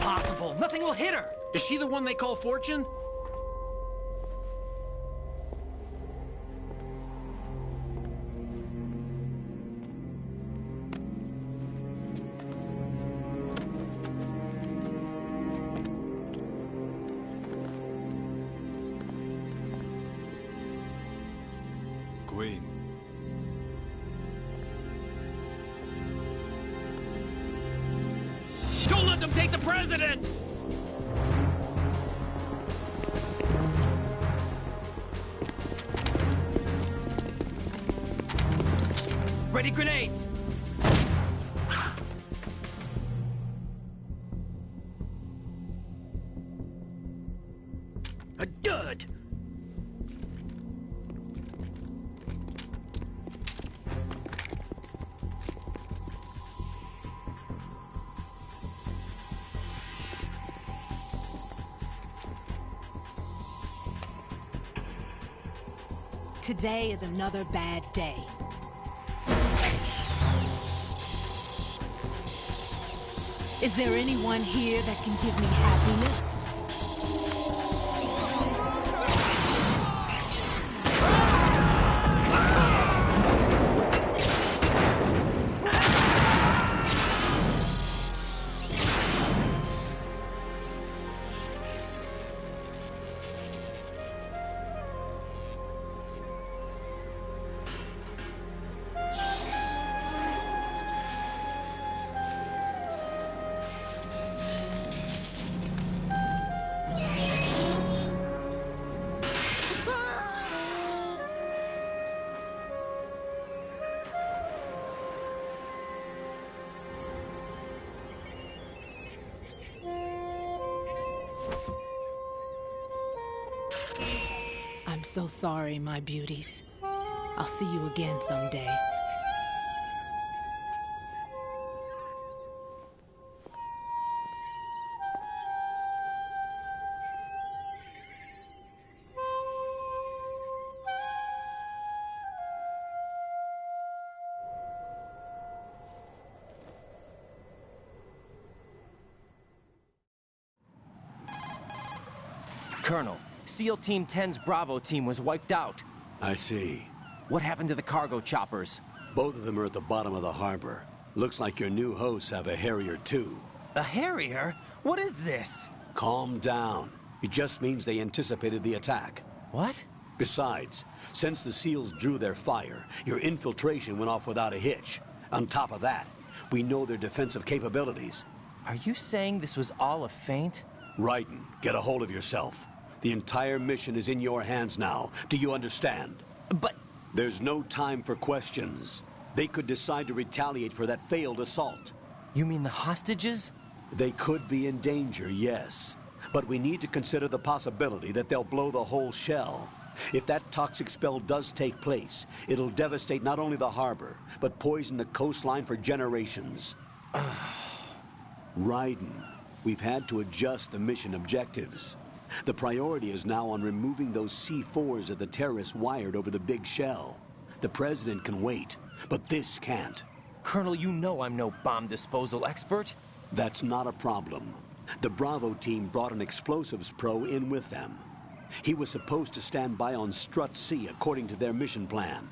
Impossible! Nothing will hit her! Is she the one they call Fortune? Queen. Don't let them take the president! Ready grenades! A dud! Today is another bad day. Is there anyone here that can give me happiness? I'm so sorry, my beauties. I'll see you again someday. Colonel, SEAL Team 10's Bravo team was wiped out. I see. What happened to the cargo choppers? Both of them are at the bottom of the harbor. Looks like your new hosts have a Harrier too. A Harrier? What is this? Calm down. It just means they anticipated the attack. What? Besides, since the SEALs drew their fire, your infiltration went off without a hitch. On top of that, we know their defensive capabilities. Are you saying this was all a feint? Raiden, get a hold of yourself. The entire mission is in your hands now. Do you understand? But... There's no time for questions. They could decide to retaliate for that failed assault. You mean the hostages? They could be in danger, yes. But we need to consider the possibility that they'll blow the whole shell. If that toxic spell does take place, it'll devastate not only the harbor, but poison the coastline for generations. Raiden, we've had to adjust the mission objectives. The priority is now on removing those C4s that the terrorists wired over the big shell. The President can wait, but this can't. Colonel, you know I'm no bomb disposal expert. That's not a problem. The Bravo team brought an explosives pro in with them. He was supposed to stand by on Strut C according to their mission plan.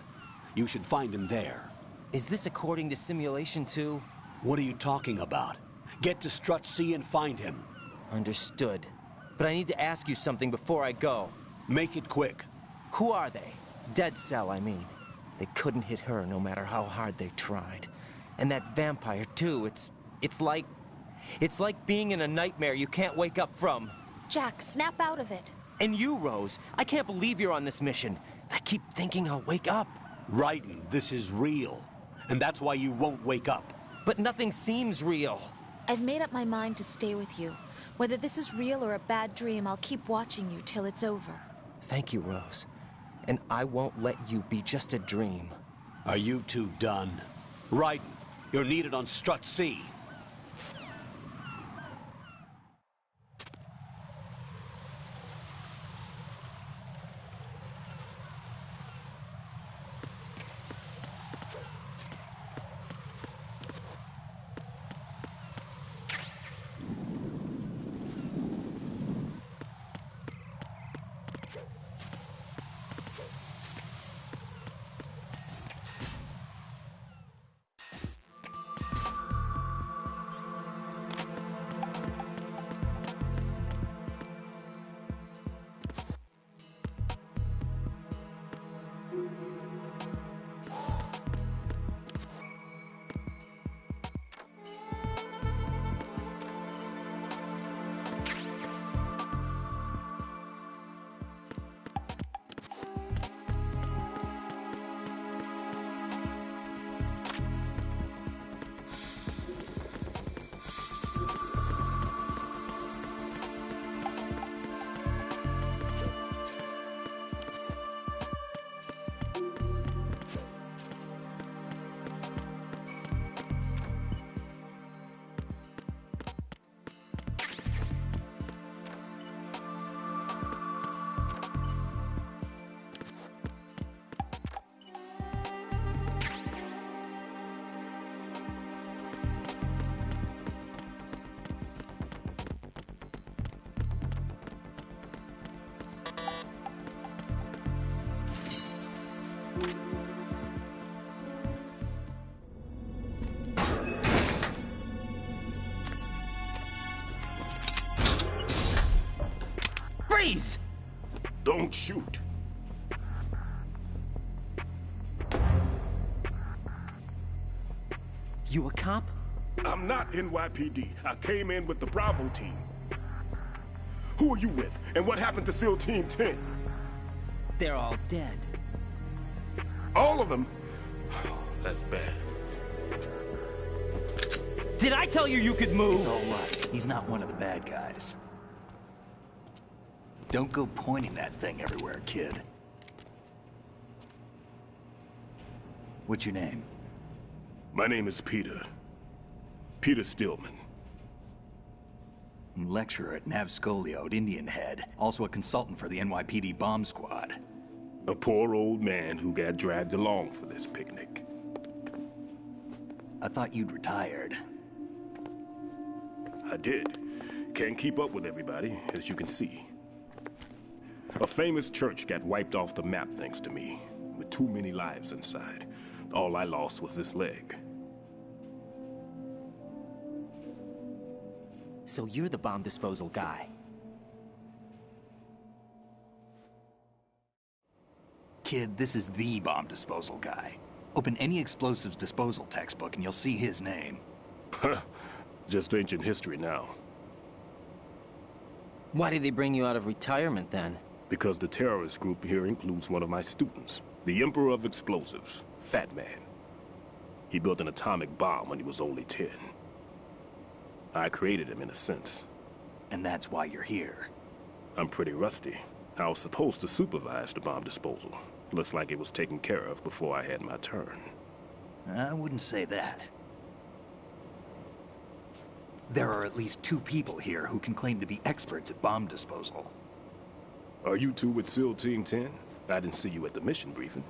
You should find him there. Is this according to simulation too? What are you talking about? Get to Strut C and find him. Understood. But I need to ask you something before I go. Make it quick. Who are they? Dead Cell, I mean. They couldn't hit her no matter how hard they tried. And that vampire too, it's like being in a nightmare you can't wake up from. Jack, snap out of it. And you, Rose, I can't believe you're on this mission. I keep thinking I'll wake up. Raiden, this is real. And that's why you won't wake up. But nothing seems real. I've made up my mind to stay with you. Whether this is real or a bad dream, I'll keep watching you till it's over. Thank you, Rose. And I won't let you be just a dream. Are you two done? Raiden, you're needed on Strut C. Freeze! Don't shoot. You a cop? I'm not NYPD. I came in with the Bravo team. Who are you with? And what happened to SEAL Team 10? They're all dead. All of them? That's bad. Did I tell you you could move? It's all right. He's not one of the bad guys. Don't go pointing that thing everywhere, kid. What's your name? My name is Peter. Peter Stillman. Lecturer at Navscolio at Indian Head. Also a consultant for the NYPD bomb squad. A poor old man who got dragged along for this picnic. I thought you'd retired. I did. Can't keep up with everybody, as you can see. A famous church got wiped off the map thanks to me, with too many lives inside. All I lost was this leg. So you're the bomb disposal guy. Kid, this is the bomb disposal guy. Open any explosives disposal textbook and you'll see his name. Just ancient history now. Why did they bring you out of retirement then? Because the terrorist group here includes one of my students, the Emperor of Explosives, Fat Man. He built an atomic bomb when he was only 10. I created him in a sense. And that's why you're here. I'm pretty rusty. I was supposed to supervise the bomb disposal. Looks like it was taken care of before I had my turn. I wouldn't say that. There are at least 2 people here who can claim to be experts at bomb disposal. Are you two with SEAL Team 10? I didn't see you at the mission briefing.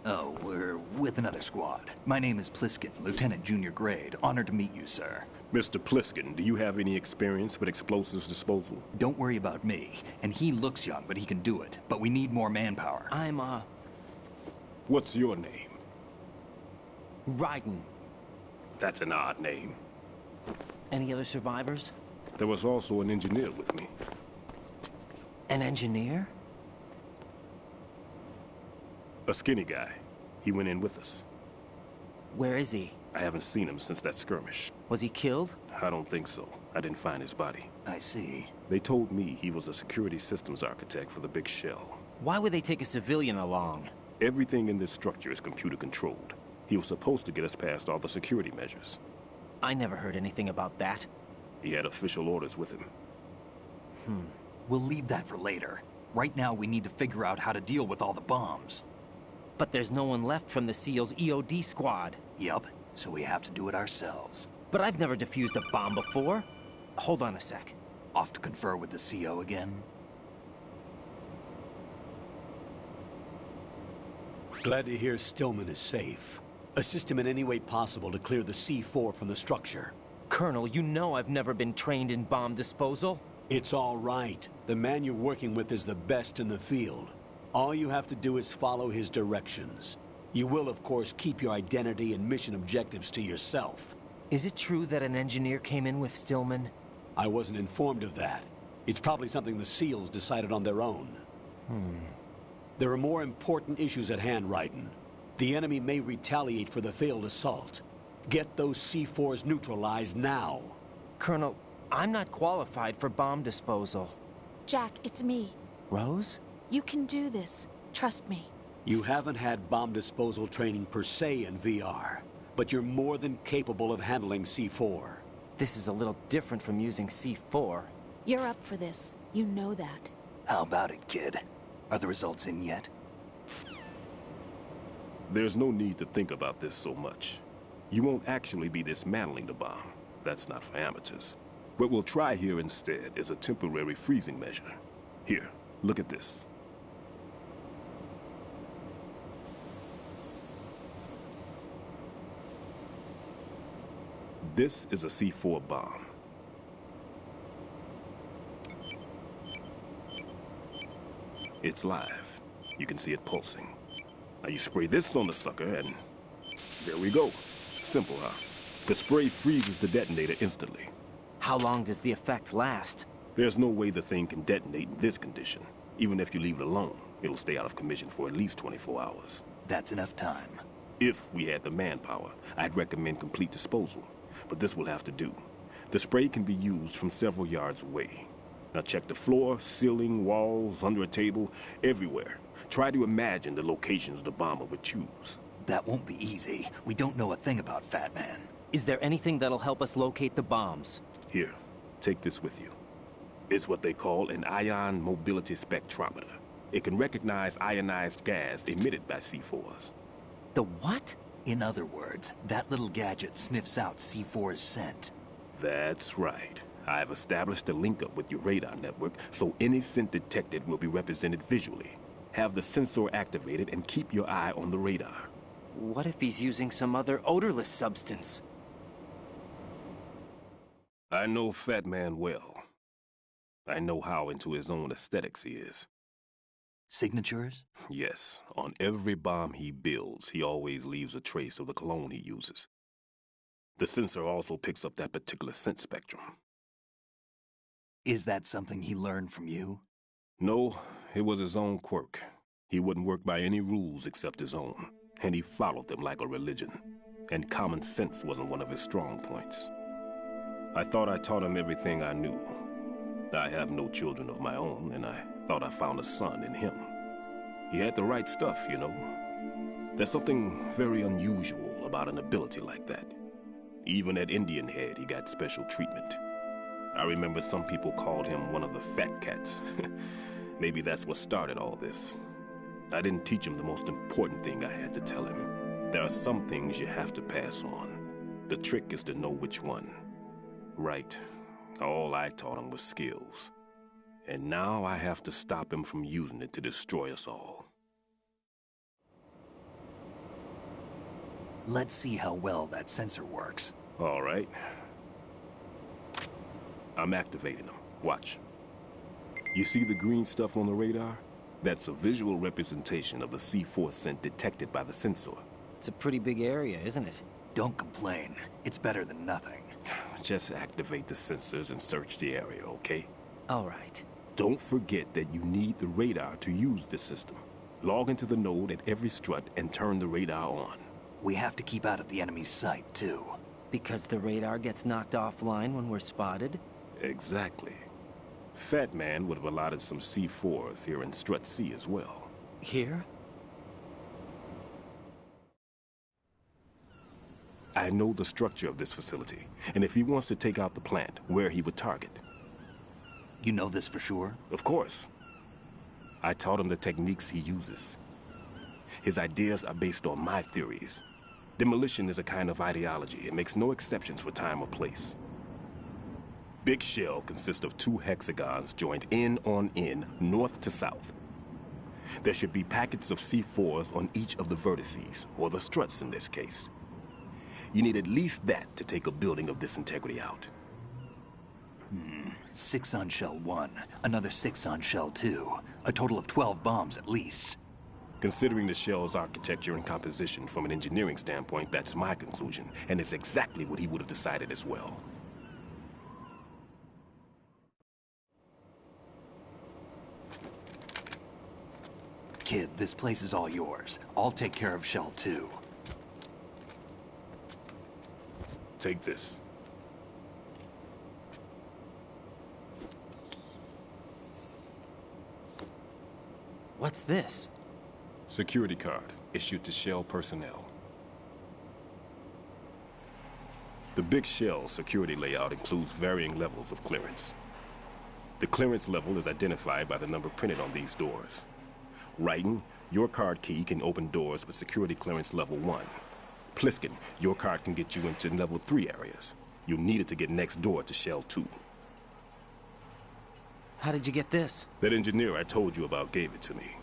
Oh, we're with another squad. My name is Pliskin, Lieutenant Junior Grade. Honored to meet you, sir. Mr. Pliskin, do you have any experience with explosives disposal? Don't worry about me. And he looks young, but he can do it. But we need more manpower. I'm, What's your name? Raiden. That's an odd name. Any other survivors? There was also an engineer with me. An engineer? A skinny guy. He went in with us. Where is he? I haven't seen him since that skirmish. Was he killed? I don't think so. I didn't find his body. I see. They told me he was a security systems architect for the big shell. Why would they take a civilian along? Everything in this structure is computer controlled. He was supposed to get us past all the security measures. I never heard anything about that. He had official orders with him. We'll leave that for later. Right now, we need to figure out how to deal with all the bombs. But there's no one left from the SEAL's EOD squad. Yup, so we have to do it ourselves. But I've never defused a bomb before. Hold on a sec. Off to confer with the CO again? Glad to hear Stillman is safe. Assist him in any way possible to clear the C4 from the structure. Colonel, you know I've never been trained in bomb disposal. It's all right. The man you're working with is the best in the field. All you have to do is follow his directions. You will, of course, keep your identity and mission objectives to yourself. Is it true that an engineer came in with Stillman? I wasn't informed of that. It's probably something the SEALs decided on their own. There are more important issues at hand, Raiden. The enemy may retaliate for the failed assault. Get those C4s neutralized now. Colonel, I'm not qualified for bomb disposal. Jack, it's me. Rose? You can do this. Trust me. You haven't had bomb disposal training per se in VR, but you're more than capable of handling C4. This is a little different from using C4. You're up for this. You know that. How about it, kid? Are the results in yet? There's no need to think about this so much. You won't actually be dismantling the bomb. That's not for amateurs. What we'll try here instead is a temporary freezing measure. Here, look at this. This is a C4 bomb. It's live. You can see it pulsing. Now you spray this on the sucker and there we go. Simple, huh? The spray freezes the detonator instantly. How long does the effect last? There's no way the thing can detonate in this condition. Even if you leave it alone, it'll stay out of commission for at least 24 hours. That's enough time. If we had the manpower, I'd recommend complete disposal. But this will have to do. The spray can be used from several yards away. Now check the floor, ceiling, walls, under a table, everywhere. Try to imagine the locations the bomber would choose. That won't be easy. We don't know a thing about Fat Man. Is there anything that'll help us locate the bombs? Here, take this with you. It's what they call an ion mobility spectrometer. It can recognize ionized gas emitted by C4s. The what? In other words, that little gadget sniffs out C4's scent. That's right. I've established a link up with your radar network, so any scent detected will be represented visually. Have the sensor activated and keep your eye on the radar. What if he's using some other odorless substance? I know Fat Man well. I know how into his own aesthetics he is. Signatures? Yes, on every bomb he builds, he always leaves a trace of the cologne he uses. The sensor also picks up that particular scent spectrum. Is that something he learned from you? No, it was his own quirk. He wouldn't work by any rules except his own, and he followed them like a religion. And common sense wasn't one of his strong points. I thought I taught him everything I knew. I have no children of my own, and I thought I found a son in him. He had the right stuff, you know. There's something very unusual about an ability like that. Even at Indian Head, he got special treatment. I remember some people called him one of the fat cats. Maybe that's what started all this. I didn't teach him the most important thing I had to tell him. There are some things you have to pass on. The trick is to know which one. Right. All I taught him was skills. And now I have to stop him from using it to destroy us all. Let's see how well that sensor works. All right. I'm activating them. Watch. You see the green stuff on the radar? That's a visual representation of the C4 scent detected by the sensor. It's a pretty big area, isn't it? Don't complain. It's better than nothing. Just activate the sensors and search the area, okay? All right. Don't forget that you need the radar to use this system. Log into the node at every strut and turn the radar on. We have to keep out of the enemy's sight, too. Because the radar gets knocked offline when we're spotted? Exactly. Fat Man would have allotted some C4s here in Strut C as well. Here? I know the structure of this facility, and if he wants to take out the plant, where he would target. You know this for sure? Of course. I taught him the techniques he uses. His ideas are based on my theories. Demolition is a kind of ideology. It makes no exceptions for time or place. Big shell consists of 2 hexagons joined end on end, north to south. There should be packets of C4s on each of the vertices, or the struts in this case. You need at least that to take a building of this integrity out. 6 on shell 1, another 6 on shell 2. A total of 12 bombs at least. Considering the shell's architecture and composition from an engineering standpoint, that's my conclusion, and it's exactly what he would have decided as well. Kid, this place is all yours. I'll take care of shell 2. Take this. What's this? Security card, issued to Shell personnel. The Big Shell security layout includes varying levels of clearance. The clearance level is identified by the number printed on these doors. Raiden, your card key can open doors with security clearance level 1. Pliskin, your card can get you into level 3 areas. You'll need it to get next door to Shell 2. How did you get this? That engineer I told you about gave it to me.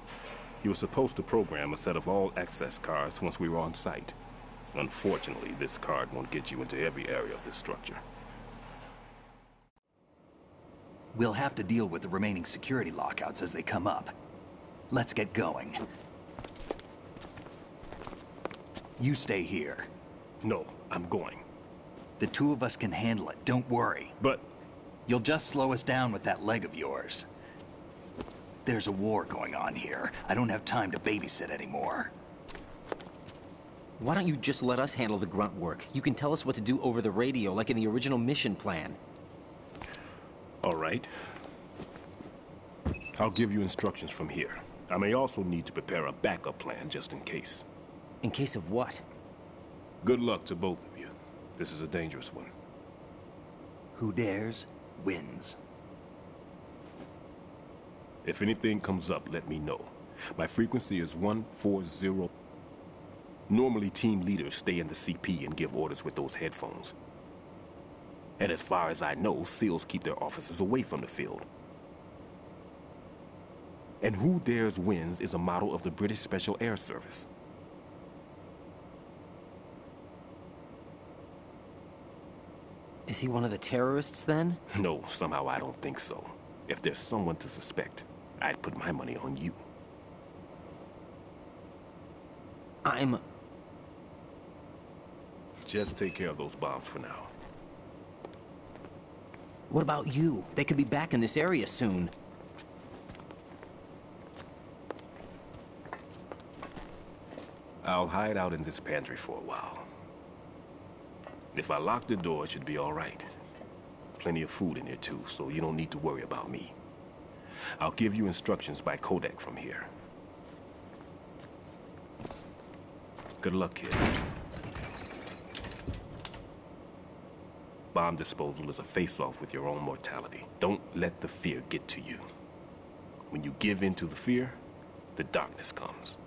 He was supposed to program a set of all access cards once we were on site. Unfortunately, this card won't get you into every area of this structure. We'll have to deal with the remaining security lockouts as they come up. Let's get going. You stay here. No, I'm going. The 2 of us can handle it, don't worry. But You'll just slow us down with that leg of yours. There's a war going on here. I don't have time to babysit anymore. Why don't you just let us handle the grunt work? You can tell us what to do over the radio, like in the original mission plan. All right. I'll give you instructions from here. I may also need to prepare a backup plan just in case. In case of what? Good luck to both of you. This is a dangerous one. Who dares, wins. If anything comes up, let me know. My frequency is 140. Normally, team leaders stay in the CP and give orders with those headphones. And as far as I know, SEALs keep their officers away from the field. And who dares wins is a motto of the British Special Air Service. Is he one of the terrorists, then? No, somehow I don't think so. If there's someone to suspect, I'd put my money on you. Just take care of those bombs for now. What about you? They could be back in this area soon. I'll hide out in this pantry for a while. If I lock the door, it should be all right. Plenty of food in here too, so you don't need to worry about me. I'll give you instructions by codec from here. Good luck, kid. Bomb disposal is a face-off with your own mortality. Don't let the fear get to you. When you give in to the fear, the darkness comes.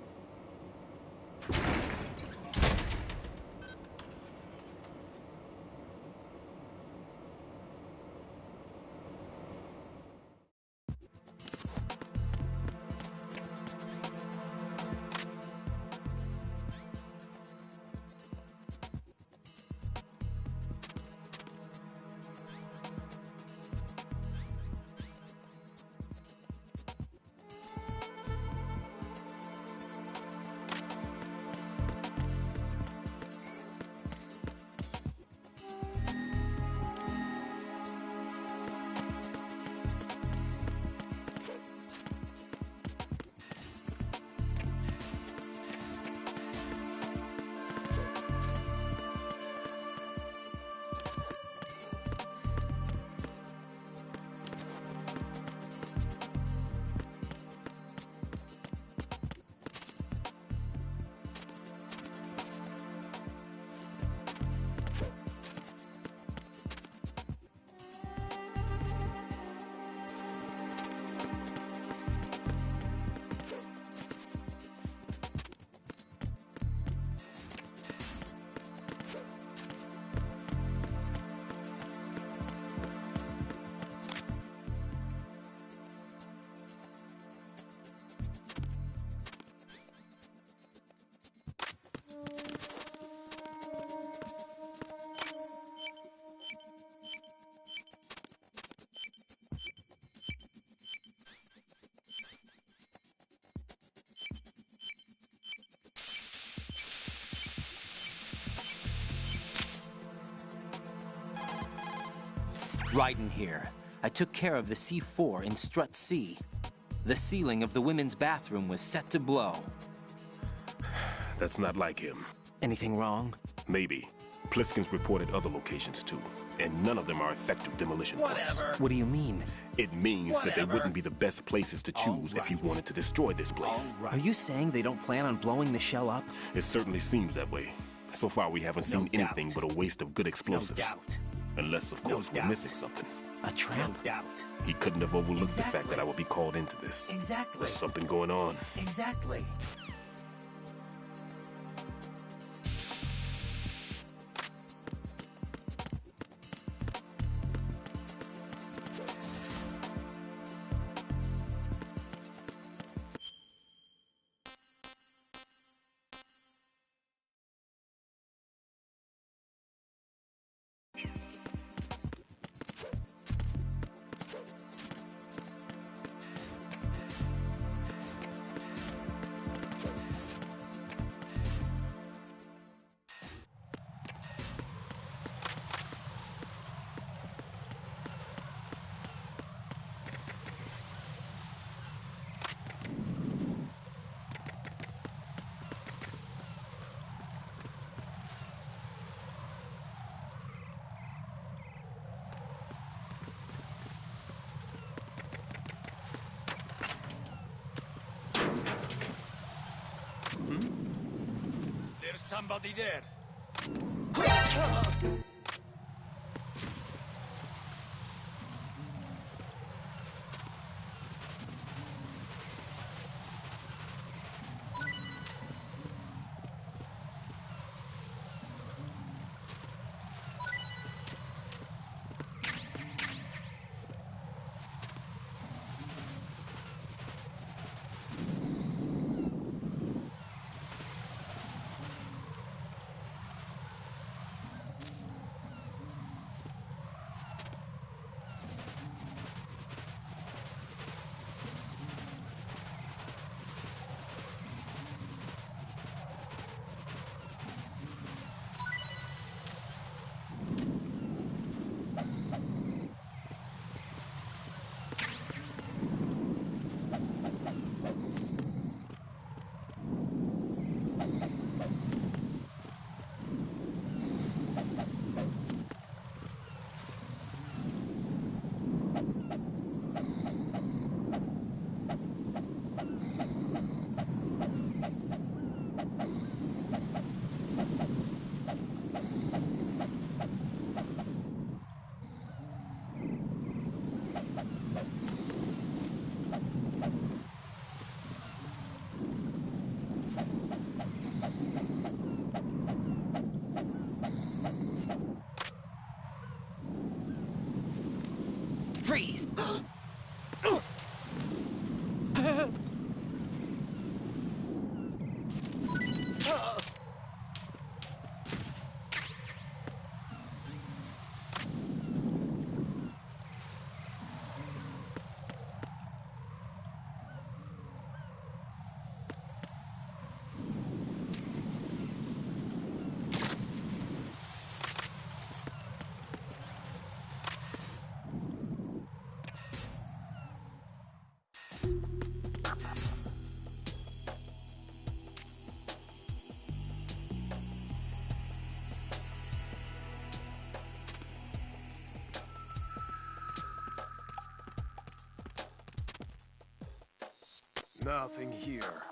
Raiden here. I took care of the C4 in Strut C. The ceiling of the women's bathroom was set to blow. That's not like him. Anything wrong? Maybe. Pliskin's reported other locations too, and none of them are effective demolition points. What do you mean? It means that they wouldn't be the best places to choose if you wanted to destroy this place. Are you saying they don't plan on blowing the shell up? It certainly seems that way. So far, we haven't seen anything but a waste of good explosives. Unless, of course, we're missing something. A trap? He couldn't have overlooked the fact that I would be called into this. Exactly. There's something going on. Exactly. somebody there. Freeze! Nothing here.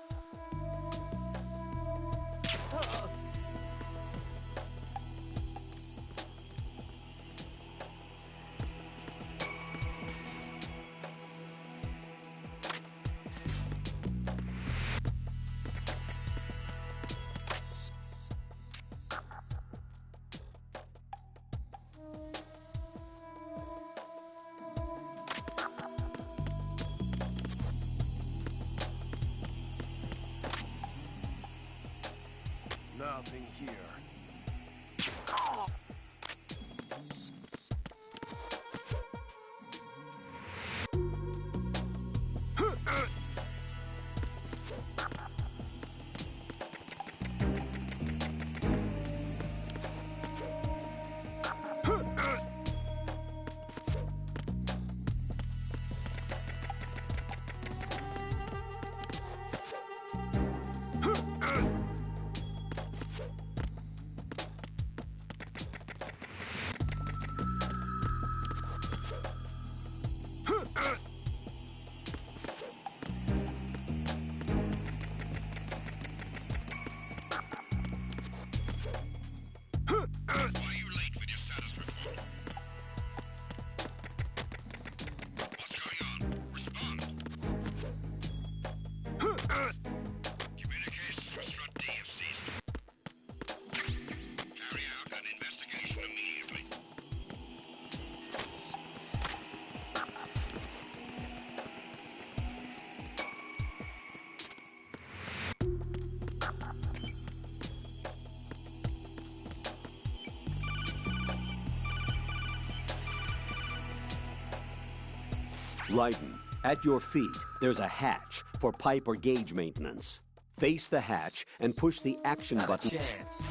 Nothing here. Raiden, at your feet, there's a hatch for pipe or gauge maintenance. Face the hatch and push the action button. Chance.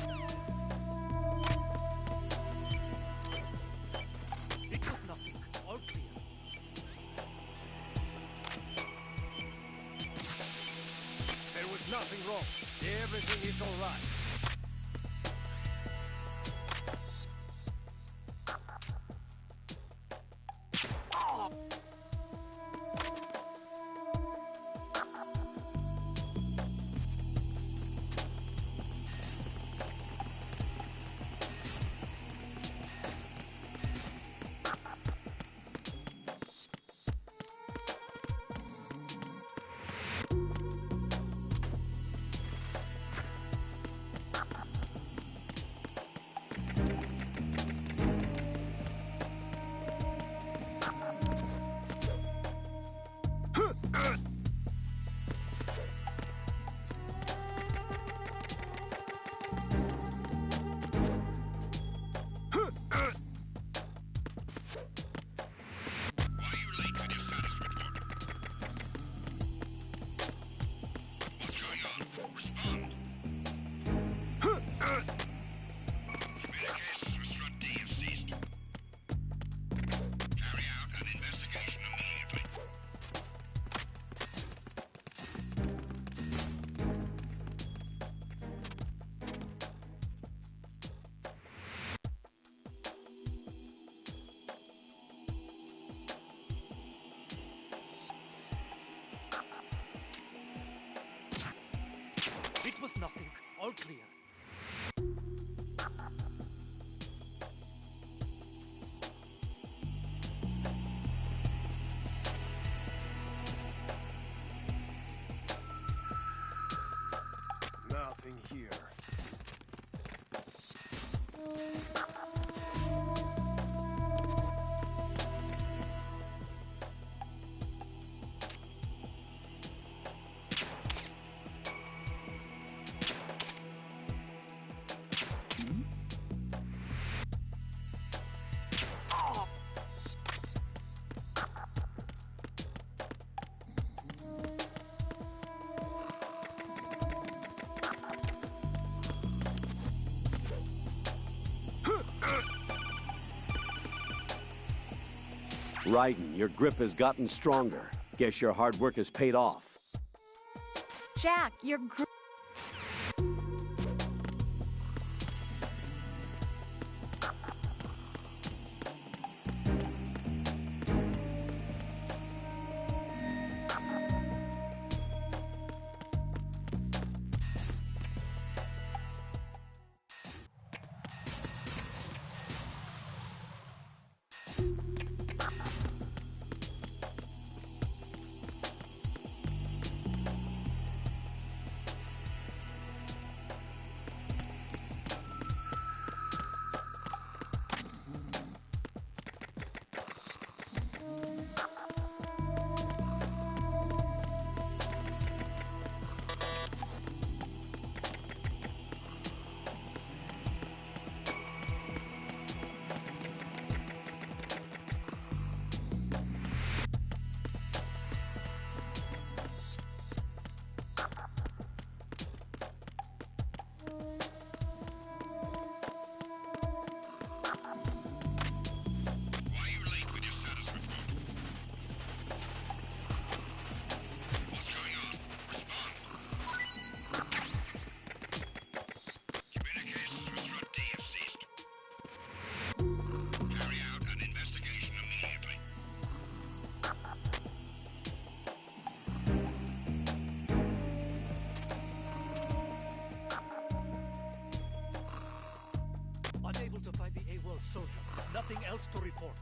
It was nothing. All clear. There was nothing wrong. Everything is all right. Raiden, your grip has gotten stronger. Guess your hard work has paid off. Jack, you're unable to find the AWOL soldier. Nothing else to report.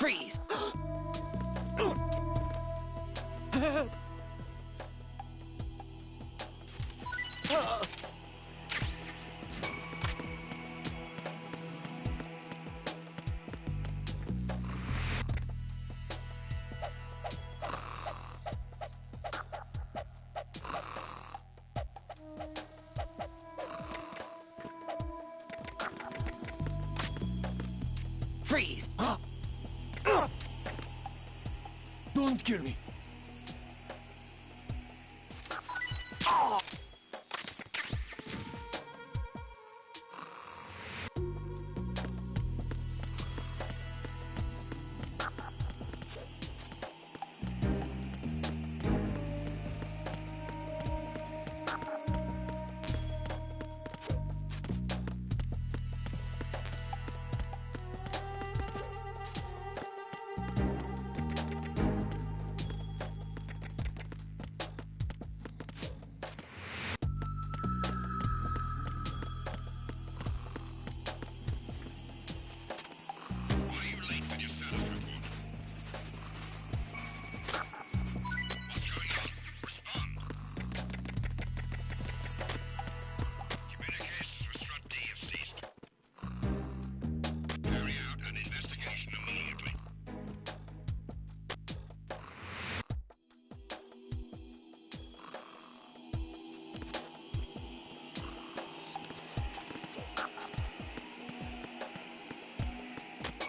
Freeze! Freeze! Don't kill me.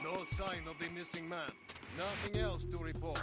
No sign of the missing man. Nothing else to report.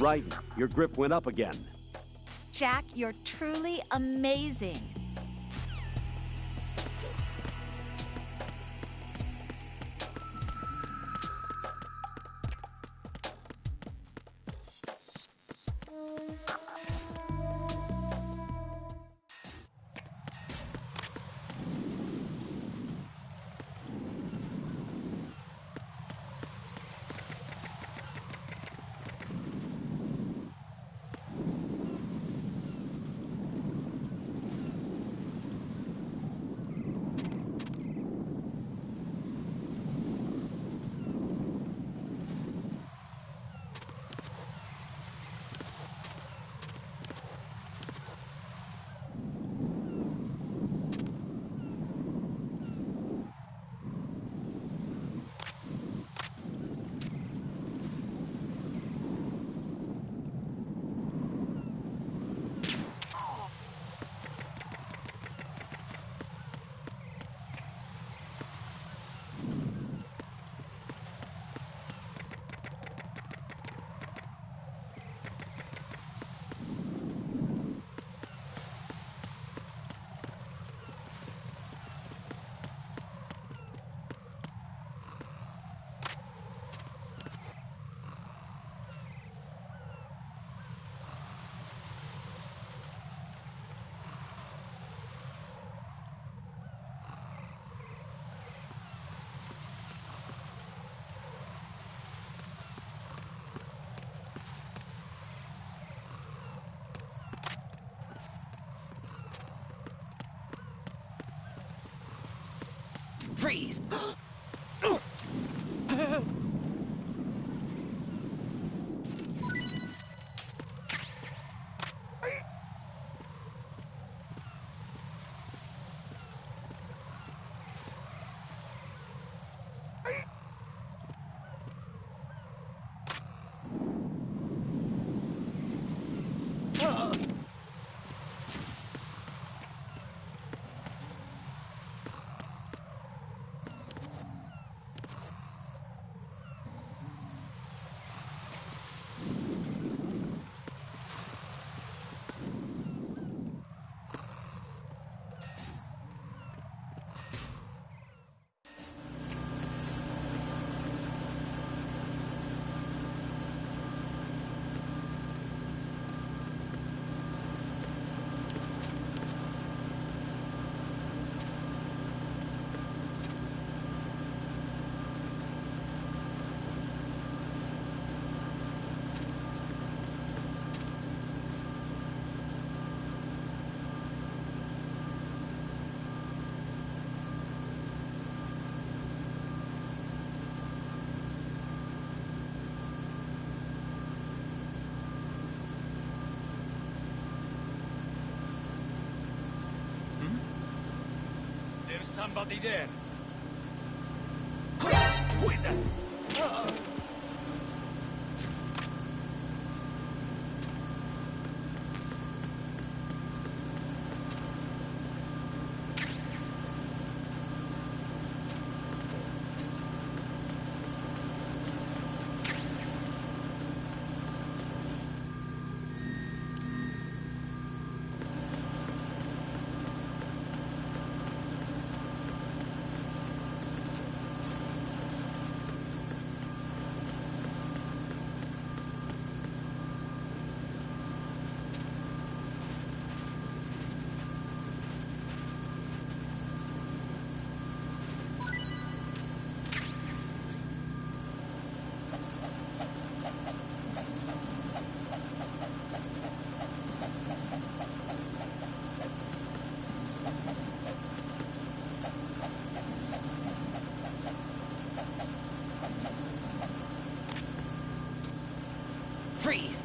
riding. Your grip went up again. Jack, you're truly amazing. Freeze! There's somebody there. Who is that? Freeze!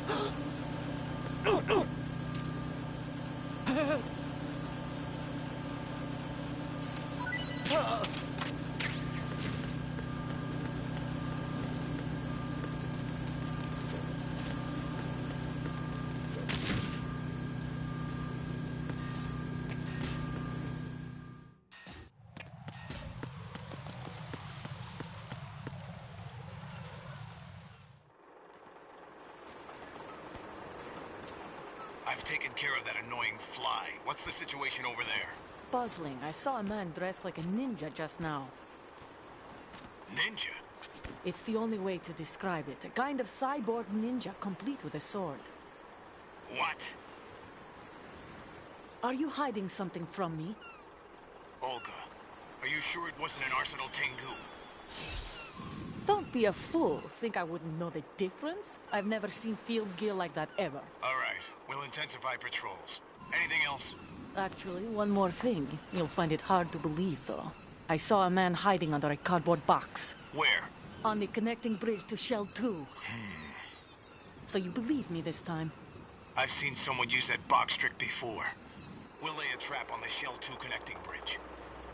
I've taken care of that annoying fly. What's the situation over there? Puzzling. I saw a man dressed like a ninja just now. Ninja? It's the only way to describe it. A kind of cyborg ninja, complete with a sword. What? Are you hiding something from me? Olga, are you sure it wasn't an Arsenal Tengu? Don't be a fool. Think I wouldn't know the difference? I've never seen field gear like that ever. All right, we'll intensify patrols. Anything else? Actually, one more thing. You'll find it hard to believe, though. I saw a man hiding under a cardboard box. Where? On the connecting bridge to Shell 2. So you believe me this time? I've seen someone use that box trick before. We'll lay a trap on the Shell 2 connecting bridge.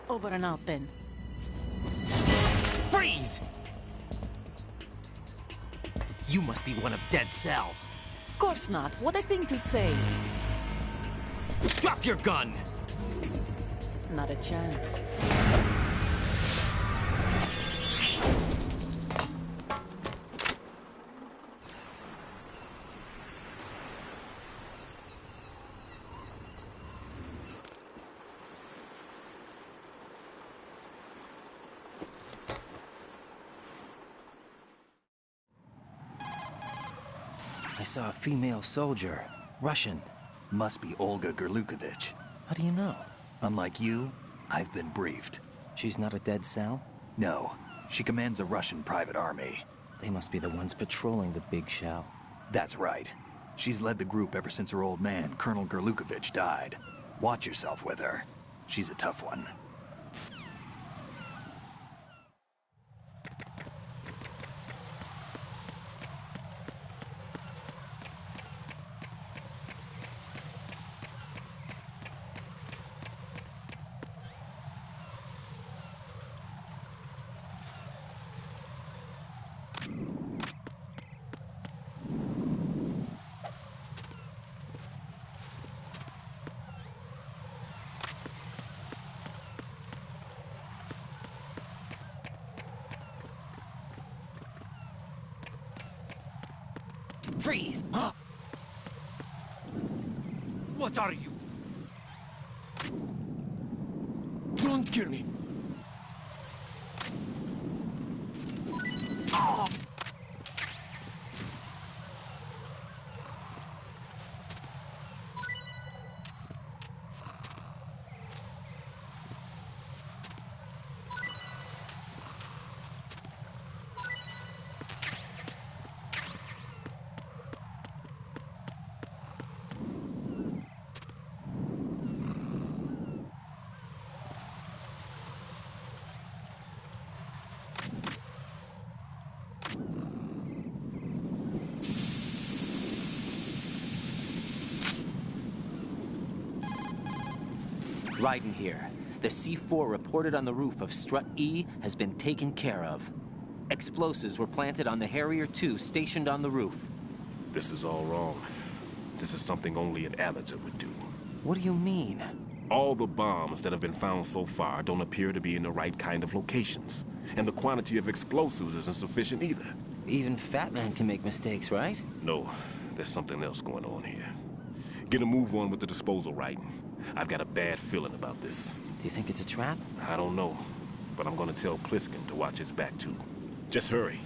Over and out, then. Freeze! You must be one of Dead Cell. Of course not. What a thing to say. Drop your gun! Not a chance. I saw a female soldier. Russian. Must be Olga Gerlukovich. How do you know? Unlike you, I've been briefed. She's not a Dead Cell? No, she commands a Russian private army. They must be the ones patrolling the big shell. That's right. She's led the group ever since her old man, Colonel Gerlukovich, died. Watch yourself with her. She's a tough one. Freeze! Huh? What are you? Don't kill me. Raiden here. The C4 reported on the roof of Strut E has been taken care of. Explosives were planted on the Harrier 2 stationed on the roof. This is all wrong. This is something only an amateur would do. What do you mean? All the bombs that have been found so far don't appear to be in the right kind of locations. And the quantity of explosives isn't sufficient either. Even Fat Man can make mistakes, right? No, there's something else going on here. Get a move on with the disposal, Raiden. I've got a bad feeling about this. Do you think it's a trap? I don't know, but I'm gonna tell Pliskin to watch his back too. Just hurry.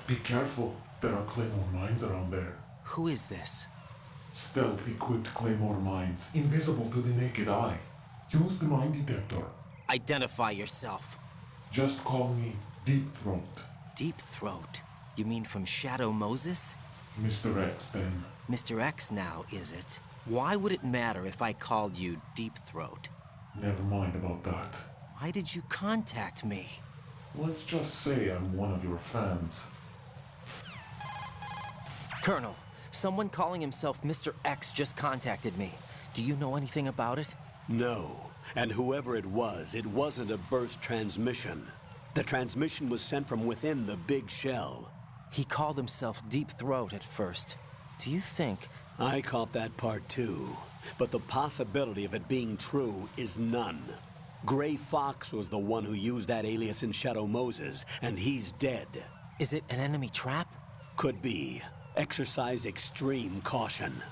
Be careful. There are claymore mines around there. Who is this? Stealth equipped claymore mines, invisible to the naked eye. Use the mine detector. Identify yourself. Just call me Deep Throat. Deep Throat? You mean from Shadow Moses? Mr. X, then. Mr. X now, is it? Why would it matter if I called you Deep Throat? Never mind about that. Why did you contact me? Let's just say I'm one of your fans. Colonel, someone calling himself Mr. X just contacted me. Do you know anything about it? No. And whoever it wasn't a burst transmission. The transmission was sent from within the big shell. He called himself Deep Throat at first. Do you think... I caught that part too. But the possibility of it being true is none. Gray Fox was the one who used that alias in Shadow Moses, and he's dead. Is it an enemy trap? Could be. Exercise extreme caution.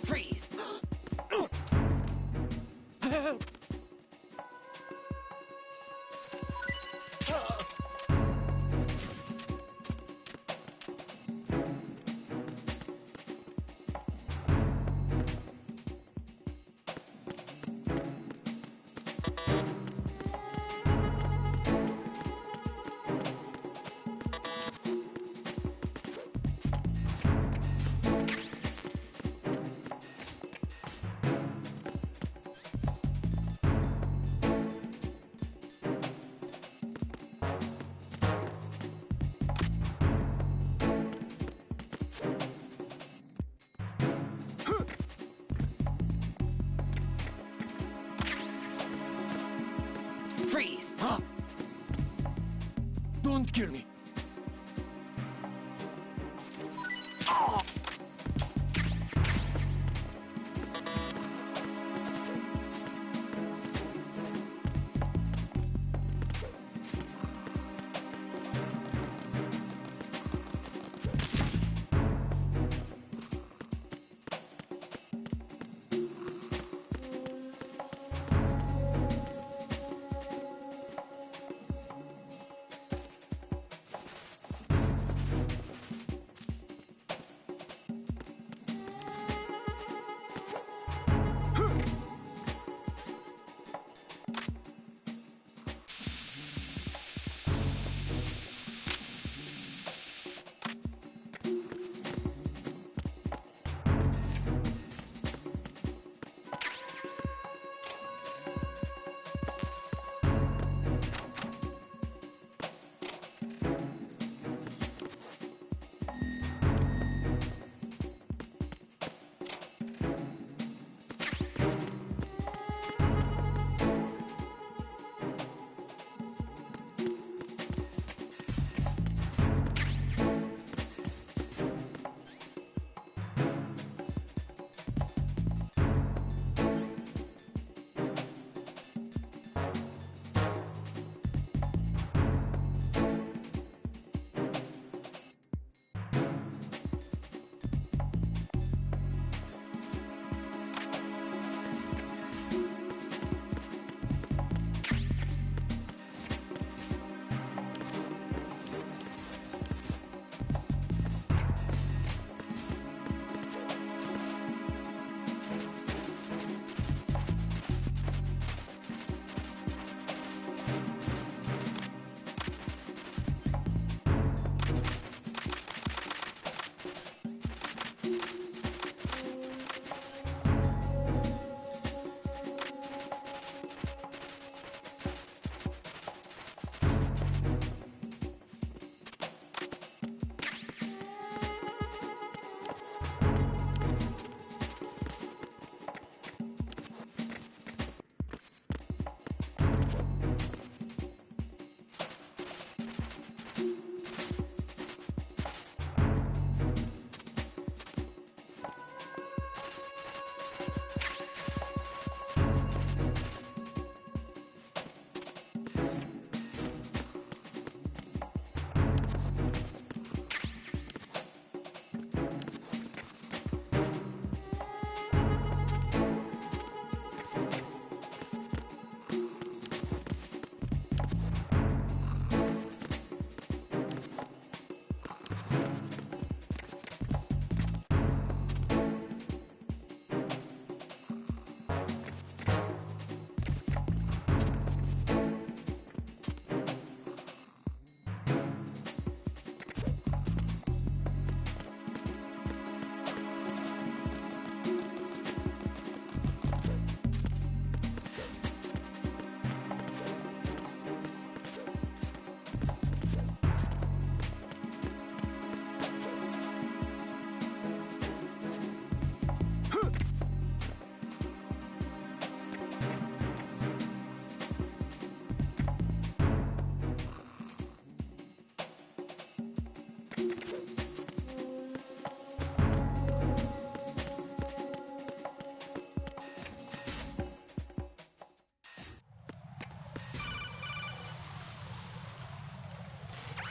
Freeze! Freeze! Don't kill me.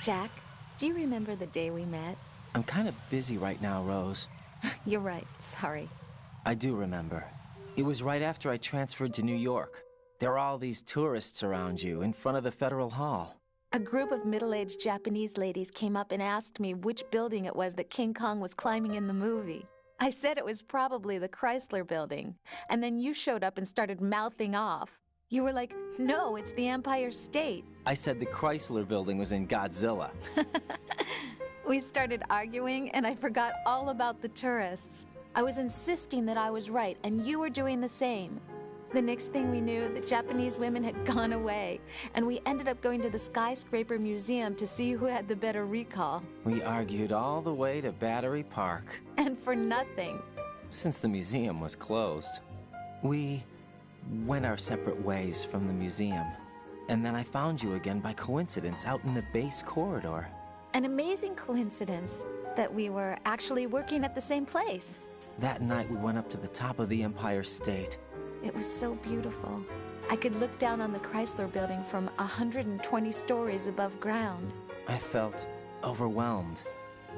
Jack, do you remember the day we met? I'm kind of busy right now, Rose. You're right, sorry. I do remember. It was right after I transferred to New York. There are all these tourists around you in front of the Federal Hall. A group of middle-aged Japanese ladies came up and asked me which building it was that King Kong was climbing in the movie. I said it was probably the Chrysler Building, and then you showed up and started mouthing off. You were like, no, it's the Empire State. I said the Chrysler Building was in Godzilla. We started arguing, and I forgot all about the tourists. I was insisting that I was right, and you were doing the same. The next thing we knew, the Japanese women had gone away, and we ended up going to the Skyscraper Museum to see who had the better recall. We argued all the way to Battery Park. And for nothing. Since the museum was closed, we went our separate ways from the museum. And then I found you again by coincidence out in the base corridor. An amazing coincidence that we were actually working at the same place. That night we went up to the top of the Empire State. It was so beautiful. I could look down on the Chrysler building from 120 stories above ground. I felt overwhelmed.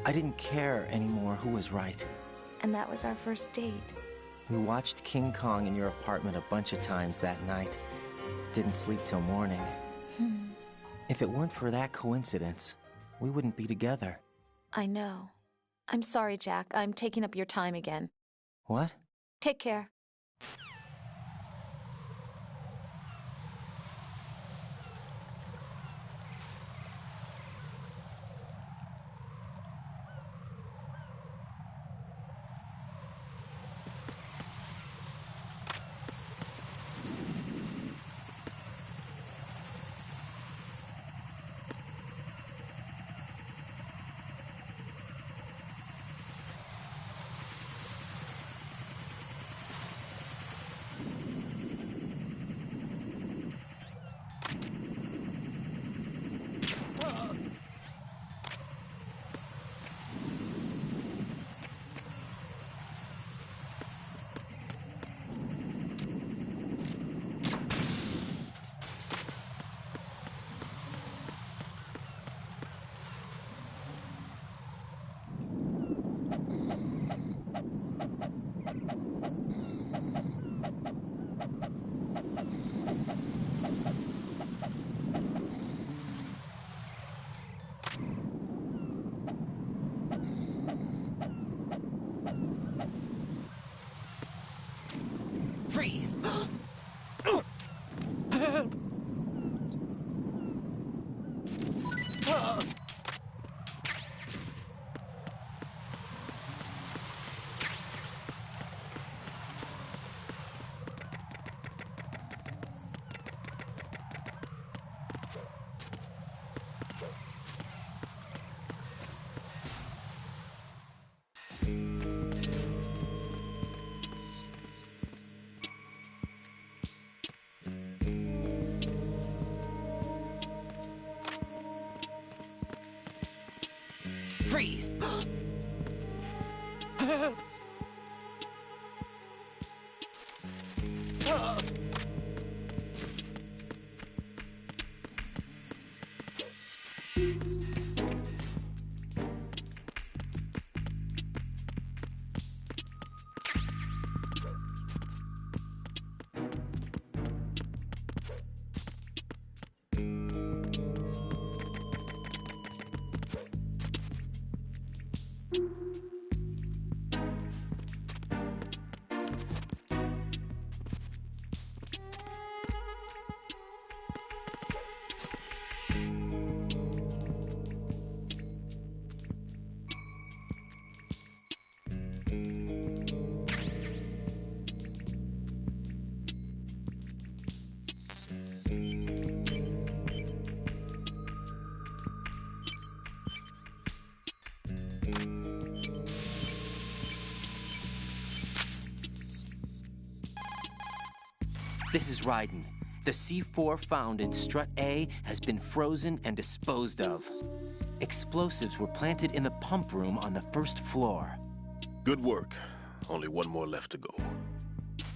I didn't care anymore who was right. And that was our first date. We watched King Kong in your apartment a bunch of times that night. Didn't sleep till morning. If it weren't for that coincidence, we wouldn't be together. I know. I'm sorry, Jack. I'm taking up your time again. What? Take care. Freeze! Freeze! This is Raiden. The C4 found in Strut A has been frozen and disposed of. Explosives were planted in the pump room on the first floor. Good work. Only one more left to go.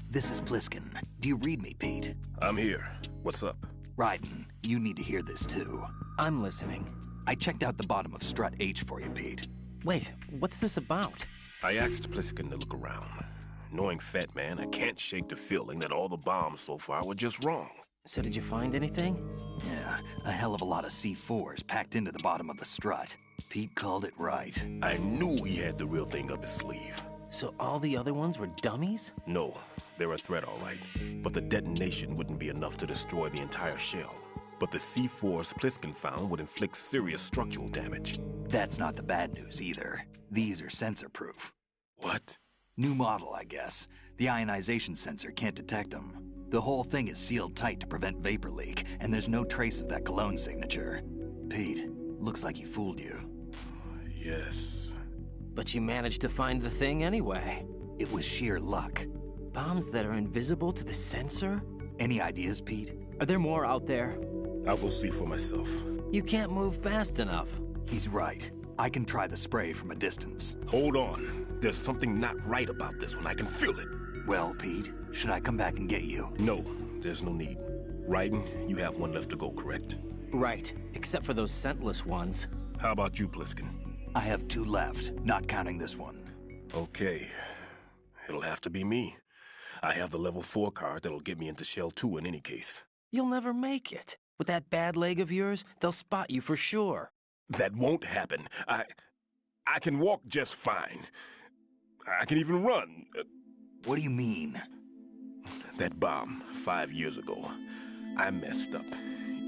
This is Pliskin. Do you read me, Pete? I'm here. What's up? Raiden, you need to hear this too. I'm listening. I checked out the bottom of Strut H for you, Pete. Wait, what's this about? I asked Pliskin to look around. Knowing Fat Man, I can't shake the feeling that all the bombs so far were just wrong. So did you find anything? Yeah, a hell of a lot of C4s packed into the bottom of the strut. Pete called it right. I knew he had the real thing up his sleeve. So all the other ones were dummies? No, they're a threat, all right. But the detonation wouldn't be enough to destroy the entire shell. But the C4s Pliskin found would inflict serious structural damage. That's not the bad news either. These are sensor-proof. What? New model, I guess. The ionization sensor can't detect them. The whole thing is sealed tight to prevent vapor leak, and there's no trace of that cologne signature. Pete, looks like he fooled you. Yes. But you managed to find the thing anyway. It was sheer luck. Bombs that are invisible to the sensor? Any ideas, Pete? Are there more out there? I'll go see for myself. You can't move fast enough. He's right. I can try the spray from a distance. Hold on. There's something not right about this one. I can feel it. Well, Pete, should I come back and get you? No, there's no need. Raiden, you have one left to go, correct? Right, except for those scentless ones. How about you, Pliskin? I have 2 left, not counting this one. Okay. It'll have to be me. I have the level 4 card that'll get me into Shell 2 in any case. You'll never make it. With that bad leg of yours, they'll spot you for sure. That won't happen. I can walk just fine. I can even run. What do you mean? That bomb 5 years ago, I messed up.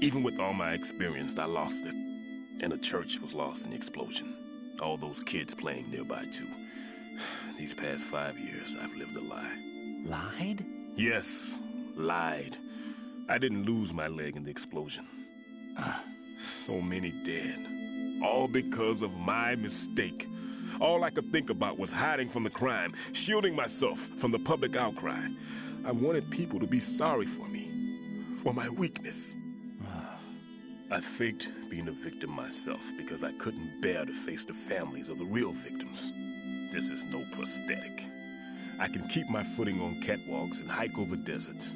Even with all my experience, I lost it. And the church was lost in the explosion. All those kids playing nearby, too. These past 5 years, I've lived a lie. Lied? Yes, lied. I didn't lose my leg in the explosion. So many dead. All because of my mistake. All I could think about was hiding from the crime, shielding myself from the public outcry. I wanted people to be sorry for me, for my weakness. I faked being a victim myself because I couldn't bear to face the families of the real victims. This is no prosthetic. I can keep my footing on catwalks and hike over deserts.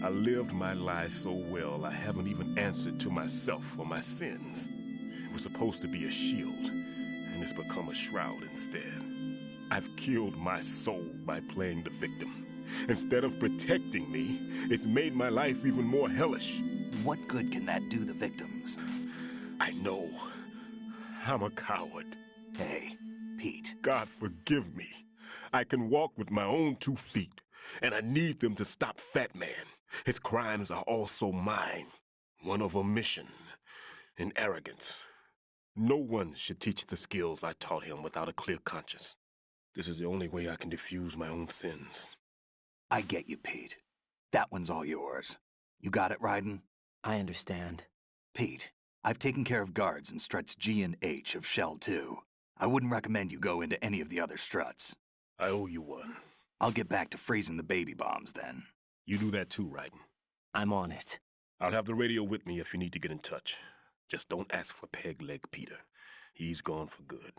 I lived my life so well, I haven't even answered to myself for my sins. It was supposed to be a shield, and it's become a shroud instead. I've killed my soul by playing the victim. Instead of protecting me, it's made my life even more hellish. What good can that do the victims? I know. I'm a coward. Hey, Pete. God forgive me. I can walk with my own 2 feet, and I need them to stop Fat Man. His crimes are also mine. One of omission and arrogance. No one should teach the skills I taught him without a clear conscience. This is the only way I can diffuse my own sins. I get you, Pete. That one's all yours. You got it, Raiden? I understand. Pete, I've taken care of guards in struts G and H of Shell 2. I wouldn't recommend you go into any of the other struts. I owe you one. I'll get back to freezing the baby bombs then. You do that too, Raiden. I'm on it. I'll have the radio with me if you need to get in touch. Just don't ask for Peg Leg Peter. He's gone for good.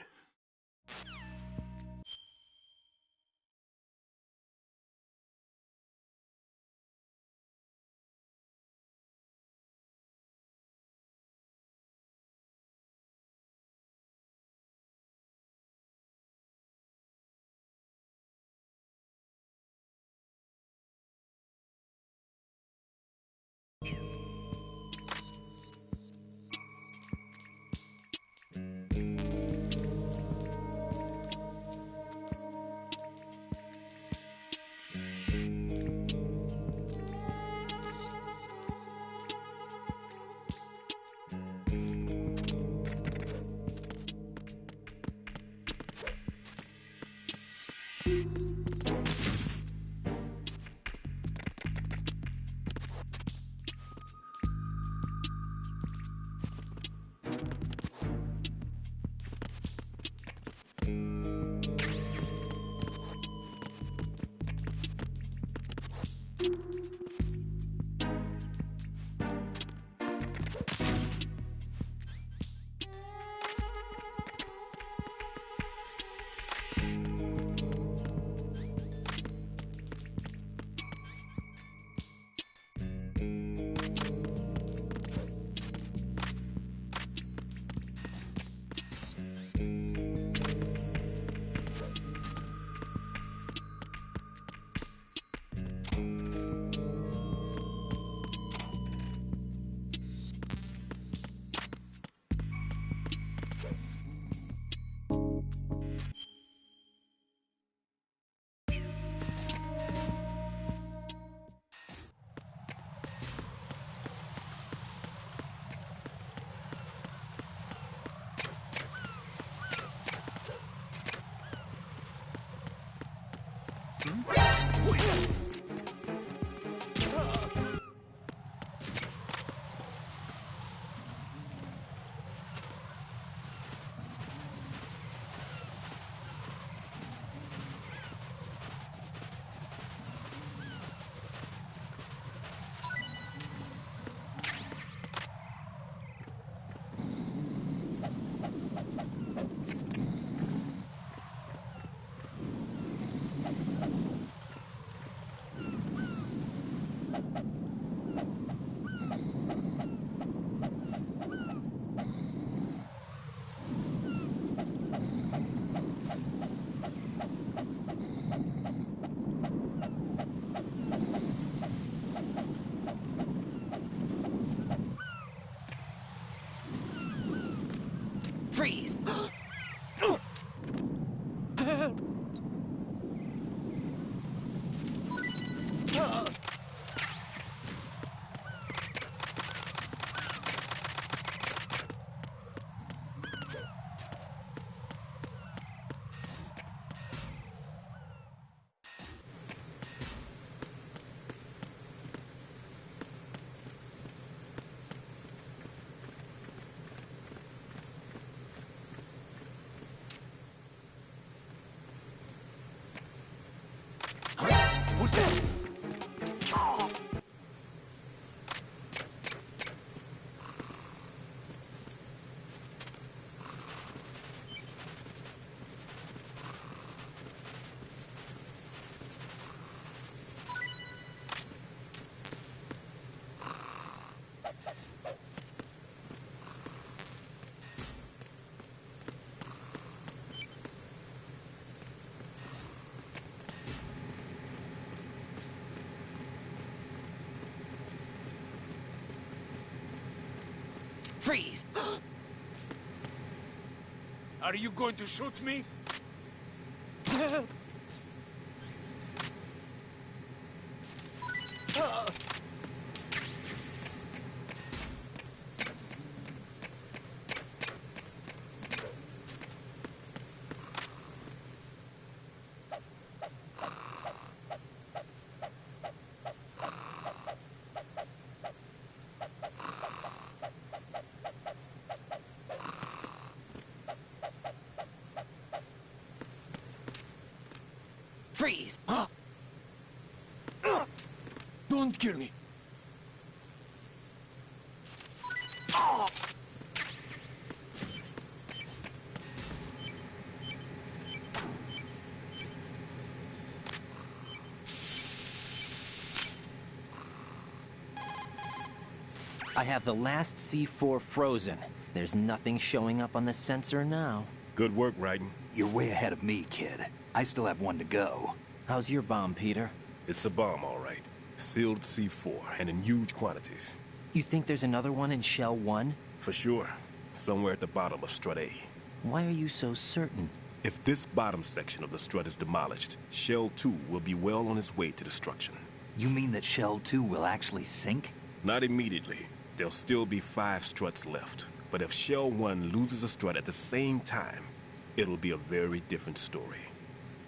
Freeze! Are you going to shoot me? Freeze! Don't kill me. I have the last C4 frozen. There's nothing showing up on the sensor now. Good work, Raiden. You're way ahead of me, kid. I still have one to go. How's your bomb, Peter? It's a bomb, all right. Sealed C4, and in huge quantities. You think there's another one in Shell 1? For sure. Somewhere at the bottom of Strut A. Why are you so certain? If this bottom section of the strut is demolished, Shell 2 will be well on its way to destruction. You mean that Shell 2 will actually sink? Not immediately. There'll still be 5 struts left. But if Shell 1 loses a strut at the same time, it'll be a very different story.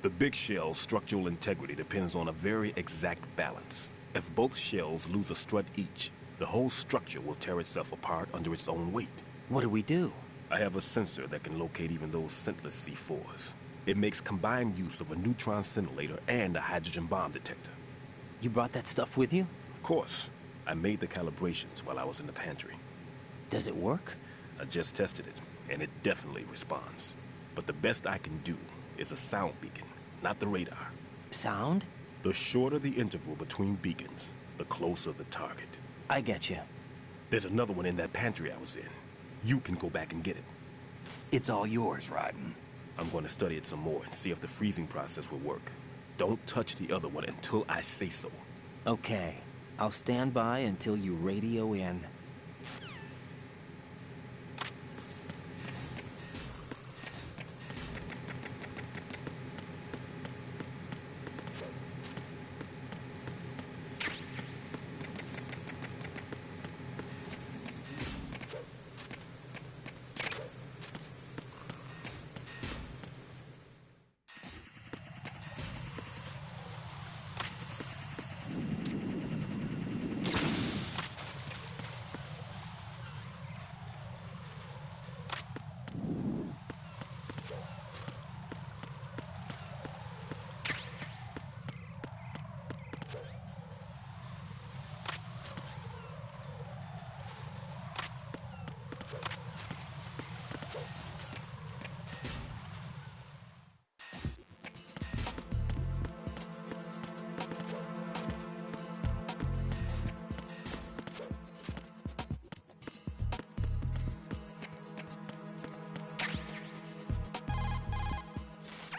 The big shell's structural integrity depends on a very exact balance. If both shells lose a strut each, the whole structure will tear itself apart under its own weight. What do we do? I have a sensor that can locate even those scentless C4s. It makes combined use of a neutron scintillator and a hydrogen bomb detector. You brought that stuff with you? Of course. I made the calibrations while I was in the pantry. Does it work? I just tested it, and it definitely responds. But the best I can do is a sound beacon, not the radar. Sound? The shorter the interval between beacons, the closer the target. I get you. There's another one in that pantry I was in. You can go back and get it. It's all yours, Raiden. I'm going to study it some more and see if the freezing process will work. Don't touch the other one until I say so. Okay. I'll stand by until you radio in.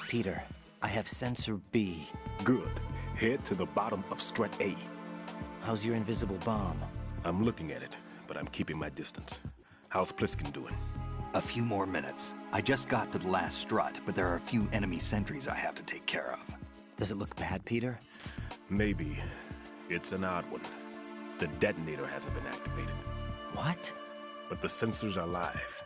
Peter, I have sensor B. Good. Head to the bottom of Strut A. How's your invisible bomb? I'm looking at it, but I'm keeping my distance. How's Pliskin doing? A few more minutes. I just got to the last strut, but there are a few enemy sentries I have to take care of. Does it look bad, Peter? Maybe. It's an odd one. The detonator hasn't been activated. What? But the sensors are live,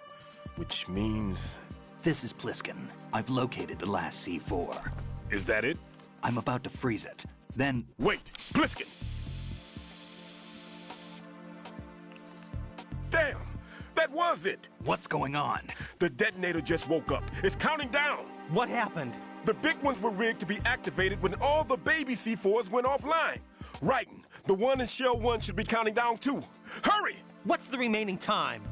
which means... This is Pliskin. I've located the last C4. Is that it? I'm about to freeze it. Then... Wait! Pliskin! Damn! That was it! What's going on? The detonator just woke up. It's counting down! What happened? The big ones were rigged to be activated when all the baby C4s went offline. Raiden, the one in Shell 1 should be counting down too. Hurry! What's the remaining time?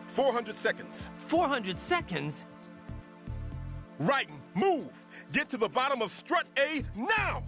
400 seconds. 400 seconds? Raiden, move! Get to the bottom of Strut A now!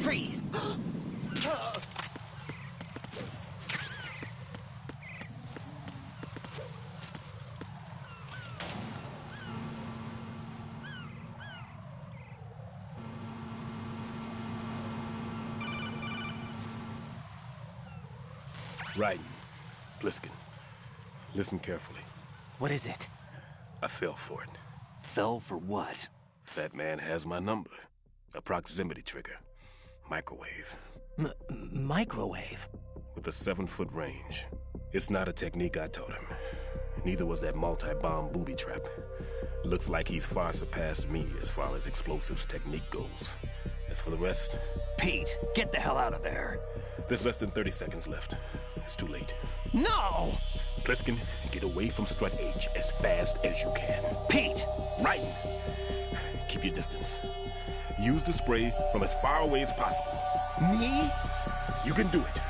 Freeze! Right. Pliskin, listen carefully. What is it? I fell for it. Fell for what? That man has my number. A proximity trigger. Microwave. Microwave? With a 7-foot range. It's not a technique I taught him. Neither was that multi-bomb booby trap. Looks like he's far surpassed me as far as explosives technique goes. As for the rest... Pete, get the hell out of there. There's less than 30 seconds left. It's too late. No! Pliskin, get away from Strut H as fast as you can. Pete! Right! Keep your distance. Use the spray from as far away as possible. Me? You can do it.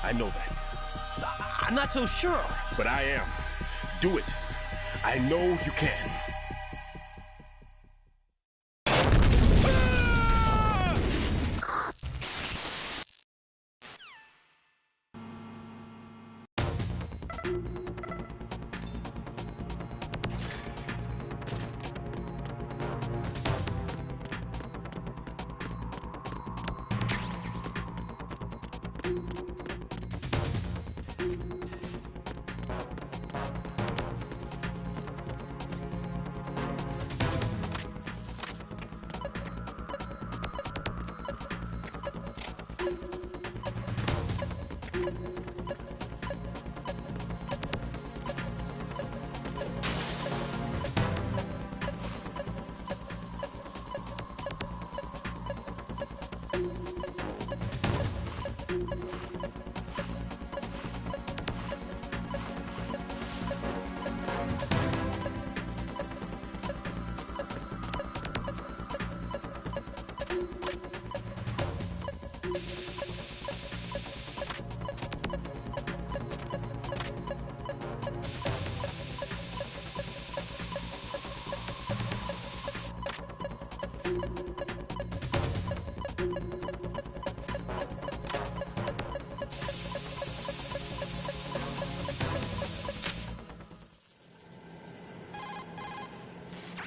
I know that. I'm not so sure. But I am. Do it. I know you can.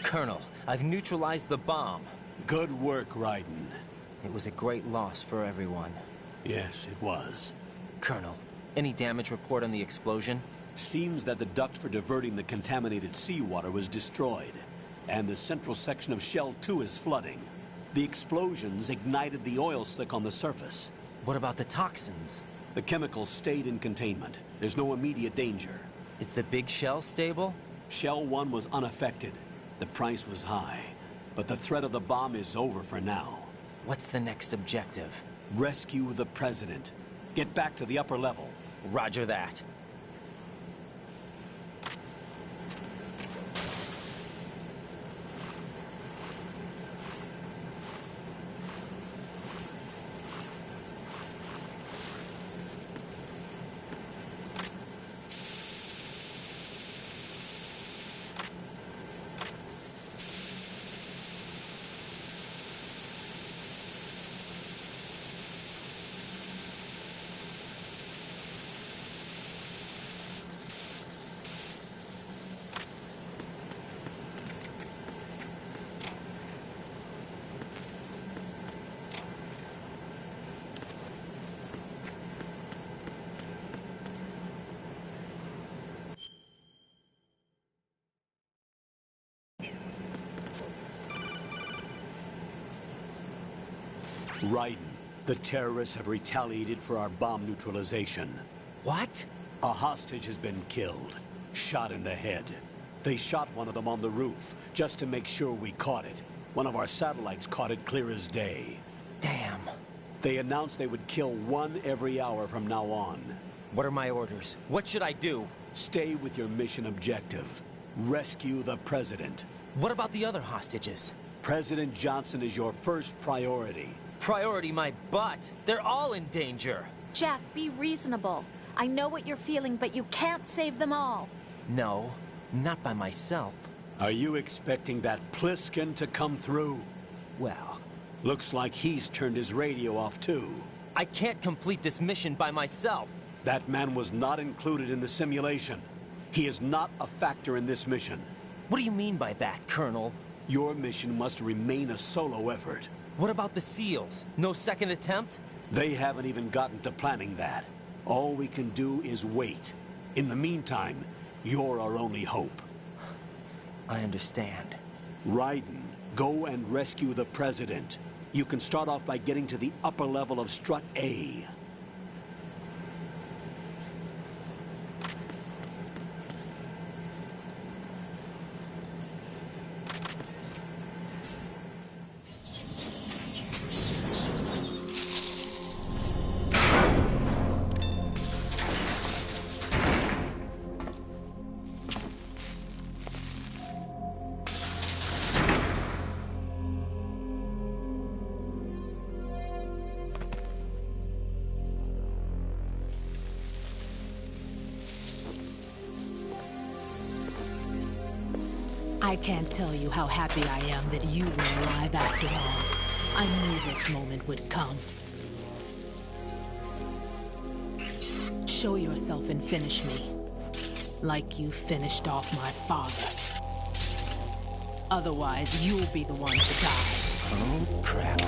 Colonel, I've neutralized the bomb. Good work, Raiden. It was a great loss for everyone. Yes, it was. Colonel, any damage report on the explosion? Seems that the duct for diverting the contaminated seawater was destroyed, and the central section of Shell 2 is flooding. The explosions ignited the oil slick on the surface. What about the toxins? The chemicals stayed in containment. There's no immediate danger. Is the big shell stable? Shell 1 was unaffected. The price was high, but the threat of the bomb is over for now. What's the next objective? Rescue the President. Get back to the upper level. Roger that. Raiden, the terrorists have retaliated for our bomb neutralization. What? A hostage has been killed, shot in the head. They shot one of them on the roof, just to make sure we caught it. One of our satellites caught it clear as day. Damn. They announced they would kill one every hour from now on. What are my orders? What should I do? Stay with your mission objective. Rescue the President. What about the other hostages? President Johnson is your first priority. Priority my butt. They're all in danger. Jack, be reasonable. I know what you're feeling, but you can't save them all. No, not by myself. Are you expecting that Pliskin to come through? Well, Looks like he's turned his radio off too. I can't complete this mission by myself. That man was not included in the simulation. He is not a factor in this mission. What do you mean by that, Colonel? Your mission must remain a solo effort. What about the SEALs? No second attempt? They haven't even gotten to planning that. All we can do is wait. In the meantime, you're our only hope. I understand. Raiden, go and rescue the President. You can start off by getting to the upper level of Strut A. I can't tell you how happy I am that you were alive after all. I knew this moment would come. Show yourself and finish me. Like you finished off my father. Otherwise, you'll be the one to die. Oh, crap.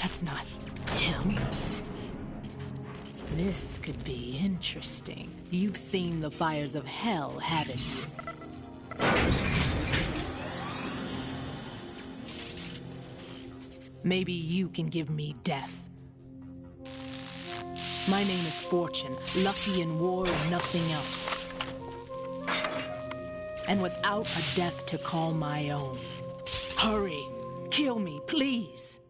That's not him. This could be interesting. You've seen the fires of hell, haven't you? Maybe you can give me death. My name is Fortune, lucky in war and nothing else. And without a death to call my own. Hurry, kill me, please.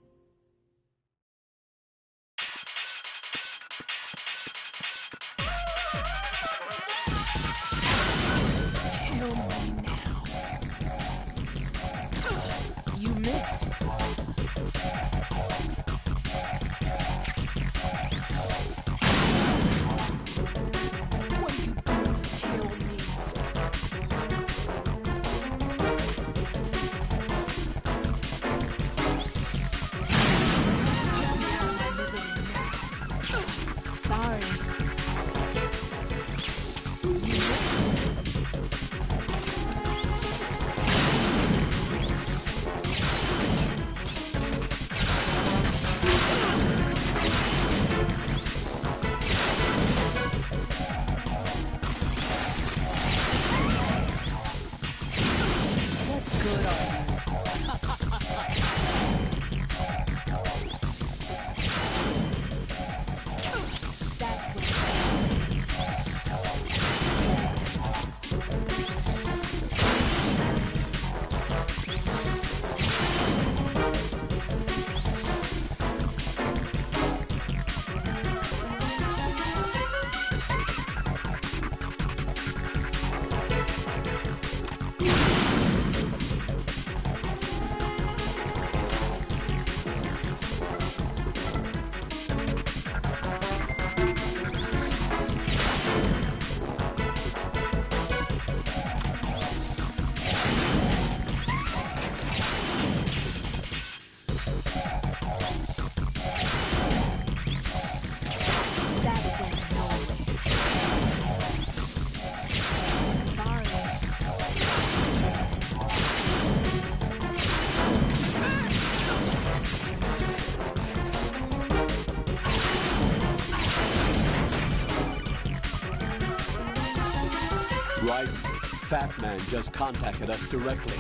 Right. Fat Man just contacted us directly.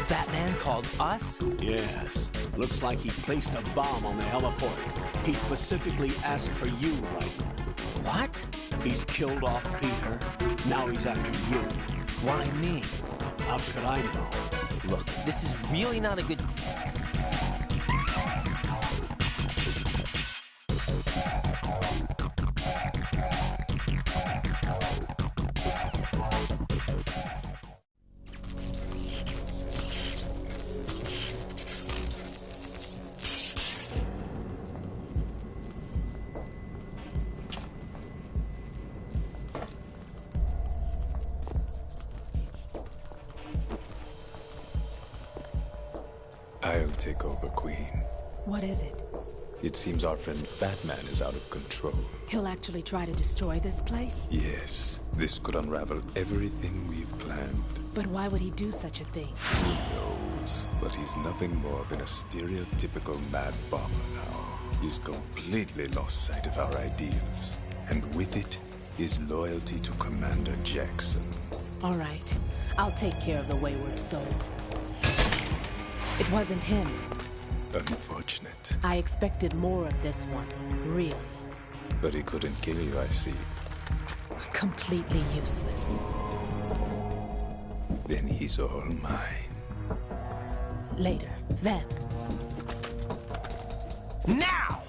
Fat Man called us? Yes. Looks like he placed a bomb on the heliport. He specifically asked for you, right? What? He's killed off Peter. Now he's after you. Why me? How should I know? Look, this is really not a good... I'll take over, Queen. What is it? It seems our friend Fat Man is out of control. He'll actually try to destroy this place? Yes, this could unravel everything we've planned. But why would he do such a thing? Who knows? But he's nothing more than a stereotypical mad bomber now. He's completely lost sight of our ideals. And with it, his loyalty to Commander Jackson. All right. I'll take care of the wayward soul. It wasn't him. Unfortunate. I expected more of this one, really. But he couldn't kill you, I see. Completely useless. Then he's all mine. Later. Vamp. Now!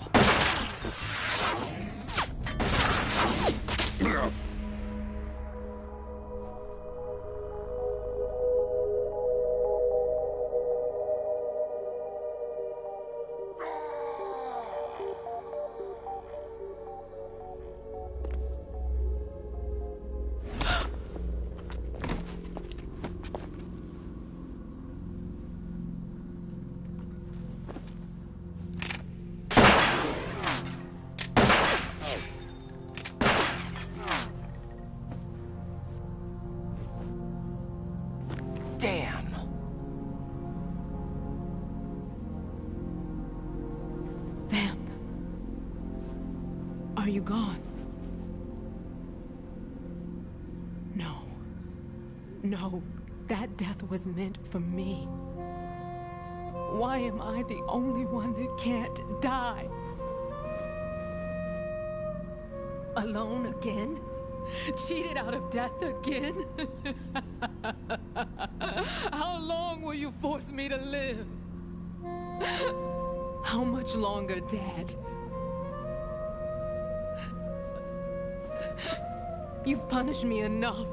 Damn! Vamp. Are you gone? No. No. That death was meant for me. Why am I the only one that can't die? Alone again? Cheated out of death again? How long will you force me to live? How much longer, Dad? You've punished me enough.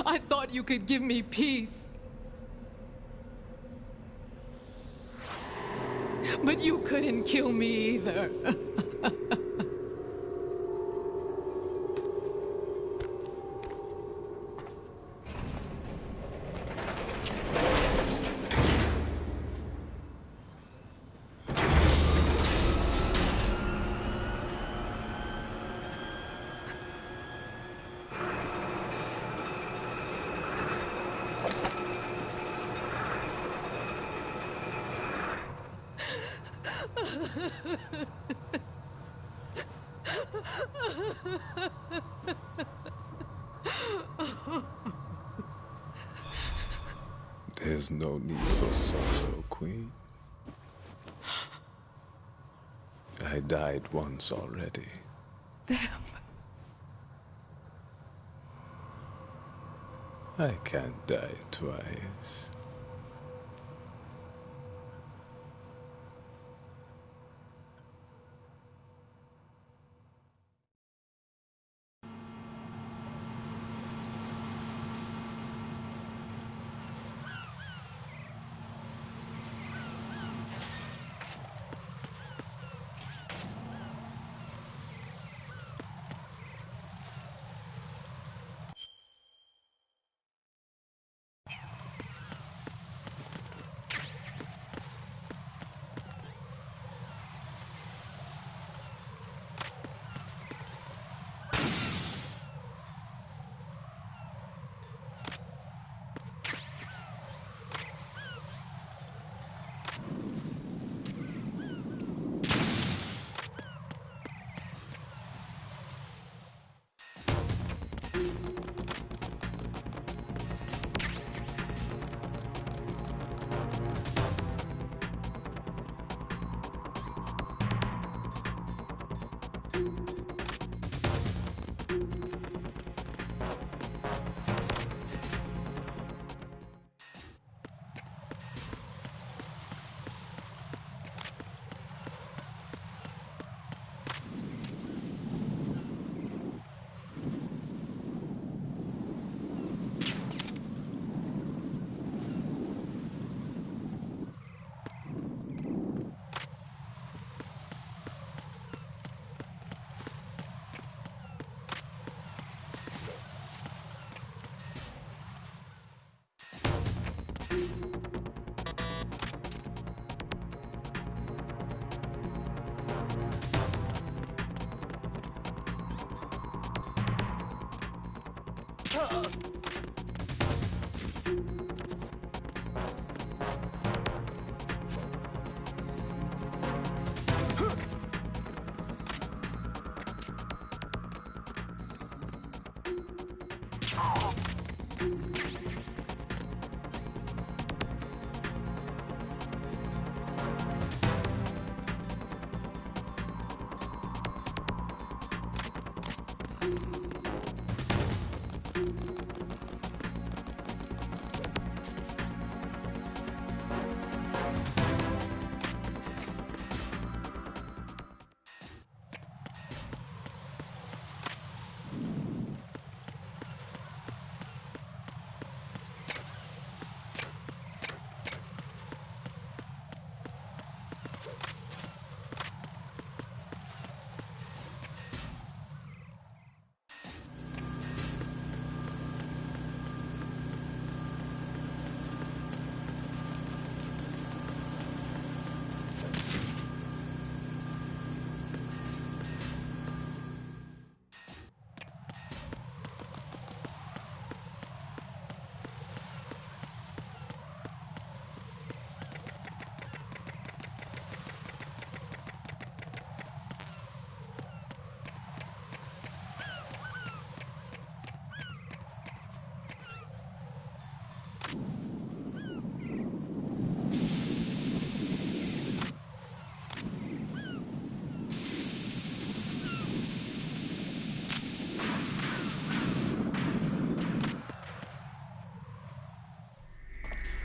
I thought you could give me peace. But you couldn't kill me either. There's no need for sorrow, Queen. I died once already. Vamp. I can't die twice.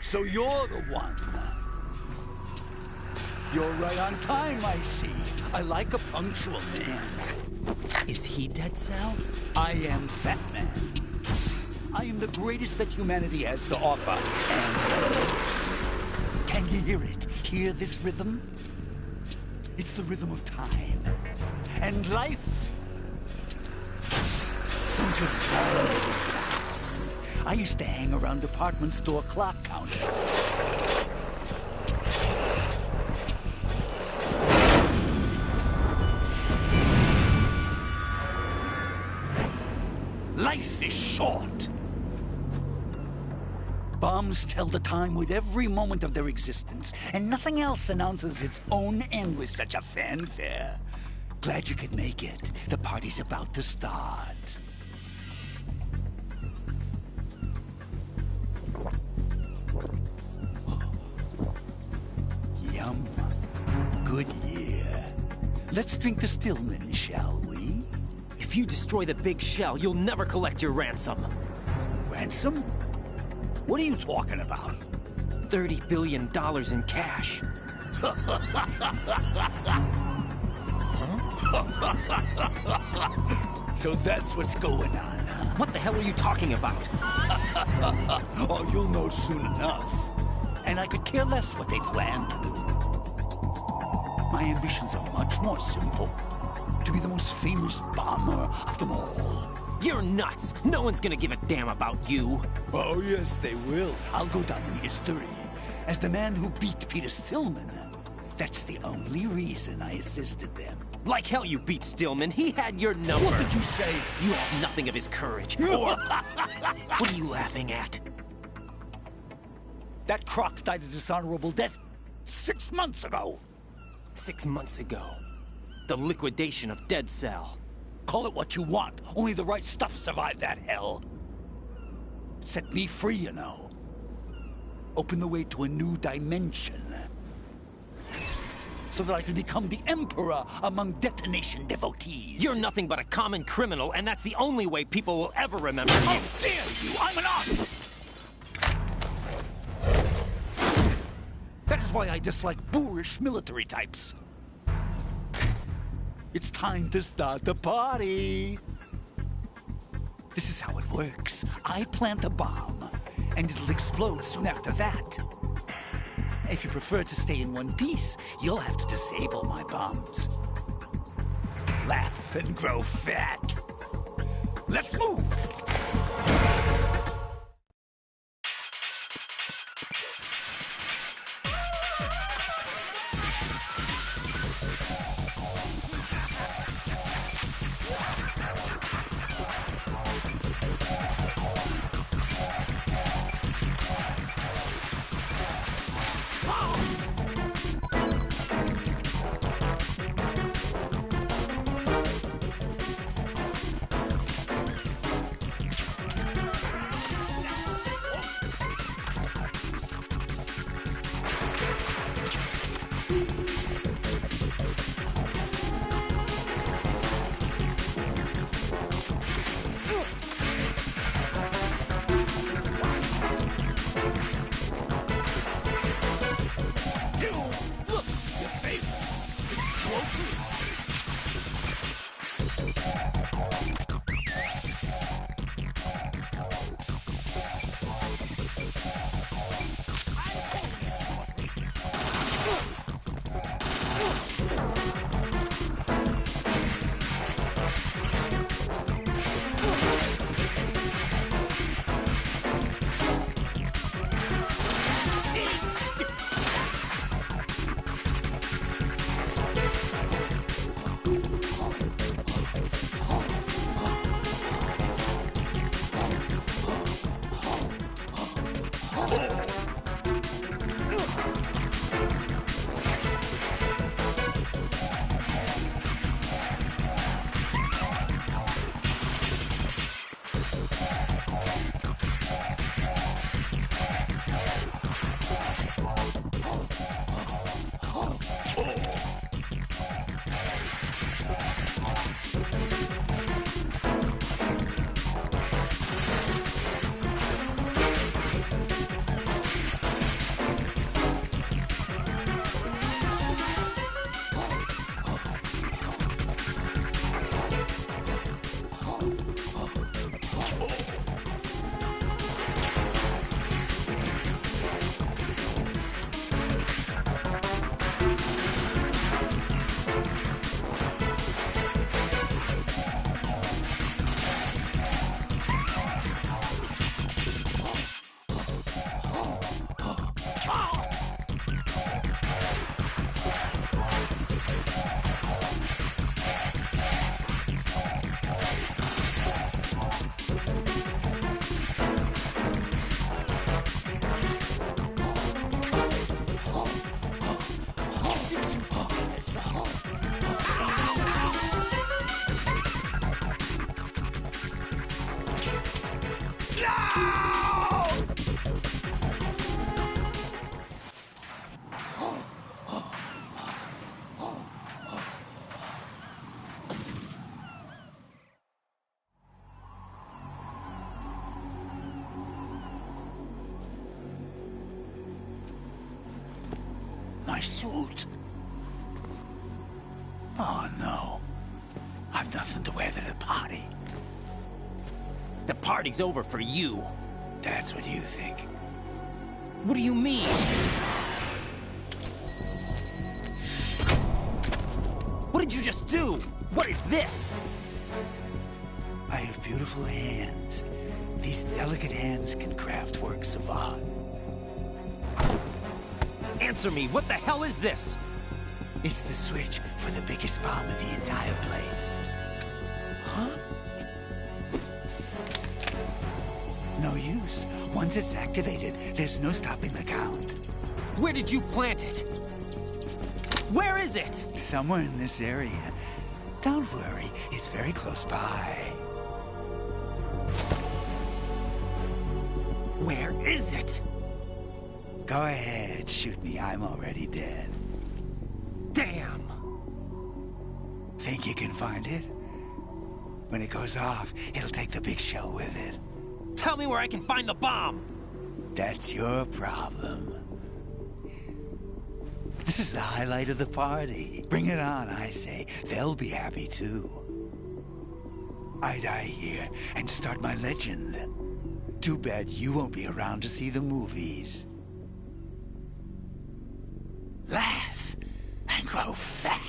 So you're the one. You're right on time, I see. I like a punctual man. Is he Dead Cell? I am Fat Man. I am the greatest that humanity has to offer, and the most. Can you hear it? Hear this rhythm? It's the rhythm of time. And life. Don't you love this sound? I used to hang around department store clock counters. Life is short. Bombs tell the time with every moment of their existence, and nothing else announces its own end with such a fanfare. Glad you could make it. The party's about to start. Yum. Good year. Let's drink to Stillman, shall we? If you destroy the big shell, you'll never collect your ransom. Ransom? What are you talking about? $30 billion in cash. So that's what's going on, huh? What the hell are you talking about? Oh, you'll know soon enough. And I could care less what they plan to do. My ambitions are much more simple. To be the most famous bomber of them all. You're nuts! No one's gonna give a damn about you! Oh, yes, they will. I'll go down in history as the man who beat Peter Stillman. That's the only reason I assisted them. Like hell you beat Stillman. He had your number. What did you say? You have nothing of his courage. Or... What are you laughing at? That croc died a dishonorable death 6 months ago. 6 months ago. The liquidation of Dead Cell. Call it what you want. Only the right stuff survived that hell. Set me free, you know. Open the way to a new dimension. So that I can become the Emperor among detonation devotees. You're nothing but a common criminal, and that's the only way people will ever remember you. How dare you! I'm an artist! That is why I dislike boorish military types. It's time to start the party. This is how it works. I plant a bomb, and it'll explode soon after that. If you prefer to stay in one piece, you'll have to disable my bombs. Laugh and grow fat. Let's move! My suit. Oh, no. I've nothing to wear to the party. The party's over for you. That's what you think. What do you mean? What did you just do? What is this? I have beautiful hands. These delicate hands can craft works of art. Answer me, what the hell is this? It's the switch for the biggest bomb in the entire place. Huh? No use. Once it's activated, there's no stopping the count. Where did you plant it? Where is it? Somewhere in this area. Don't worry, it's very close by. Where is it? Go ahead, shoot me. I'm already dead. Damn! Think you can find it? When it goes off, it'll take the big shell with it. Tell me where I can find the bomb! That's your problem. This is the highlight of the party. Bring it on, I say. They'll be happy too. I die here and start my legend. Too bad you won't be around to see the movies. Laugh and grow fat.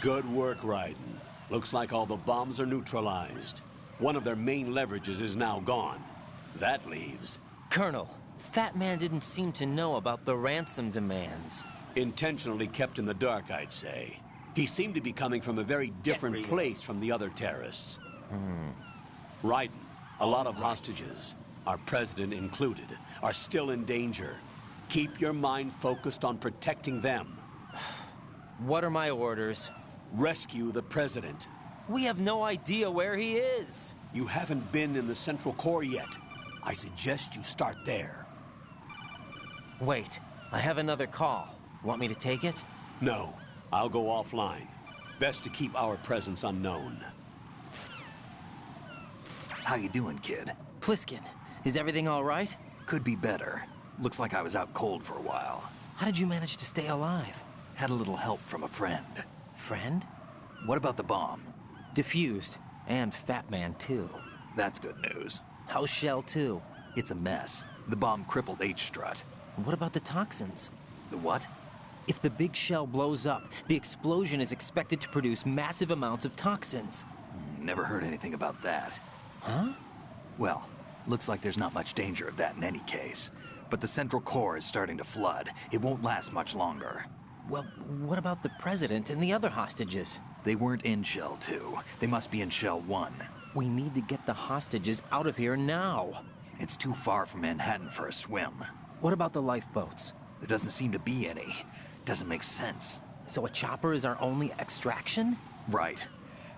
Good work, Raiden. Looks like all the bombs are neutralized. One of their main leverages is now gone. That leaves... Colonel, Fat Man didn't seem to know about the ransom demands. Intentionally kept in the dark, I'd say. He seemed to be coming from a very different place from the other terrorists. Raiden, a lot of hostages. our president included, are still in danger. Keep your mind focused on protecting them. What are my orders? Rescue the president. We have no idea where he is. You haven't been in the Central Core yet. I suggest you start there. Wait, I have another call. Want me to take it? No, I'll go offline. Best to keep our presence unknown. How you doing, kid? Pliskin, is everything all right? Could be better. Looks like I was out cold for a while. How did you manage to stay alive? Had a little help from a friend. Friend? What about the bomb? Diffused. And Fat Man, too. That's good news. How's Shell 2? It's a mess. The bomb crippled H-Strut. What about the toxins? The what? If the big shell blows up, the explosion is expected to produce massive amounts of toxins. Never heard anything about that. Huh? Well, looks like there's not much danger of that in any case. But the Central Core is starting to flood. It won't last much longer. Well, what about the president and the other hostages? They weren't in Shell 2. They must be in Shell 1. We need to get the hostages out of here now. It's too far from Manhattan for a swim. What about the lifeboats? There doesn't seem to be any. Doesn't make sense. So a chopper is our only extraction? Right.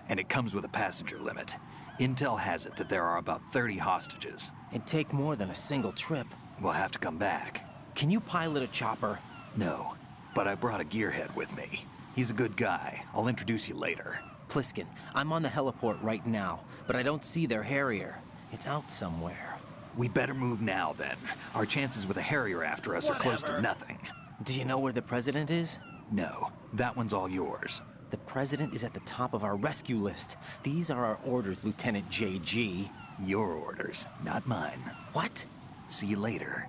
And it comes with a passenger limit. Intel has it that there are about 30 hostages. It'd take more than a single trip. We'll have to come back. Can you pilot a chopper? No, but I brought a gearhead with me. He's a good guy. I'll introduce you later. Pliskin, I'm on the heliport right now, but I don't see their Harrier. It's out somewhere. We better move now, then. Our chances with a Harrier after us are close to nothing. Do you know where the president is? No, that one's all yours. The president is at the top of our rescue list. These are our orders, Lieutenant JG. Your orders, not mine. What? See you later.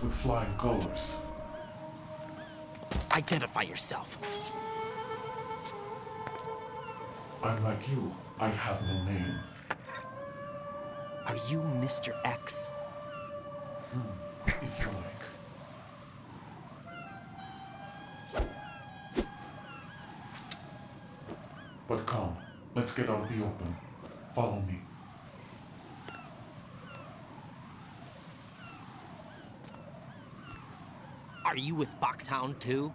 With flying colors. Identify yourself. I'm like you. I have no name. Are you Mr. X? If you like. But come, let's get out of the open. Follow me. Are you with Foxhound too?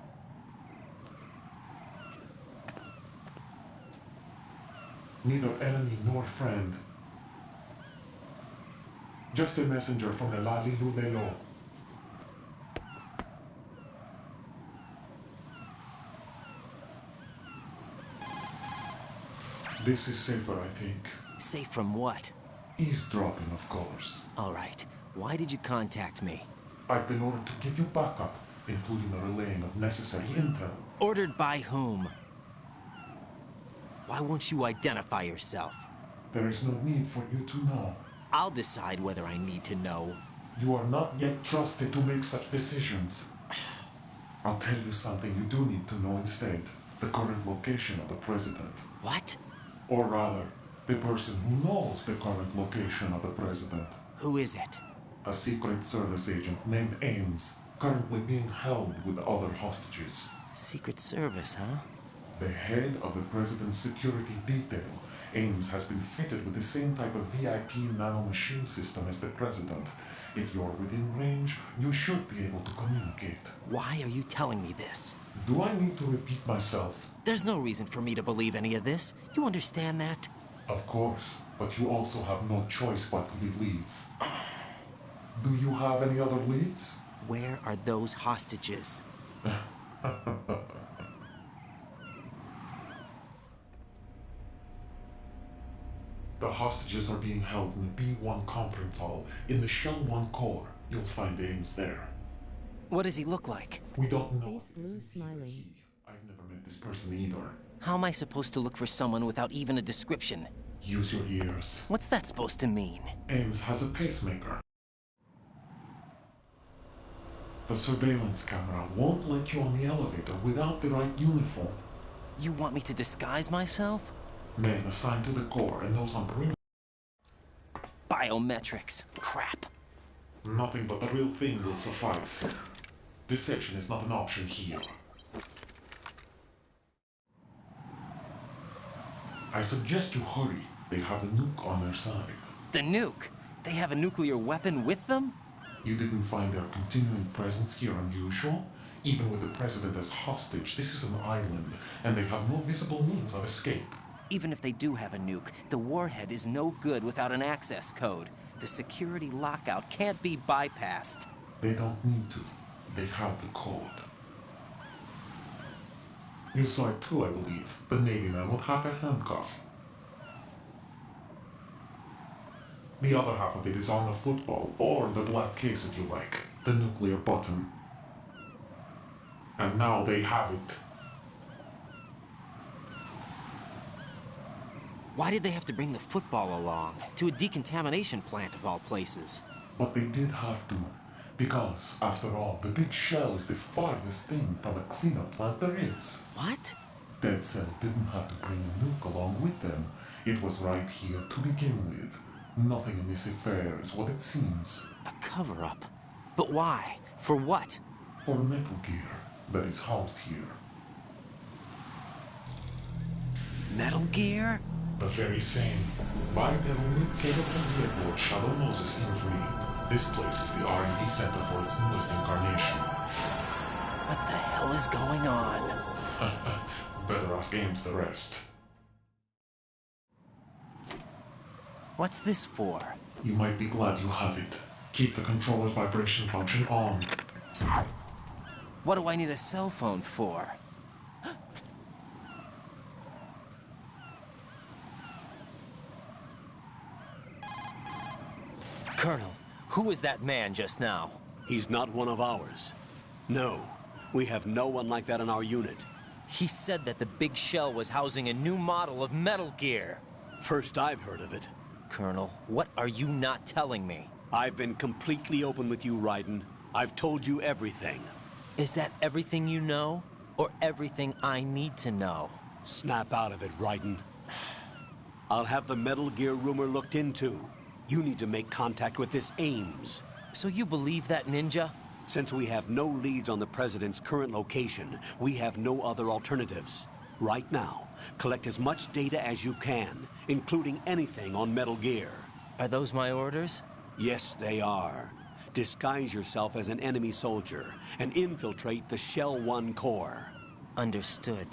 Neither enemy nor friend. Just a messenger from the Lali Lunelo. This is safer, I think. Safe from what? Eavesdropping, of course. All right. Why did you contact me? I've been ordered to give you backup, including the relaying of necessary intel. Ordered by whom? Why won't you identify yourself? There is no need for you to know. I'll decide whether I need to know. You are not yet trusted to make such decisions. I'll tell you something you do need to know instead. The current location of the president. What? Or rather, the person who knows the current location of the president. Who is it? A Secret Service agent named Ames, currently being held with other hostages. Secret Service, huh? The head of the president's security detail, Ames, has been fitted with the same type of VIP nanomachine system as the president. If you're within range, you should be able to communicate. Why are you telling me this? Do I need to repeat myself? There's no reason for me to believe any of this. You understand that? Of course, but you also have no choice but to believe. Do you have any other leads? Where are those hostages? The hostages are being held in the B1 conference hall in the Shell 1 core. You'll find Ames there. What does he look like? We don't know. Face blue, smiling. I've never met this person either. How am I supposed to look for someone without even a description? Use your ears. What's that supposed to mean? Ames has a pacemaker. The surveillance camera won't let you on the elevator without the right uniform. You want me to disguise myself? Men assigned to the core and those on perimeter. Biometrics. Crap. Nothing but the real thing will suffice. Deception is not an option here. I suggest you hurry. They have a nuke on their side. The nuke? They have a nuclear weapon with them? You didn't find their continuing presence here unusual? Even with the president as hostage, this is an island, and they have no visible means of escape. Even if they do have a nuke, the warhead is no good without an access code. The security lockout can't be bypassed. They don't need to. They have the code. You saw it too, I believe. The Navy man with half a handcuff. The other half of it is on the football, or the black case if you like. The nuclear button. And now they have it. Why did they have to bring the football along? To a decontamination plant of all places. But they did have to. Because, after all, the big shell is the farthest thing from a cleanup plant there is. What? Dead Cell didn't have to bring a nuke along with them. It was right here to begin with. Nothing in this affair is what it seems. A cover-up? But why? For what? For Metal Gear that is housed here. Metal Gear? The very same. Bipedal nuke capable aboard Shadow Moses Infamy. This place is the R&D center for its newest incarnation. What the hell is going on? Better ask Ames the rest. What's this for? You might be glad you have it. Keep the controller's vibration function on. What do I need a cell phone for? Colonel, who was that man just now? He's not one of ours. No, we have no one like that in our unit. He said that the big shell was housing a new model of Metal Gear. First I've heard of it. Colonel, what are you not telling me? I've been completely open with you, Raiden. I've told you everything. Is that everything you know? Or everything I need to know? Snap out of it, Raiden. I'll have the Metal Gear rumor looked into. You need to make contact with this Ames. So you believe that, Ninja? Since we have no leads on the President's current location, we have no other alternatives. Right now, collect as much data as you can, including anything on Metal Gear. Are those my orders? Yes, they are. Disguise yourself as an enemy soldier and infiltrate the Shell 1 core. Understood.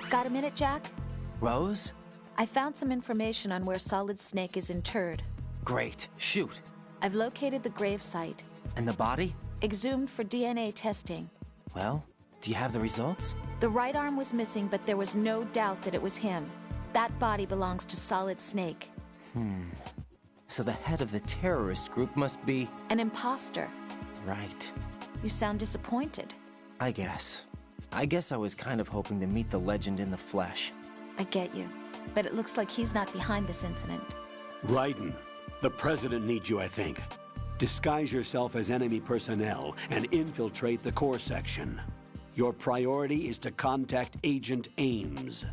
Got a minute, Jack? Rose? I found some information on where Solid Snake is interred. Great. Shoot. I've located the gravesite. And the body? Exhumed for DNA testing. Well, do you have the results? The right arm was missing, but there was no doubt that it was him. That body belongs to Solid Snake. So the head of the terrorist group must be... An imposter. Right. You sound disappointed. I guess. I guess I was kind of hoping to meet the legend in the flesh. I get you. But it looks like he's not behind this incident. Raiden, the President needs you, I think. Disguise yourself as enemy personnel and infiltrate the core section. Your priority is to contact Agent Ames.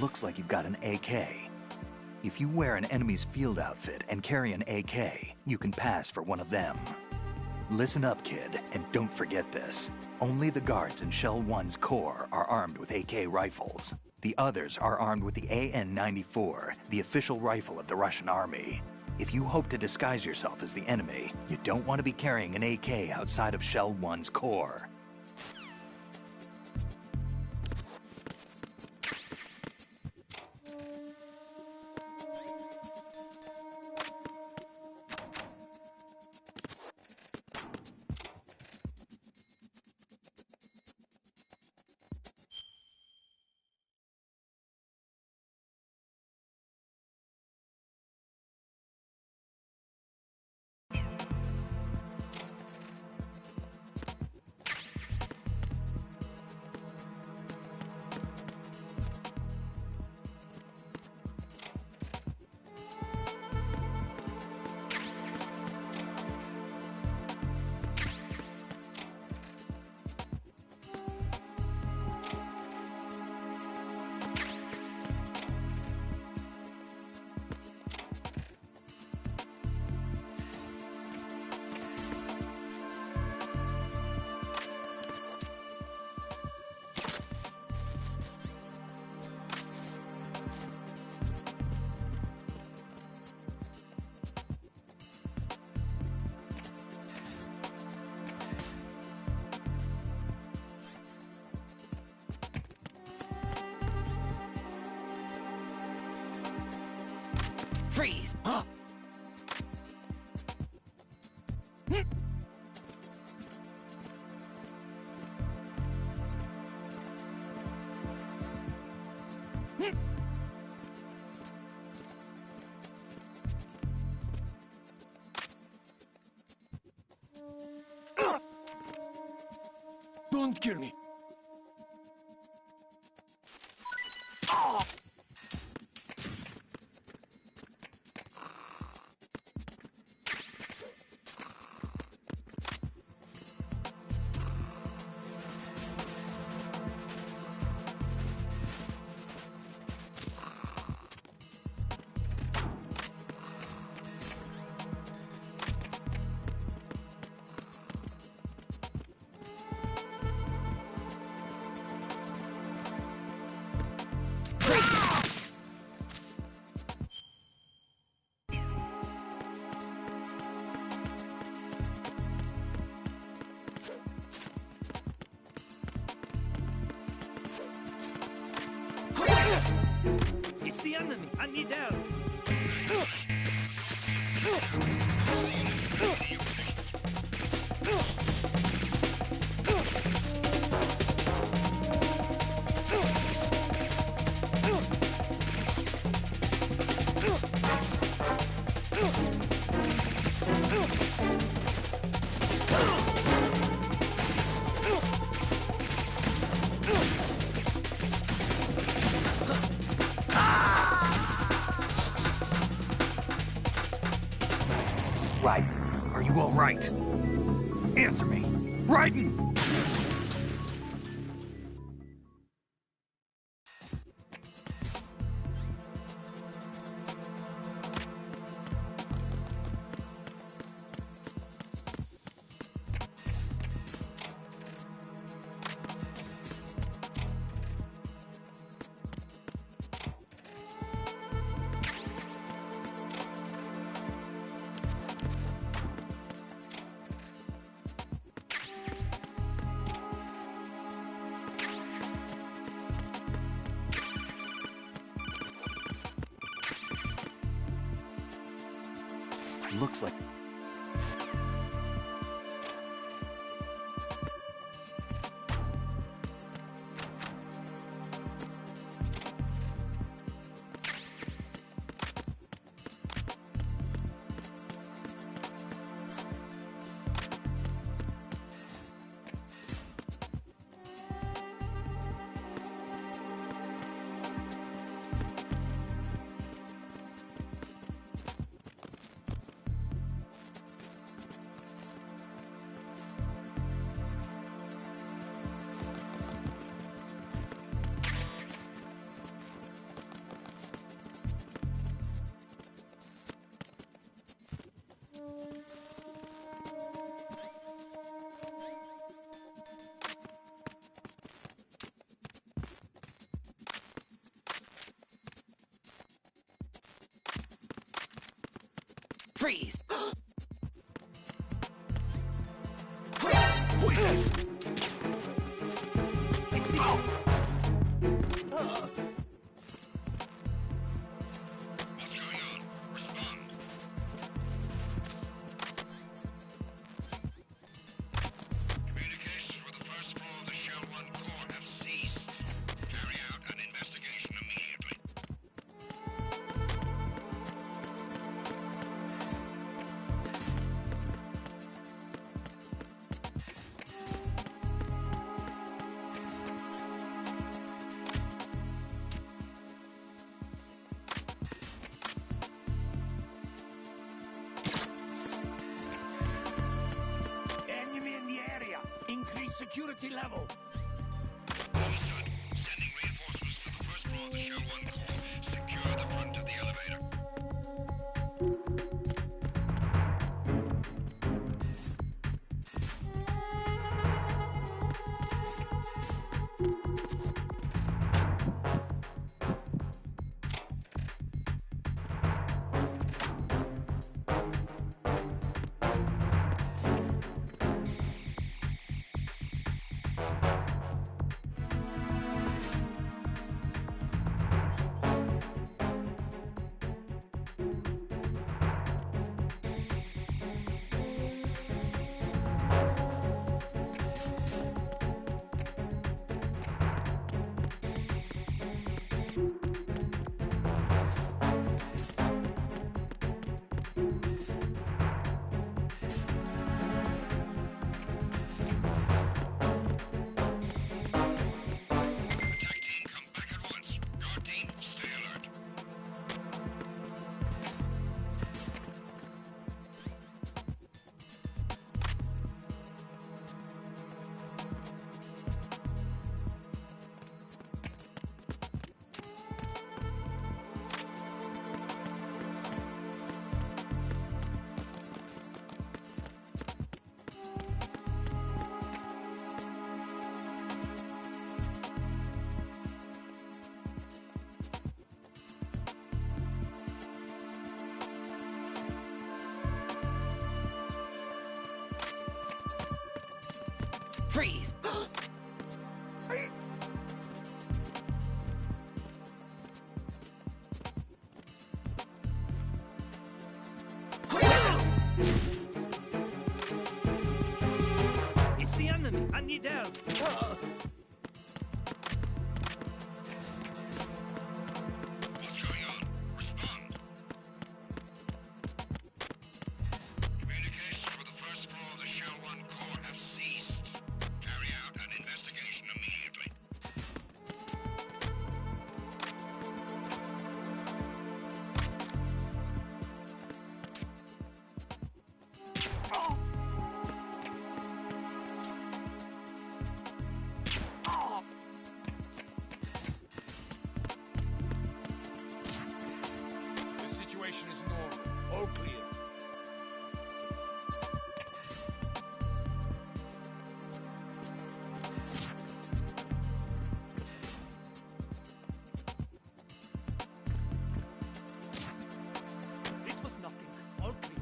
Looks like you've got an AK. If you wear an enemy's field outfit and carry an AK, you can pass for one of them. Listen up, kid, and don't forget this. Only the guards in Shell 1's core are armed with AK rifles. The others are armed with the AN-94, the official rifle of the Russian army. If you hope to disguise yourself as the enemy, you don't want to be carrying an AK outside of Shell 1's core. Freeze! Don't kill me. It's the enemy! I need help! Raiden, are you all right? Answer me. Raiden! Looks like... Freeze! Communications with the first floor of the Shell 1 core have ceased. Carry out an investigation immediately. Enemy in the area! Increase security level! Understood. Sending reinforcements to the first floor of the Shell 1 core. Secure the front of the elevator. Freeze! It's the enemy! I need help! What's going on? Respond. Communications for the first floor of the Shell 1 core have ceased. Carry out an investigation immediately. The situation is normal. All clear. It was nothing. All clear.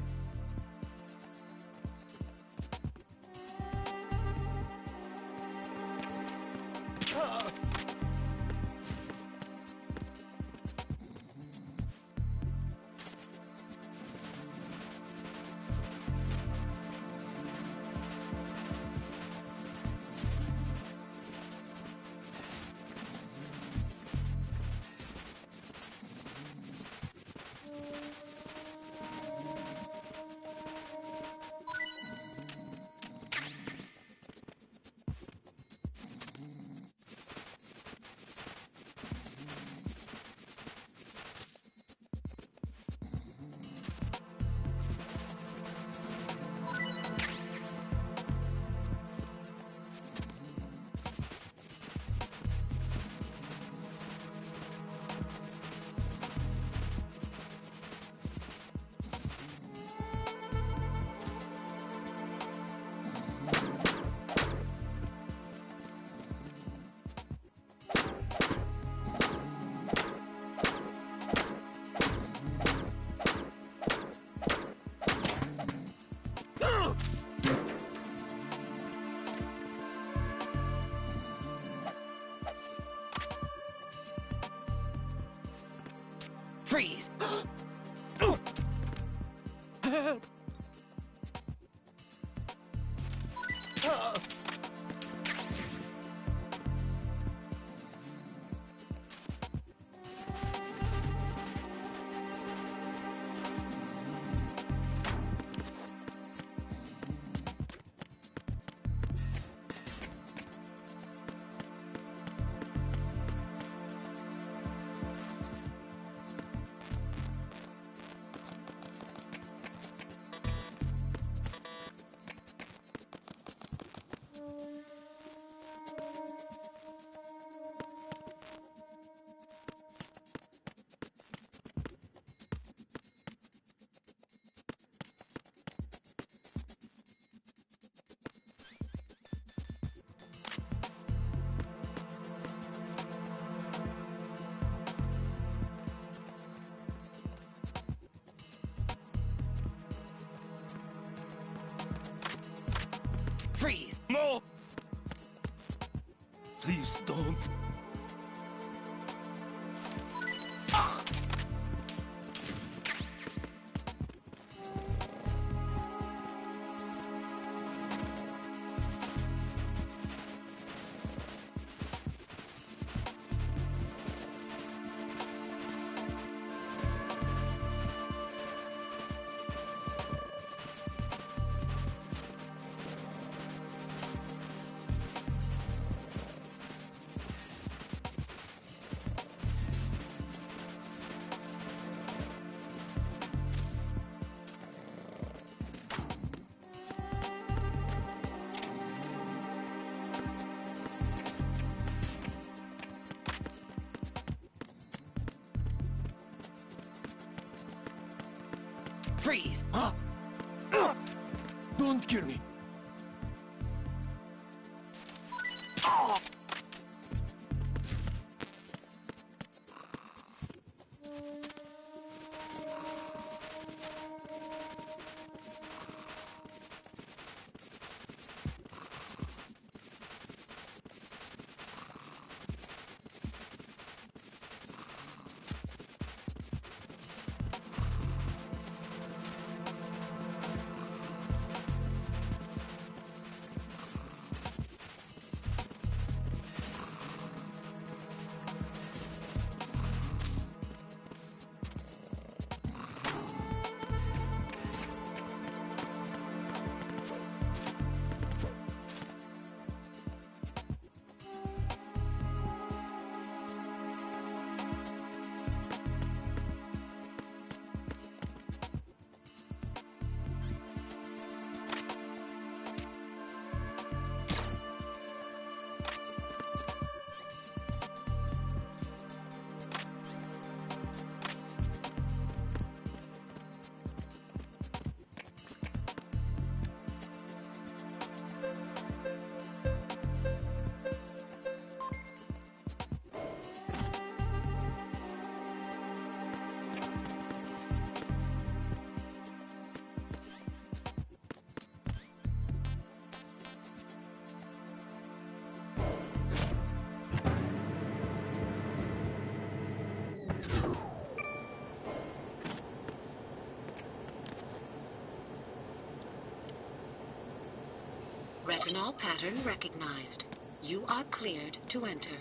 Freeze! Freeze! No! Please don't. Freeze! Don't kill me. Retinol pattern recognized. You are cleared to enter.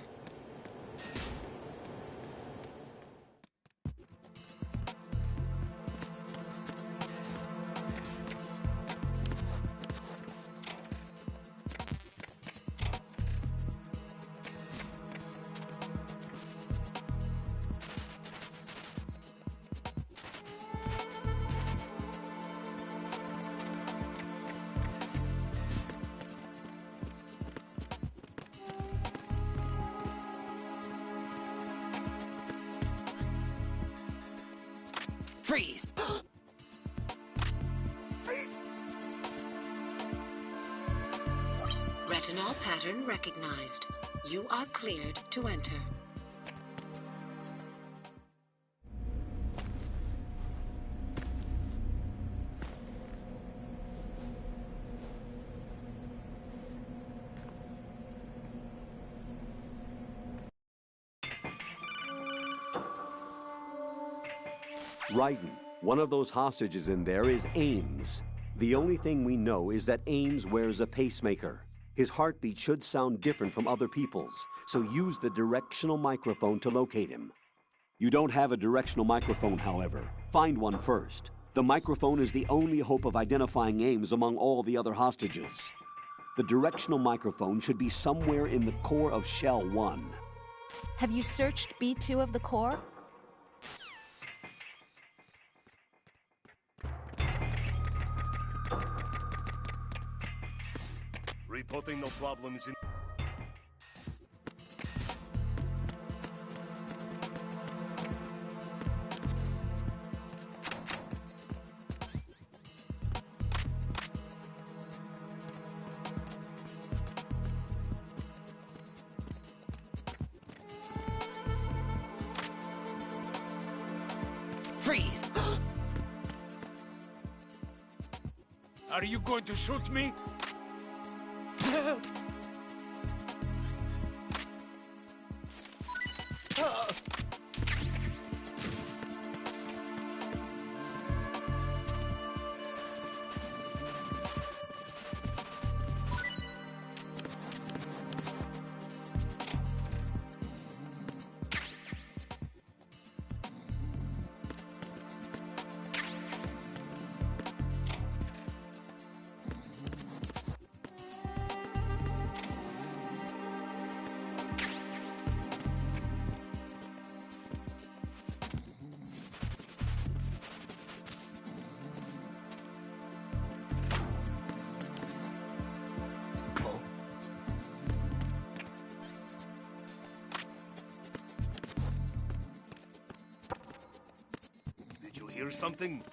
Freeze! Retinol pattern recognized. You are cleared to enter. Raiden, one of those hostages in there is Ames. The only thing we know is that Ames wears a pacemaker. His heartbeat should sound different from other people's, so use the directional microphone to locate him. You don't have a directional microphone, however. Find one first. The microphone is the only hope of identifying Ames among all the other hostages. The directional microphone should be somewhere in the core of Shell 1. Have you searched B2 of the core? Reporting no problems in... Freeze! Are you going to shoot me? Did you hear something?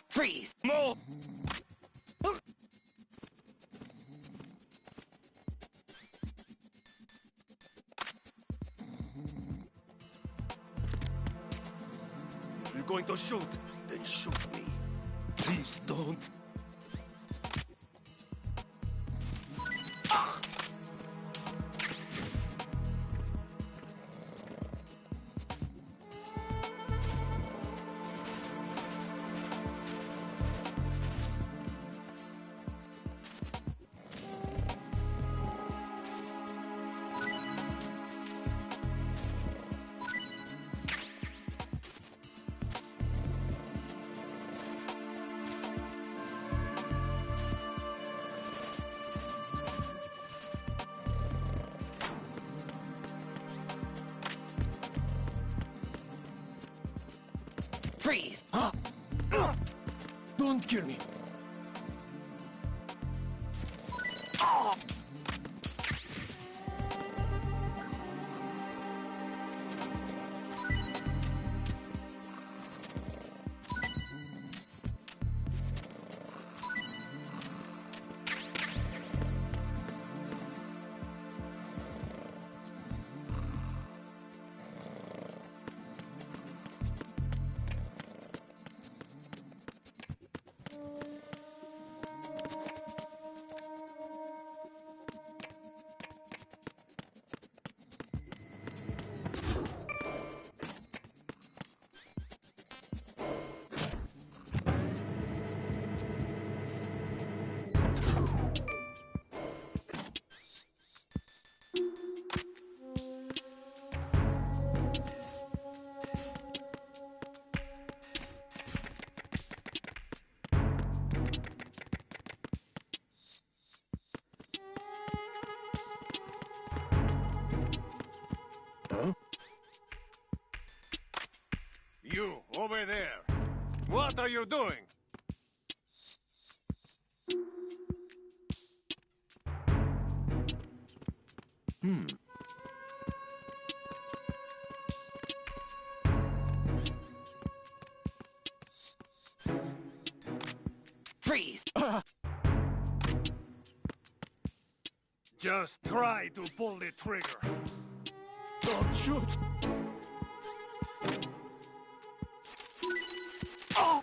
Freeze! No! If you're going to shoot, then shoot me. Please don't. Freeze! Don't kill me. Over there. What are you doing? Freeze! Just try to pull the trigger. Don't shoot. Oh!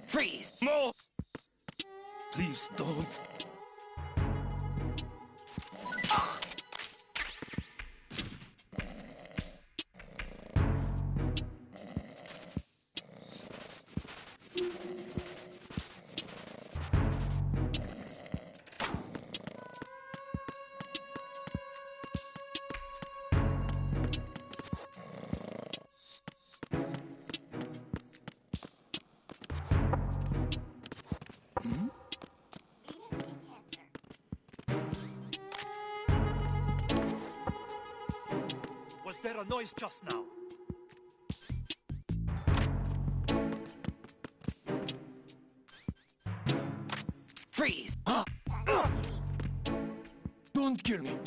Freeze! No! Please don't. Was there a noise just now? Freeze! Don't kill me.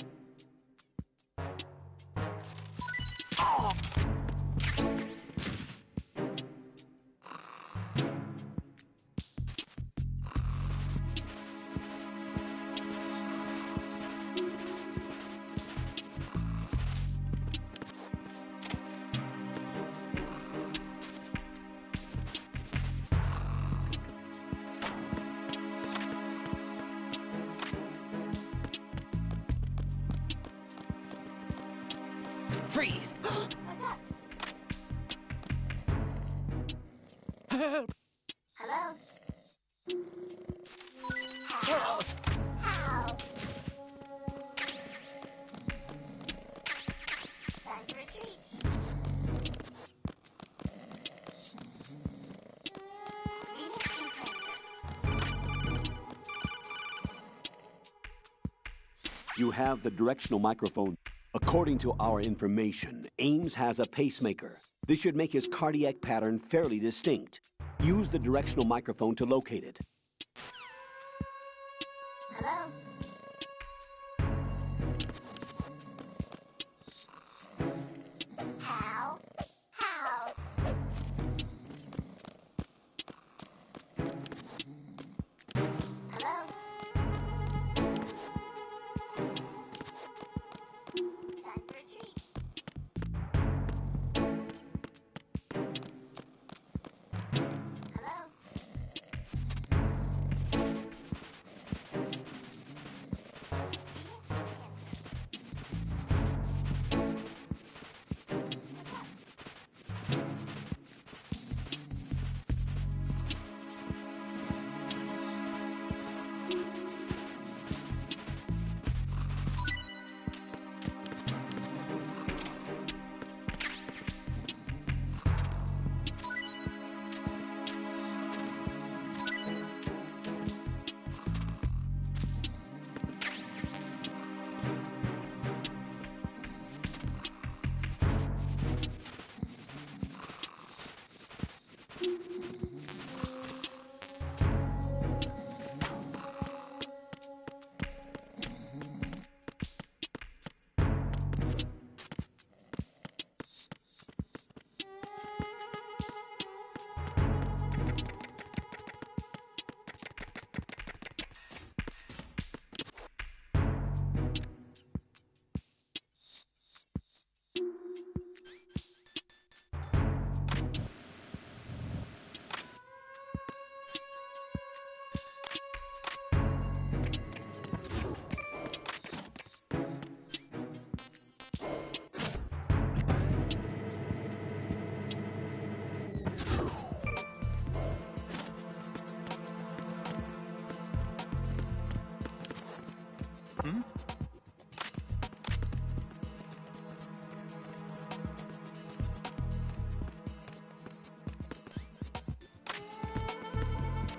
Freeze! What's up? Help! Hello? Help! Help! Time to retreat. Phoenix in You have the directional microphone. According to our information, Ames has a pacemaker. This should make his cardiac pattern fairly distinct. Use the directional microphone to locate it. Hello? How? How? Hello? Time for a treat. Hello?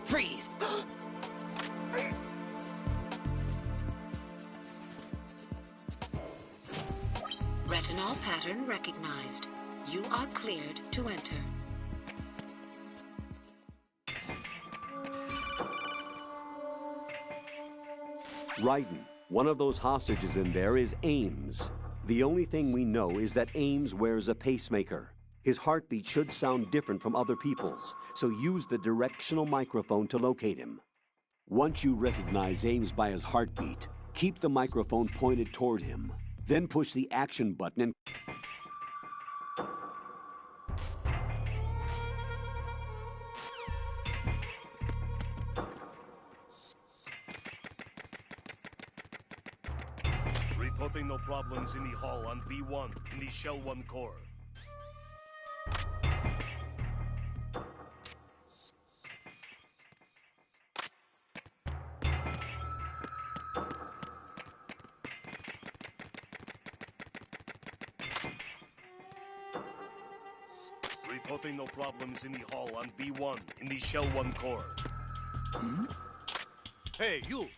Freeze! Retinol pattern recognized. You are cleared to enter. Raiden, one of those hostages in there is Ames. The only thing we know is that Ames wears a pacemaker. His heartbeat should sound different from other people's, so use the directional microphone to locate him. Once you recognize Ames by his heartbeat, keep the microphone pointed toward him. Then push the action button and... Reporting no problems in the hall on B1 in the Shell 1 core. Reporting no problems in the hall on B1 in the Shell 1 core. Hmm? Hey, you!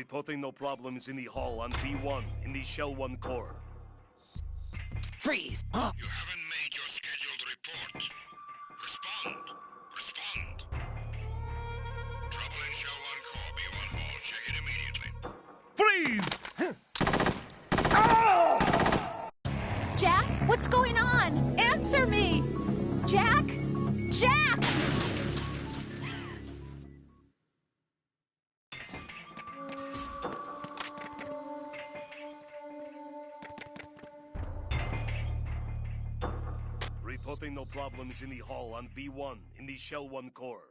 Reporting no problems in the hall on B1 in the Shell 1 core. Freeze! You haven't made your scheduled report. Respond. Respond. Trouble in Shell 1 core, B1 hall. Check it immediately. Freeze! Jack, what's going on? Answer me! Jack? Jack! Reporting no problems in the hall on B1 in the Shell 1 core.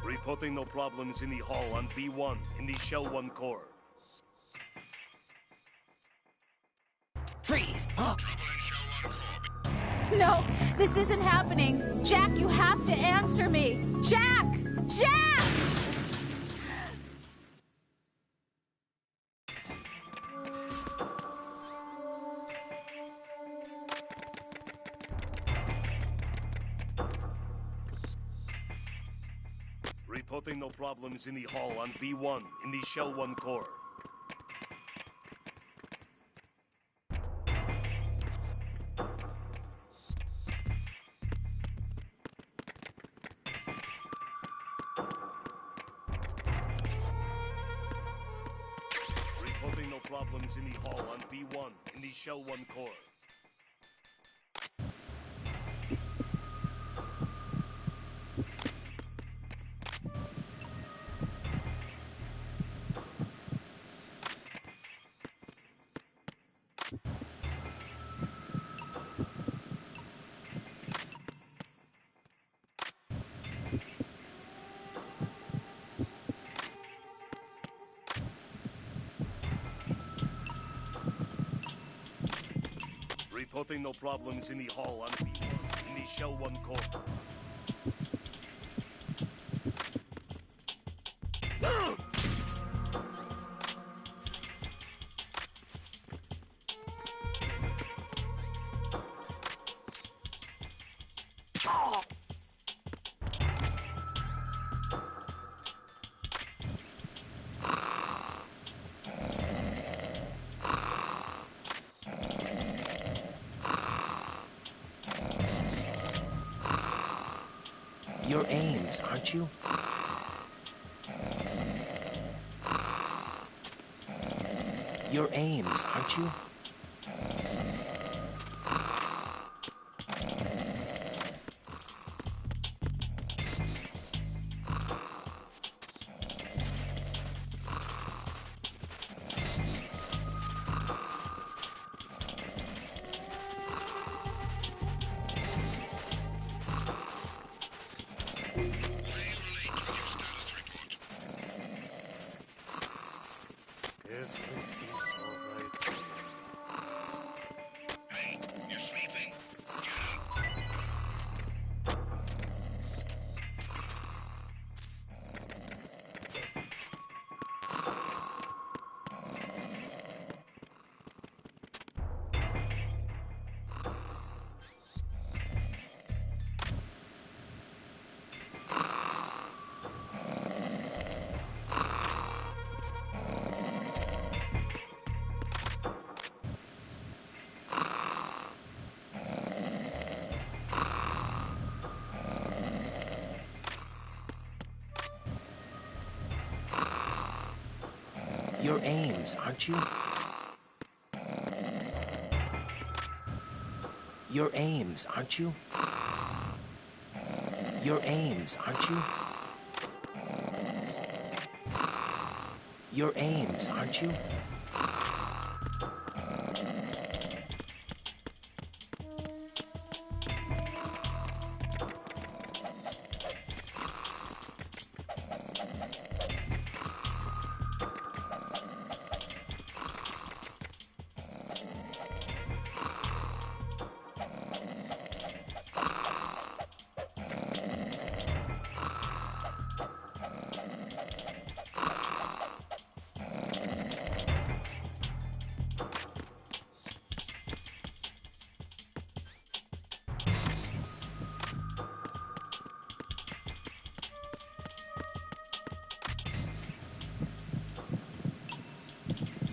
Reporting no problems in the hall on B1 in the Shell 1 core. Freeze! Trouble in Shell 1 core. No, this isn't happening. Jack, you have to answer me. Jack! Jack! Reporting no problems in the hall on B1 in the Shell 1 core. Reporting no problems in the hall on B1 in the Shell 1 core. Reporting no problems in the hall on B1 in the Shell 1 core. You're Ames, aren't you? You're Ames, aren't you? Hey, you're sleeping. You're Ames, aren't you? You're Ames, aren't you? You're Ames, aren't you? You're Ames, aren't you?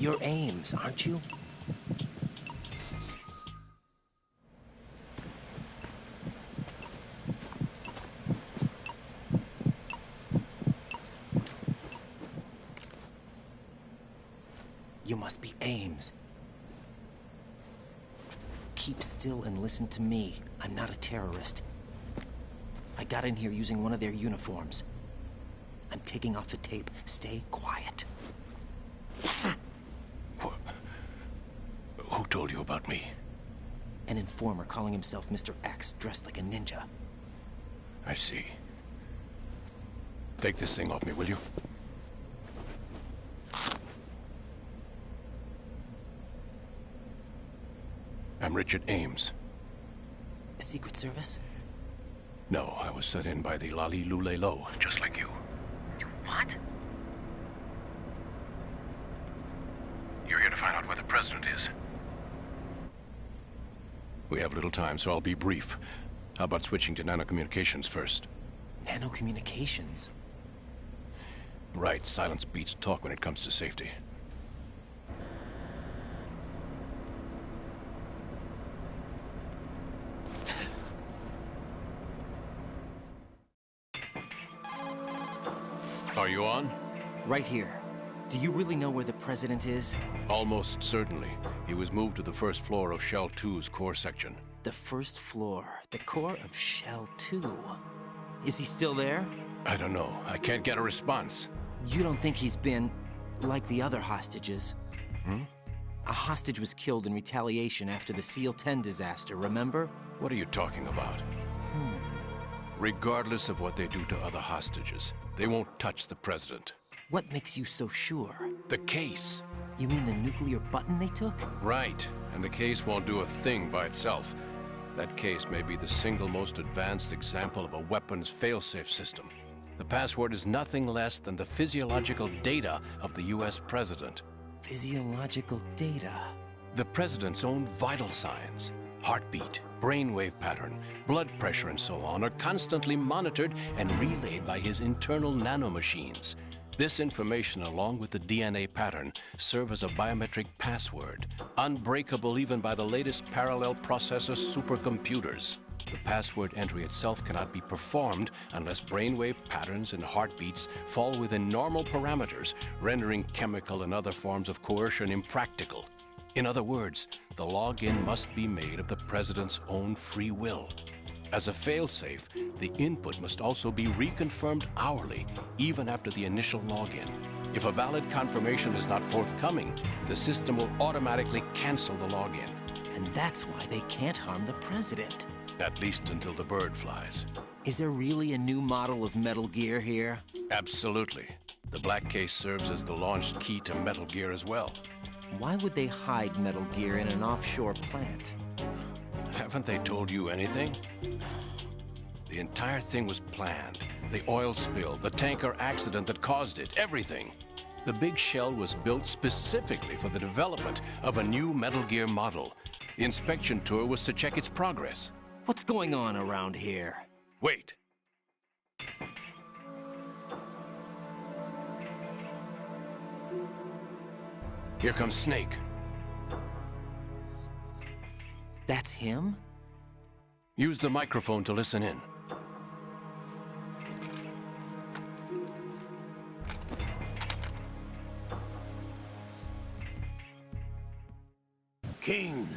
You're Ames, aren't you? You must be Ames. Keep still and listen to me. I'm not a terrorist. I got in here using one of their uniforms. I'm taking off the tape. Stay quiet. Who told you about me? An informer calling himself Mr. X, dressed like a ninja. I see. Take this thing off me, will you? I'm Richard Ames. Secret Service? No, I was sent in by the Lali Lule Lo, just like you. What? You're here to find out where the president is. We have little time, so I'll be brief. How about switching to nanocommunications first? Nanocommunications? Right, silence beats talk when it comes to safety. Are you on? Right here. Do you really know where the president is? Almost certainly. He was moved to the first floor of Shell 2's core section. The first floor. The core of Shell 2. Is he still there? I don't know. I can't get a response. You don't think he's been like the other hostages? Hmm? A hostage was killed in retaliation after the SEAL 10 disaster, remember? What are you talking about? Regardless of what they do to other hostages, they won't touch the president. What makes you so sure? The case. You mean the nuclear button they took? Right. And the case won't do a thing by itself. That case may be the single most advanced example of a weapons failsafe system. The password is nothing less than the physiological data of the US president. Physiological data? The president's own vital signs, heartbeat, brainwave pattern, blood pressure, and so on are constantly monitored and relayed by his internal nanomachines. This information, along with the DNA pattern, serve as a biometric password, unbreakable even by the latest parallel processor supercomputers. The password entry itself cannot be performed unless brainwave patterns and heartbeats fall within normal parameters, rendering chemical and other forms of coercion impractical. In other words, the login must be made of the president's own free will. As a failsafe, the input must also be reconfirmed hourly, even after the initial login. If a valid confirmation is not forthcoming, the system will automatically cancel the login. And that's why they can't harm the president. At least until the bird flies. Is there really a new model of Metal Gear here? Absolutely. The black case serves as the launch key to Metal Gear as well. Why would they hide Metal Gear in an offshore plant? Haven't they told you anything? The entire thing was planned. The oil spill, the tanker accident that caused it, everything. The big shell was built specifically for the development of a new Metal Gear model. The inspection tour was to check its progress. What's going on around here? Wait. Here comes Snake. That's him? Use the microphone to listen in. King,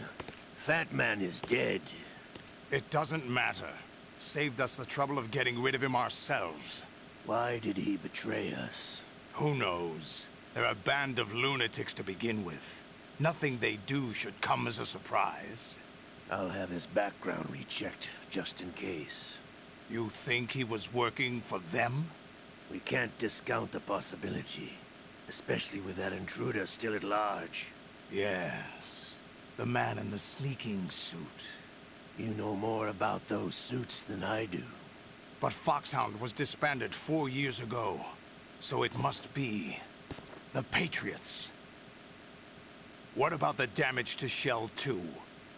Fat Man is dead. It doesn't matter. Saved us the trouble of getting rid of him ourselves. Why did he betray us? Who knows? They're a band of lunatics to begin with. Nothing they do should come as a surprise. I'll have his background rechecked, just in case. You think he was working for them? We can't discount the possibility, especially with that intruder still at large. Yes, the man in the sneaking suit. You know more about those suits than I do. But Foxhound was disbanded 4 years ago, so it must be the Patriots. What about the damage to Shell 2?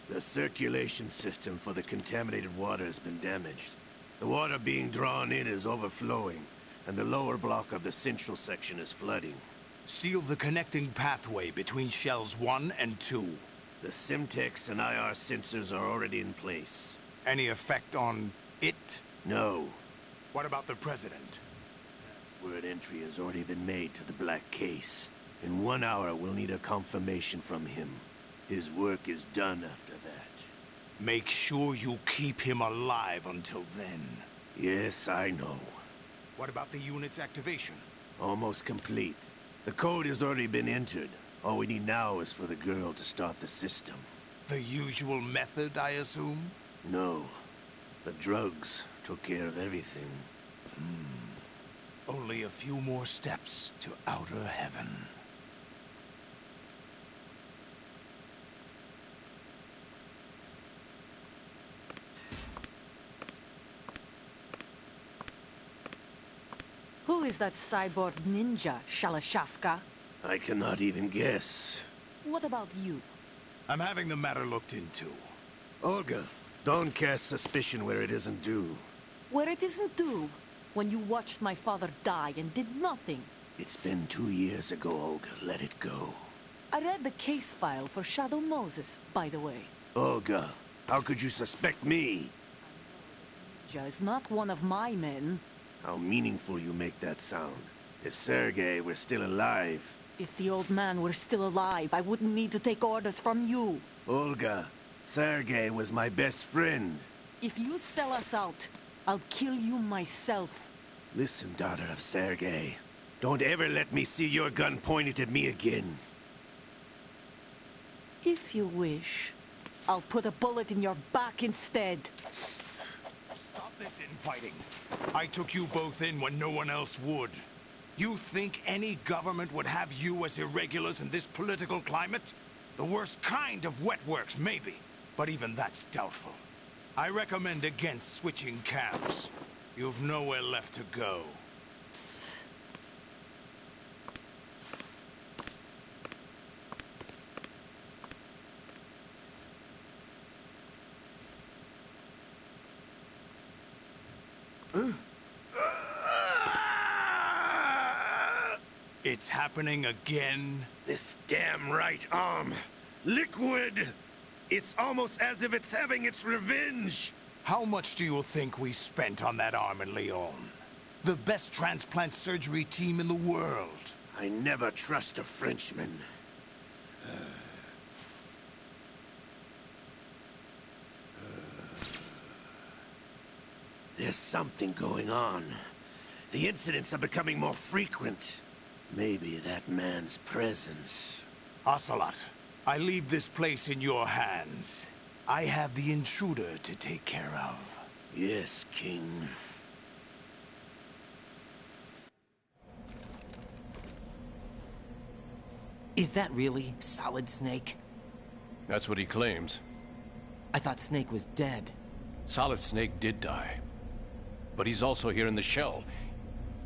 The circulation system for the contaminated water has been damaged. The water being drawn in is overflowing, and the lower block of the central section is flooding. Seal the connecting pathway between shells 1 and 2. The Simtex and IR sensors are already in place. Any effect on it? No. What about the President? Password entry has already been made to the black case. In 1 hour, we'll need a confirmation from him. His work is done after that. Make sure you keep him alive until then. Yes, I know. What about the unit's activation? Almost complete. The code has already been entered. All we need now is for the girl to start the system. The usual method, I assume? No. The drugs took care of everything. Only a few more steps to outer heaven. Who is that cyborg ninja, Shalashaska? I cannot even guess. What about you? I'm having the matter looked into. Olga, don't cast suspicion where it isn't due. Where it isn't due, when you watched my father die and did nothing. It's been 2 years ago, Olga. Let it go. I read the case file for Shadow Moses, by the way. Olga, how could you suspect me? Ninja is not one of my men. How meaningful you make that sound. If Sergei were still alive... If the old man were still alive, I wouldn't need to take orders from you. Olga, Sergei was my best friend. If you sell us out, I'll kill you myself. Listen, daughter of Sergei. Don't ever let me see your gun pointed at me again. If you wish, I'll put a bullet in your back instead. Stop this infighting. I took you both in when no one else would. You think any government would have you as irregulars in this political climate? The worst kind of wet works, maybe. But even that's doubtful. I recommend against switching camps. You've nowhere left to go. It's happening again? This damn right arm. Liquid! It's almost as if it's having its revenge. How much do you think we spent on that arm in Lyon? The best transplant surgery team in the world. I never trust a Frenchman. There's something going on. The incidents are becoming more frequent. Maybe that man's presence. Ocelot, I leave this place in your hands. I have the intruder to take care of. Yes, King. Is that really Solid Snake? That's what he claims. I thought Snake was dead. Solid Snake did die. But he's also here in the shell.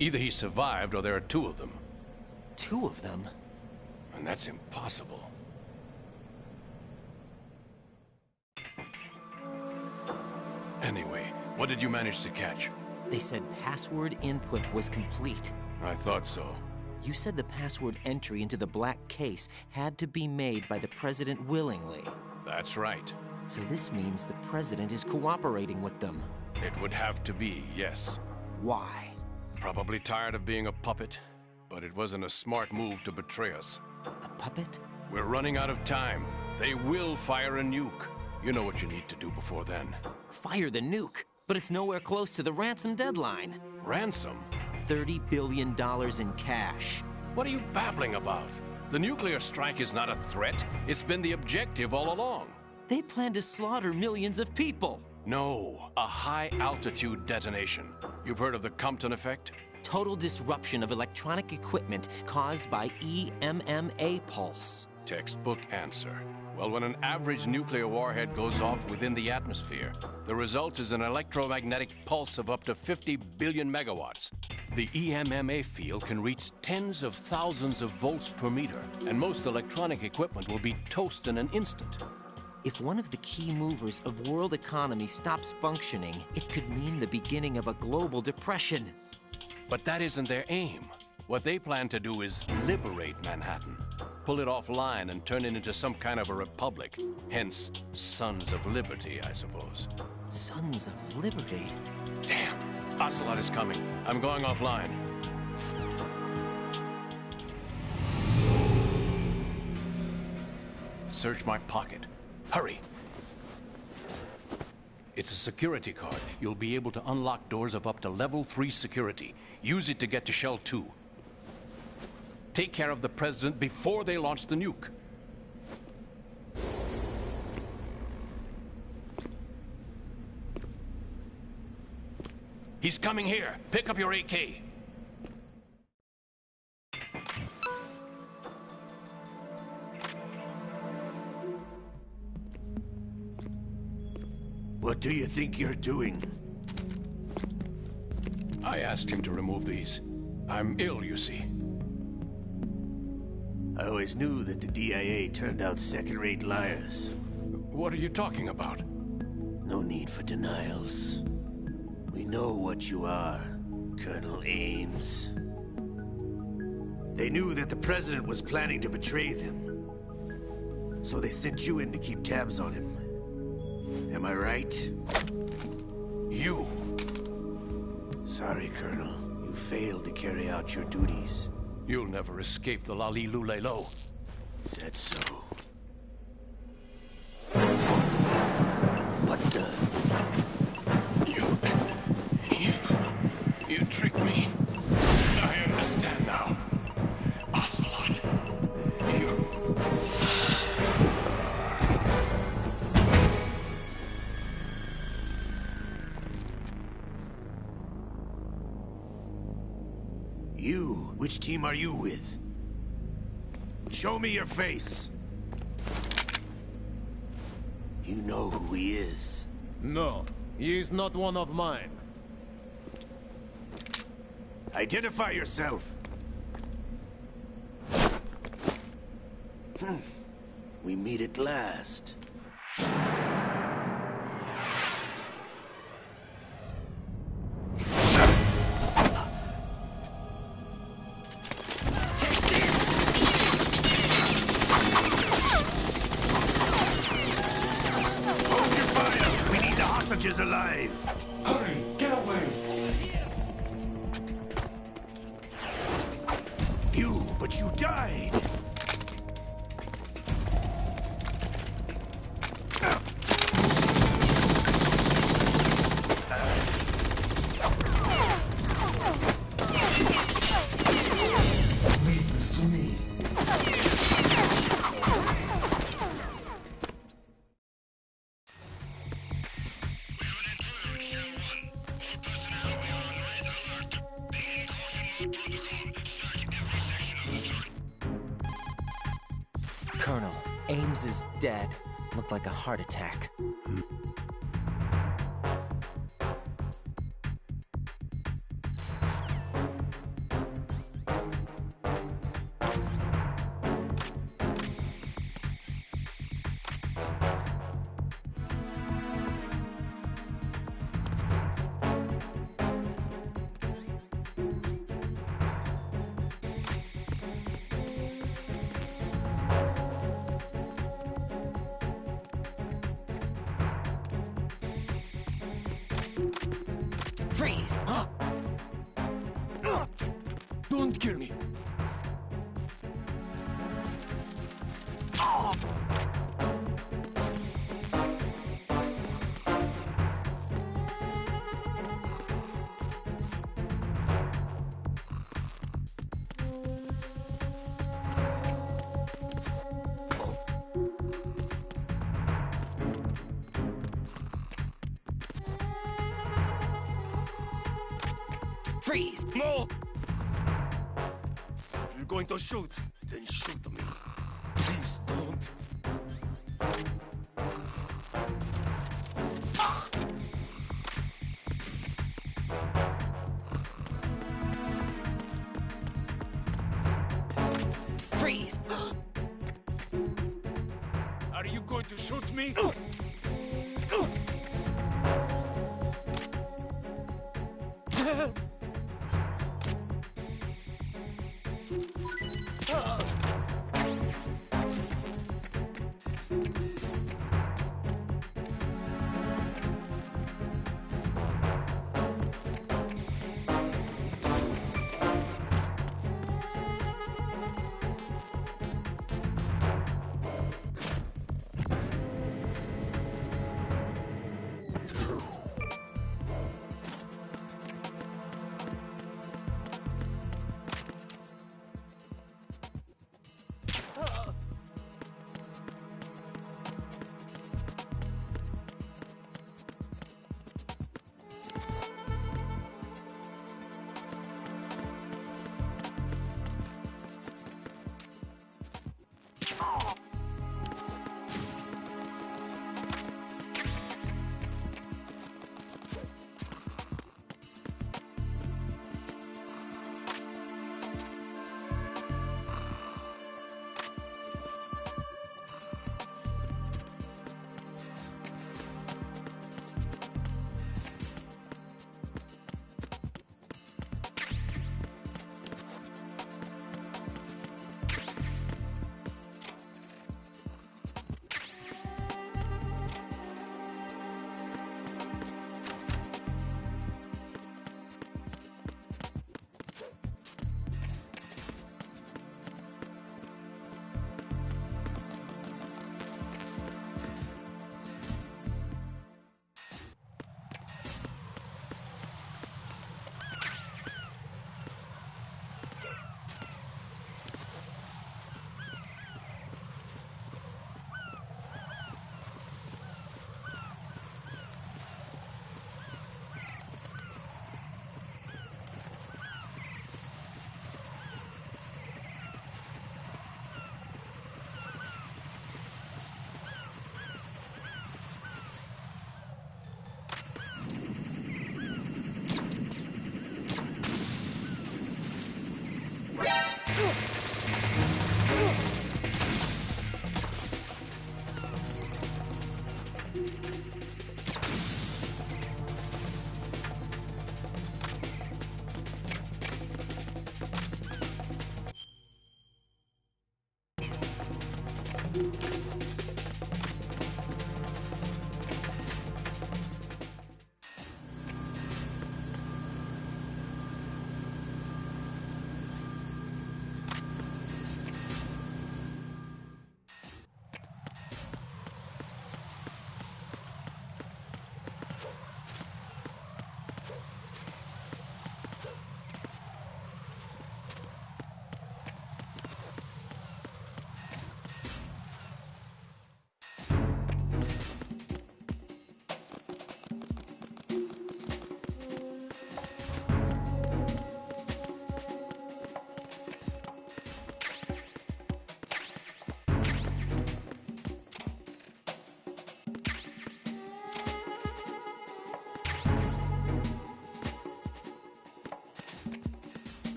Either he survived or there are two of them. Two of them? And that's impossible. Anyway, what did you manage to catch? They said password input was complete. I thought so. You said the password entry into the black case had to be made by the President willingly. That's right. So this means the President is cooperating with them. It would have to be, yes. Why? Probably tired of being a puppet, but it wasn't a smart move to betray us. A puppet? We're running out of time. They will fire a nuke. You know what you need to do before then. Fire the nuke? But it's nowhere close to the ransom deadline. Ransom? $30 billion in cash. What are you babbling about? The nuclear strike is not a threat. It's been the objective all along. They plan to slaughter millions of people. No, a high-altitude detonation. You've heard of the Compton effect? Total disruption of electronic equipment caused by EMMA pulse. Textbook answer. Well, when an average nuclear warhead goes off within the atmosphere, the result is an electromagnetic pulse of up to 50 billion megawatts. The EMMA field can reach tens of thousands of volts per meter, and most electronic equipment will be toast in an instant. If one of the key movers of world economy stops functioning, it could mean the beginning of a global depression. But that isn't their aim. What they plan to do is liberate Manhattan. Pull it offline and turn it into some kind of a republic. Hence, Sons of Liberty, I suppose. Sons of Liberty? Damn! Ocelot is coming. I'm going offline. Search my pocket. Hurry! It's a security card. You'll be able to unlock doors of up to level 3 security. Use it to get to Shell 2. Take care of the President before they launch the nuke. He's coming here. Pick up your AK. What do you think you're doing? I asked him to remove these. I'm ill, you see. I always knew that the DIA turned out second-rate liars. What are you talking about? No need for denials. We know what you are, Colonel Ames. They knew that the President was planning to betray them. So they sent you in to keep tabs on him. Am I right? You! Sorry, Colonel. You failed to carry out your duties. You'll never escape the Lali Lulelo. Is that so? What the? You tricked me. I understand now. Ocelot, you... You? Which team are you with? Show me your face. You know who he is. No, he is not one of mine. Identify yourself. We meet at last. Is alive. Hurry, get away. But you died. Leave this to me. Colonel, Ames is dead. Looked like a heart attack. Freeze! Huh? Don't kill me. Freeze! No! If you're going to shoot, then shoot me. Please don't. Freeze! Are you going to shoot me?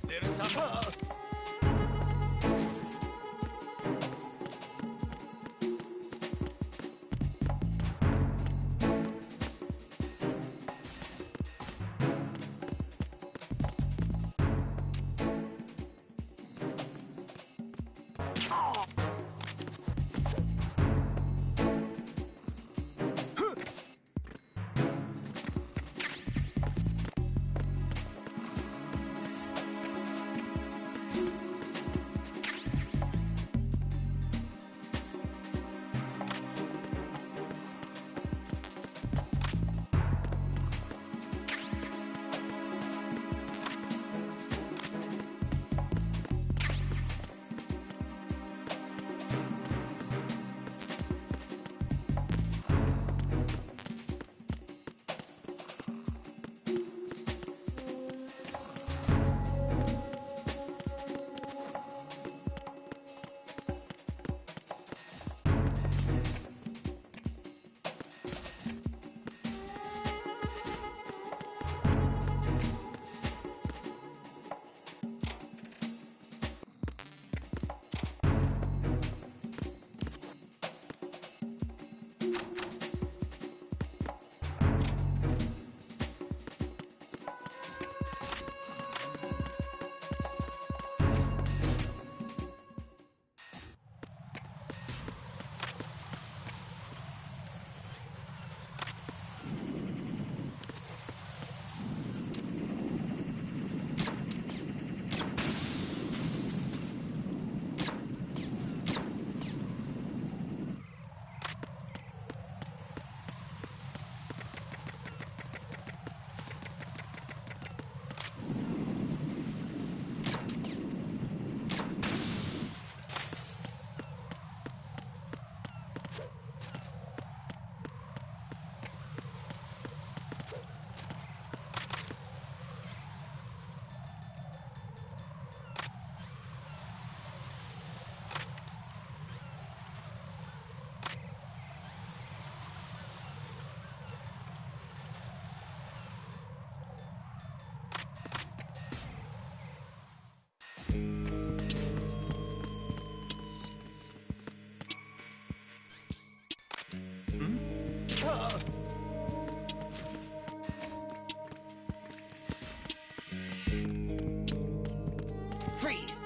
There's some...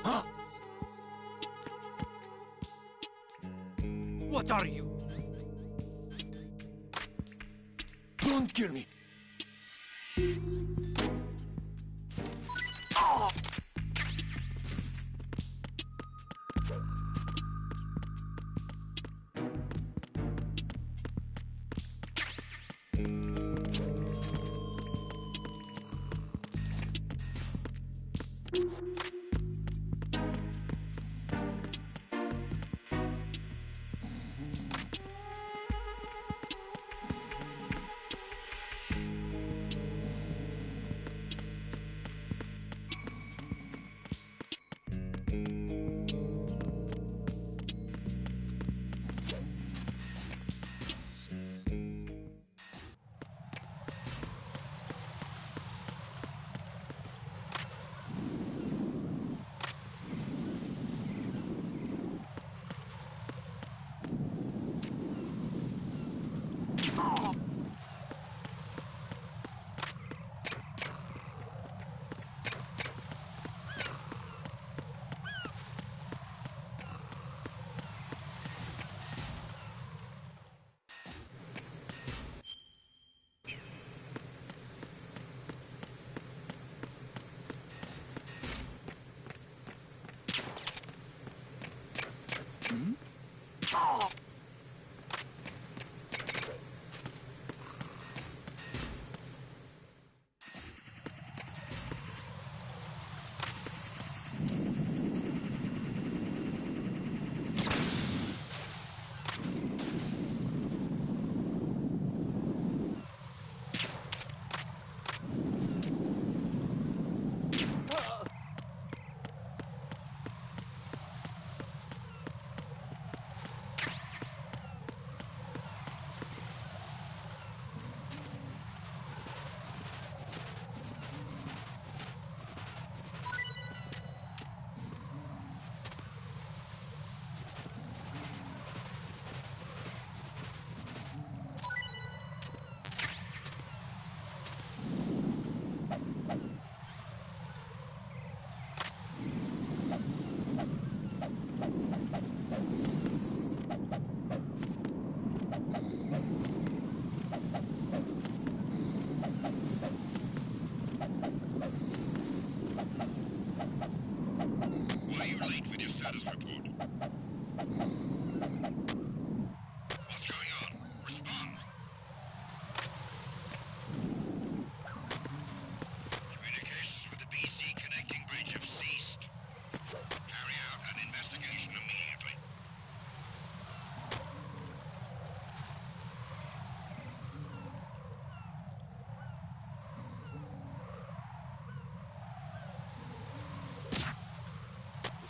Huh? What are you? Don't kill me.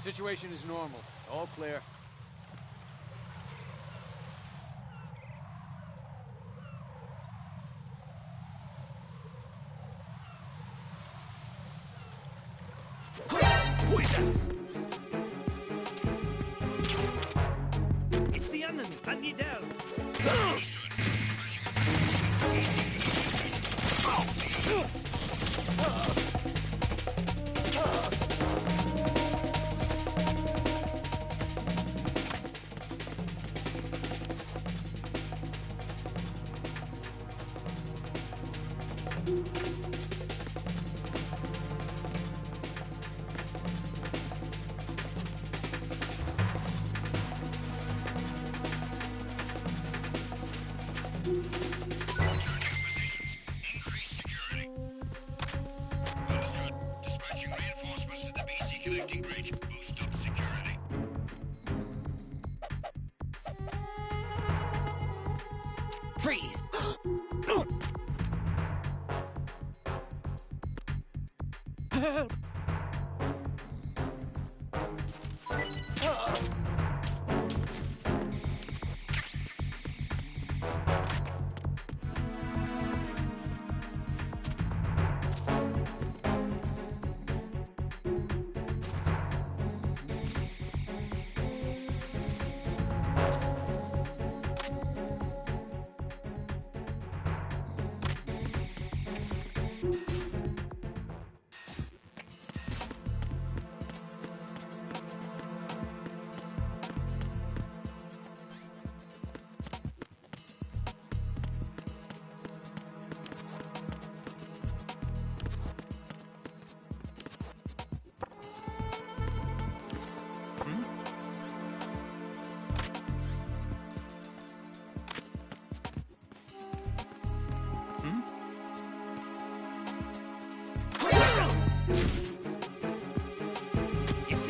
The situation is normal. All clear. It's the enemy! I need help! Connecting bridge. Boost up security. Freeze! Help!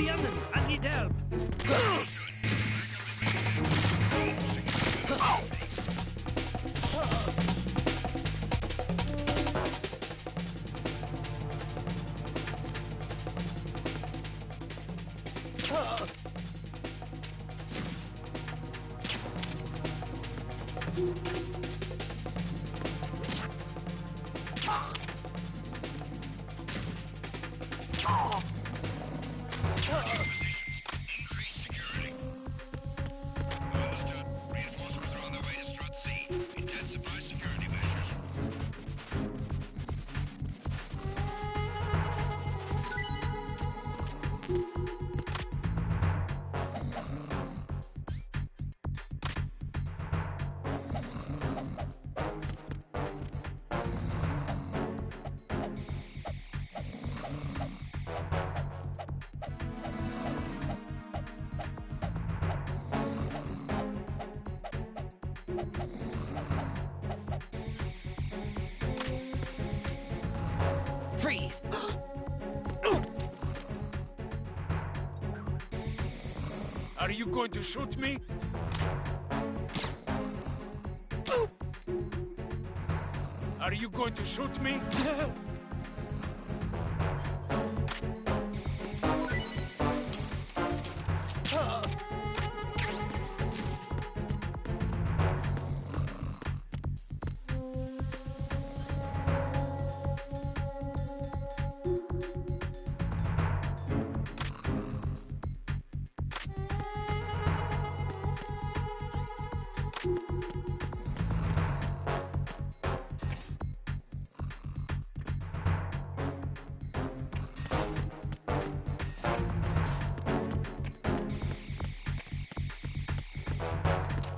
the enemy! I need help! Understood. Reinforcements are on their way to Strut C. Intensify security measures. Freeze! Are you going to shoot me? Are you going to shoot me?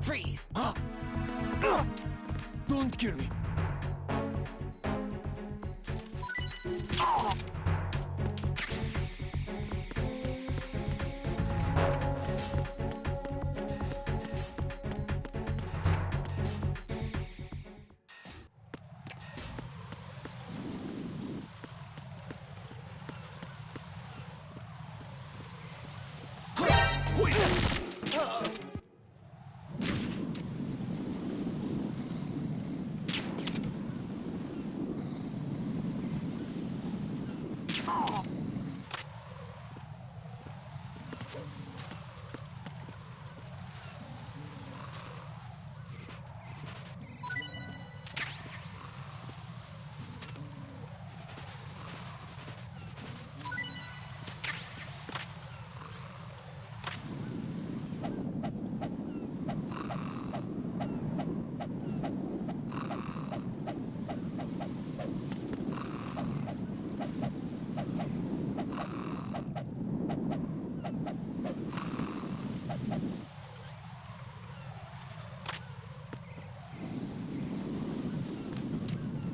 Freeze! Don't kill me.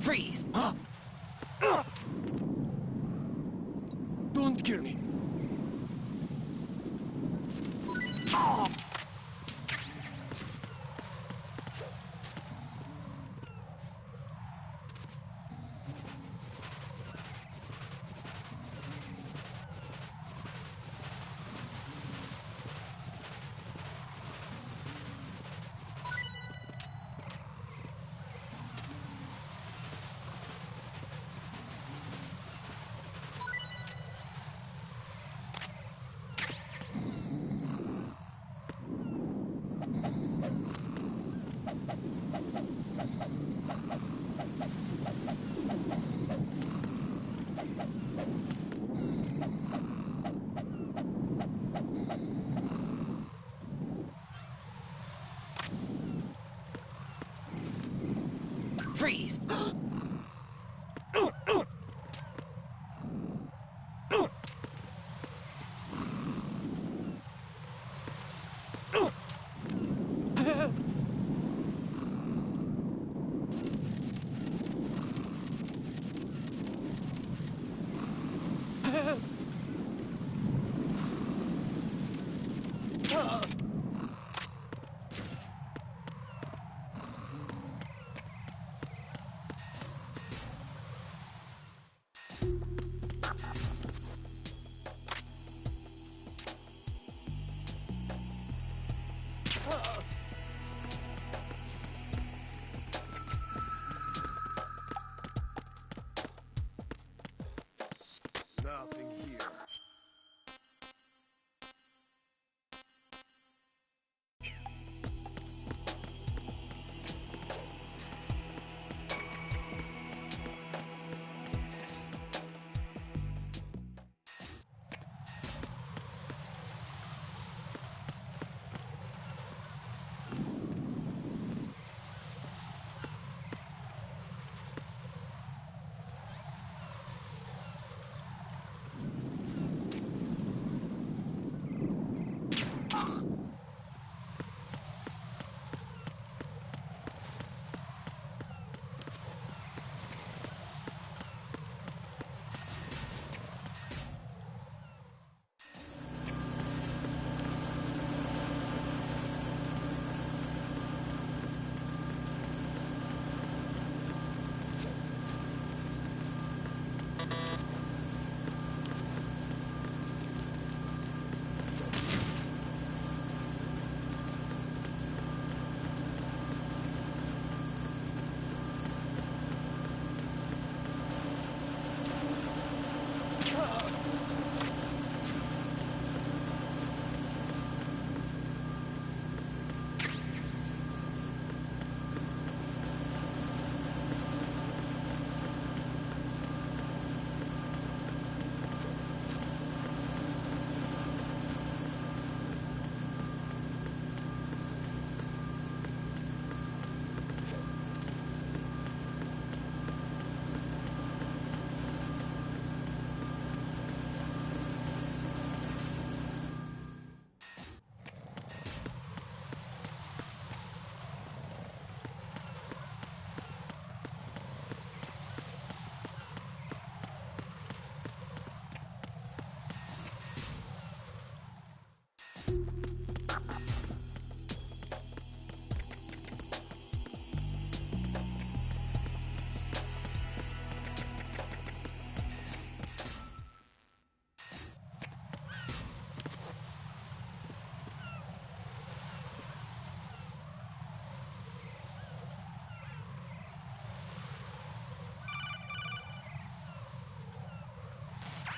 Freeze! Don't kill me. Freeze!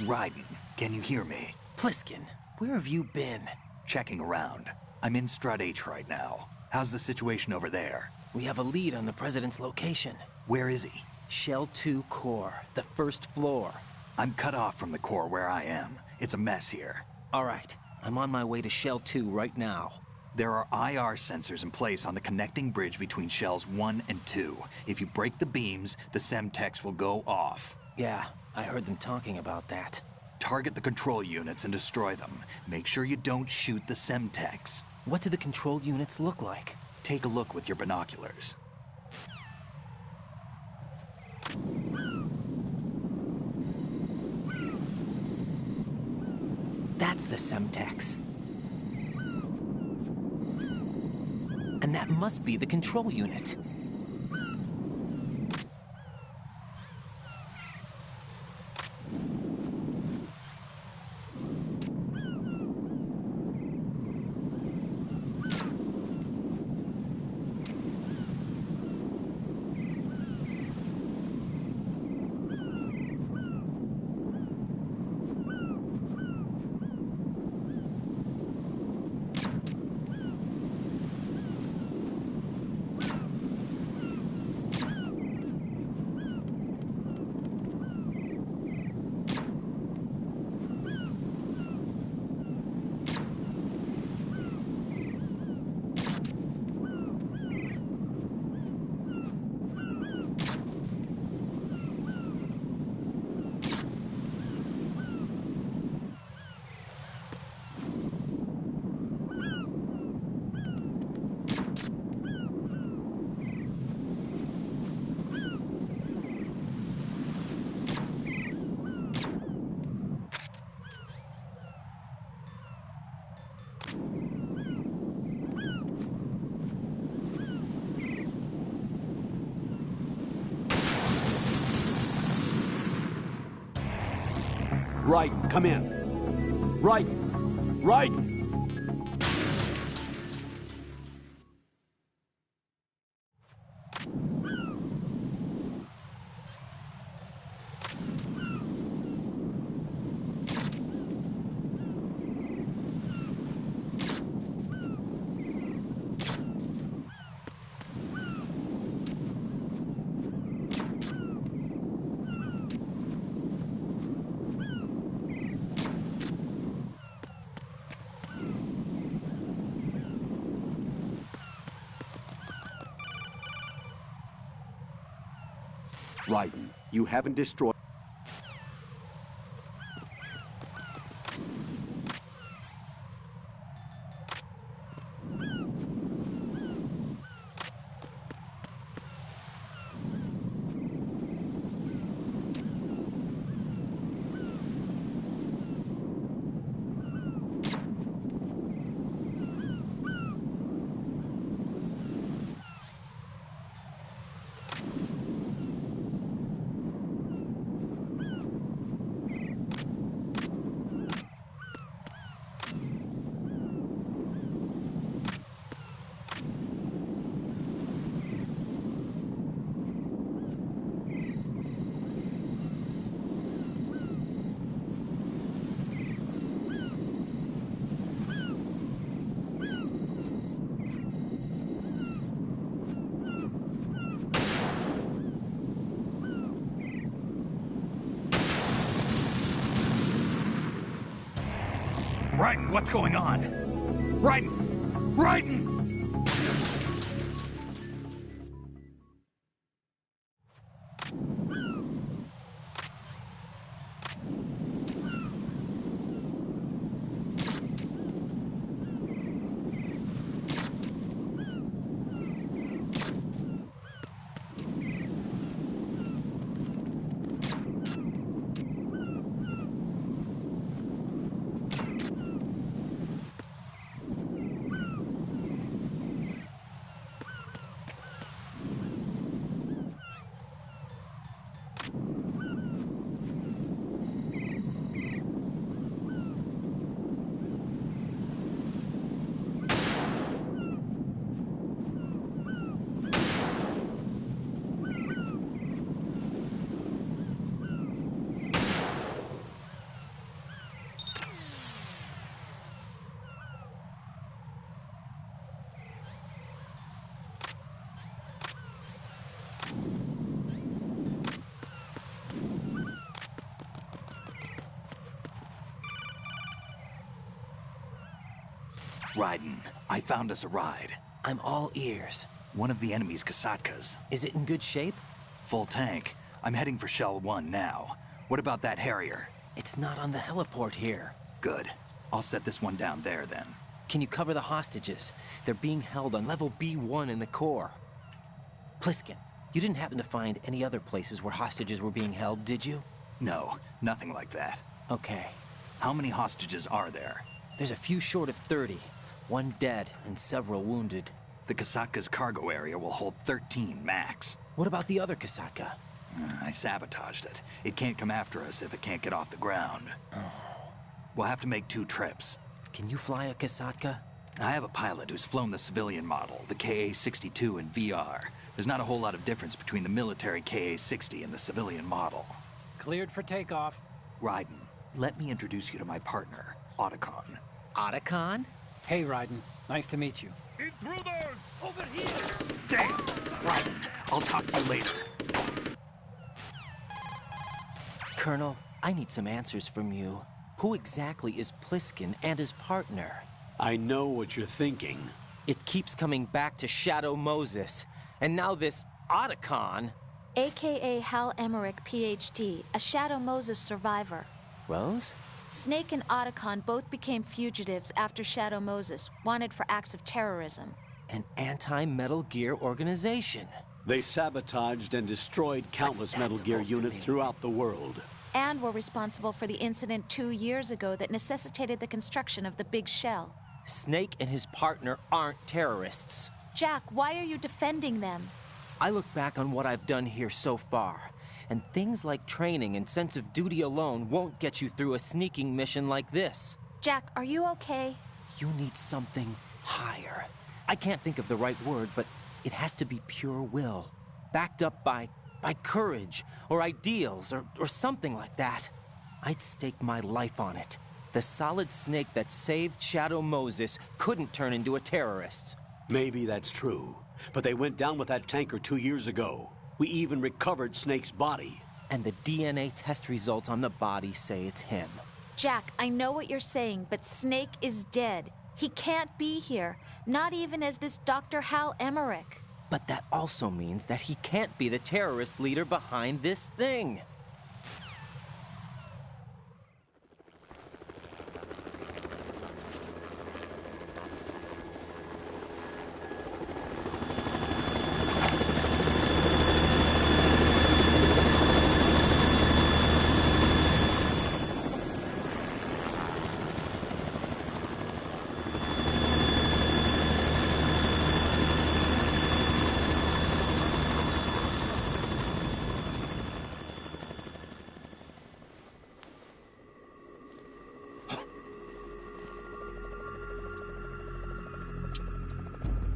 Raiden, can you hear me? Pliskin, where have you been? Checking around. I'm in Strut H right now. How's the situation over there? We have a lead on the President's location. Where is he? Shell 2 core, the first floor. I'm cut off from the core where I am. It's a mess here. All right, I'm on my way to Shell 2 right now. There are IR sensors in place on the connecting bridge between Shells 1 and 2. If you break the beams, the Semtex will go off. Yeah, I heard them talking about that. Target the control units and destroy them. Make sure you don't shoot the Semtex. What do the control units look like? Take a look with your binoculars. That's the Semtex. And that must be the control unit. Raiden, come in. Raiden! Raiden! Raiden, you haven't destroyed... Raiden, what's going on? Raiden! Raiden! Raiden, I found us a ride. I'm all ears. One of the enemy's Kasatkas. Is it in good shape? Full tank. I'm heading for Shell 1 now. What about that Harrier? It's not on the heliport here. Good. I'll set this one down there then. Can you cover the hostages? They're being held on level B1 in the core. Pliskin, you didn't happen to find any other places where hostages were being held, did you? No, nothing like that. Okay. How many hostages are there? There's a few short of 30. One dead and several wounded. The Kasatka's cargo area will hold 13 max. What about the other Kasatka? I sabotaged it. It can't come after us if it can't get off the ground. Oh. We'll have to make 2 trips. Can you fly a Kasatka? I have a pilot who's flown the civilian model, the KA-62 in VR. There's not a whole lot of difference between the military KA-60 and the civilian model. Cleared for takeoff. Raiden, let me introduce you to my partner, Otacon. Otacon? Hey, Raiden. Nice to meet you. Intruders! Over here! Damn! Raiden, I'll talk to you later. Colonel, I need some answers from you. Who exactly is Pliskin and his partner? I know what you're thinking. It keeps coming back to Shadow Moses. And now this Otacon. AKA Hal Emmerich, PhD, a Shadow Moses survivor. Rose? Snake and Otacon both became fugitives after Shadow Moses, wanted for acts of terrorism. An anti-Metal Gear organization. They sabotaged and destroyed countless Metal Gear units throughout the world. And were responsible for the incident 2 years ago that necessitated the construction of the Big Shell. Snake and his partner aren't terrorists. Jack, why are you defending them? I look back on what I've done here so far, and things like training and sense of duty alone won't get you through a sneaking mission like this. Jack, are you okay? You need something higher. I can't think of the right word, but it has to be pure will, backed up by courage, or ideals, or something like that. I'd stake my life on it. The solid Snake that saved Shadow Moses couldn't turn into a terrorist. Maybe that's true, but they went down with that tanker 2 years ago. We even recovered Snake's body. And the DNA test results on the body say it's him. Jack, I know what you're saying, but Snake is dead. He can't be here, not even as this Dr. Hal Emmerich. But that also means that he can't be the terrorist leader behind this thing.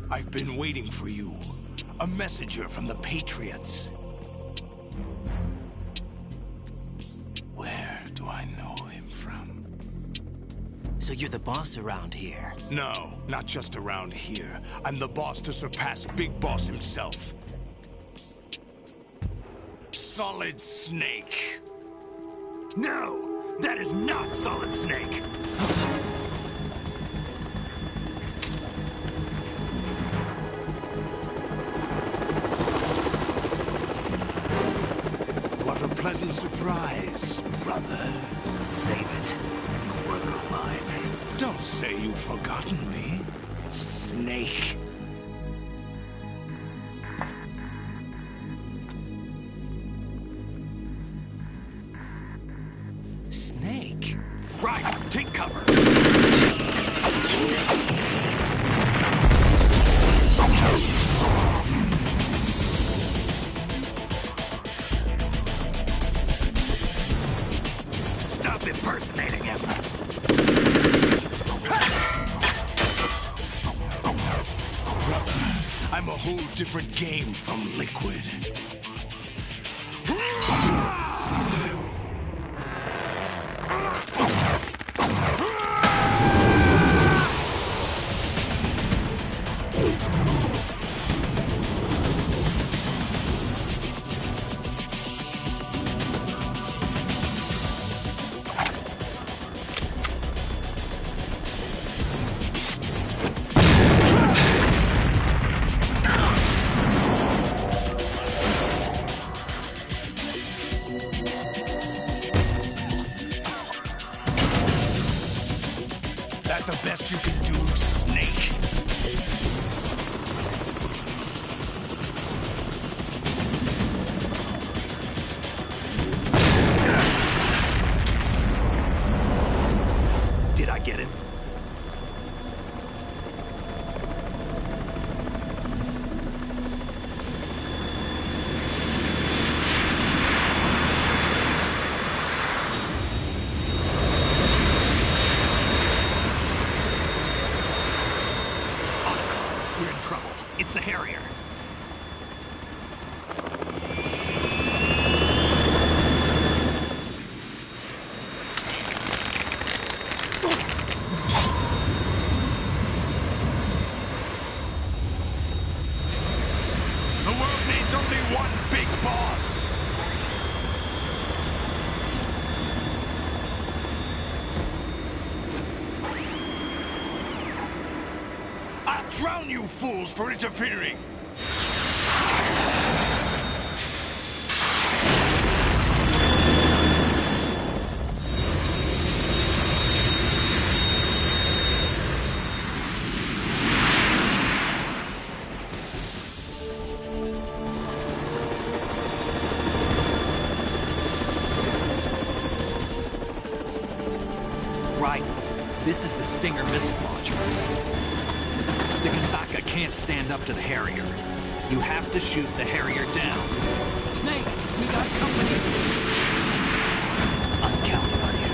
I've been waiting for you. A messenger from the Patriots. Where do I know him from? So you're the boss around here? No, not just around here. I'm the boss to surpass Big Boss himself. Solid Snake. No! That is not Solid Snake! What a pleasant surprise, brother. Save it. You brother of mine. Don't say you've forgotten me, Snake. Snake? Right, take cover. Stop impersonating him. Brother, I'm a whole different game from Liquid. That the best you can do, Snake? Did I get it? We're in trouble. It's the Harrier. The world needs only one big boss. I'll drown you fools for interfering. Right. This is the Stinger missile launcher. The Kasaka can't stand up to the Harrier. You have to shoot the Harrier down. Snake, we got company. I'm counting on you.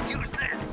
Use this.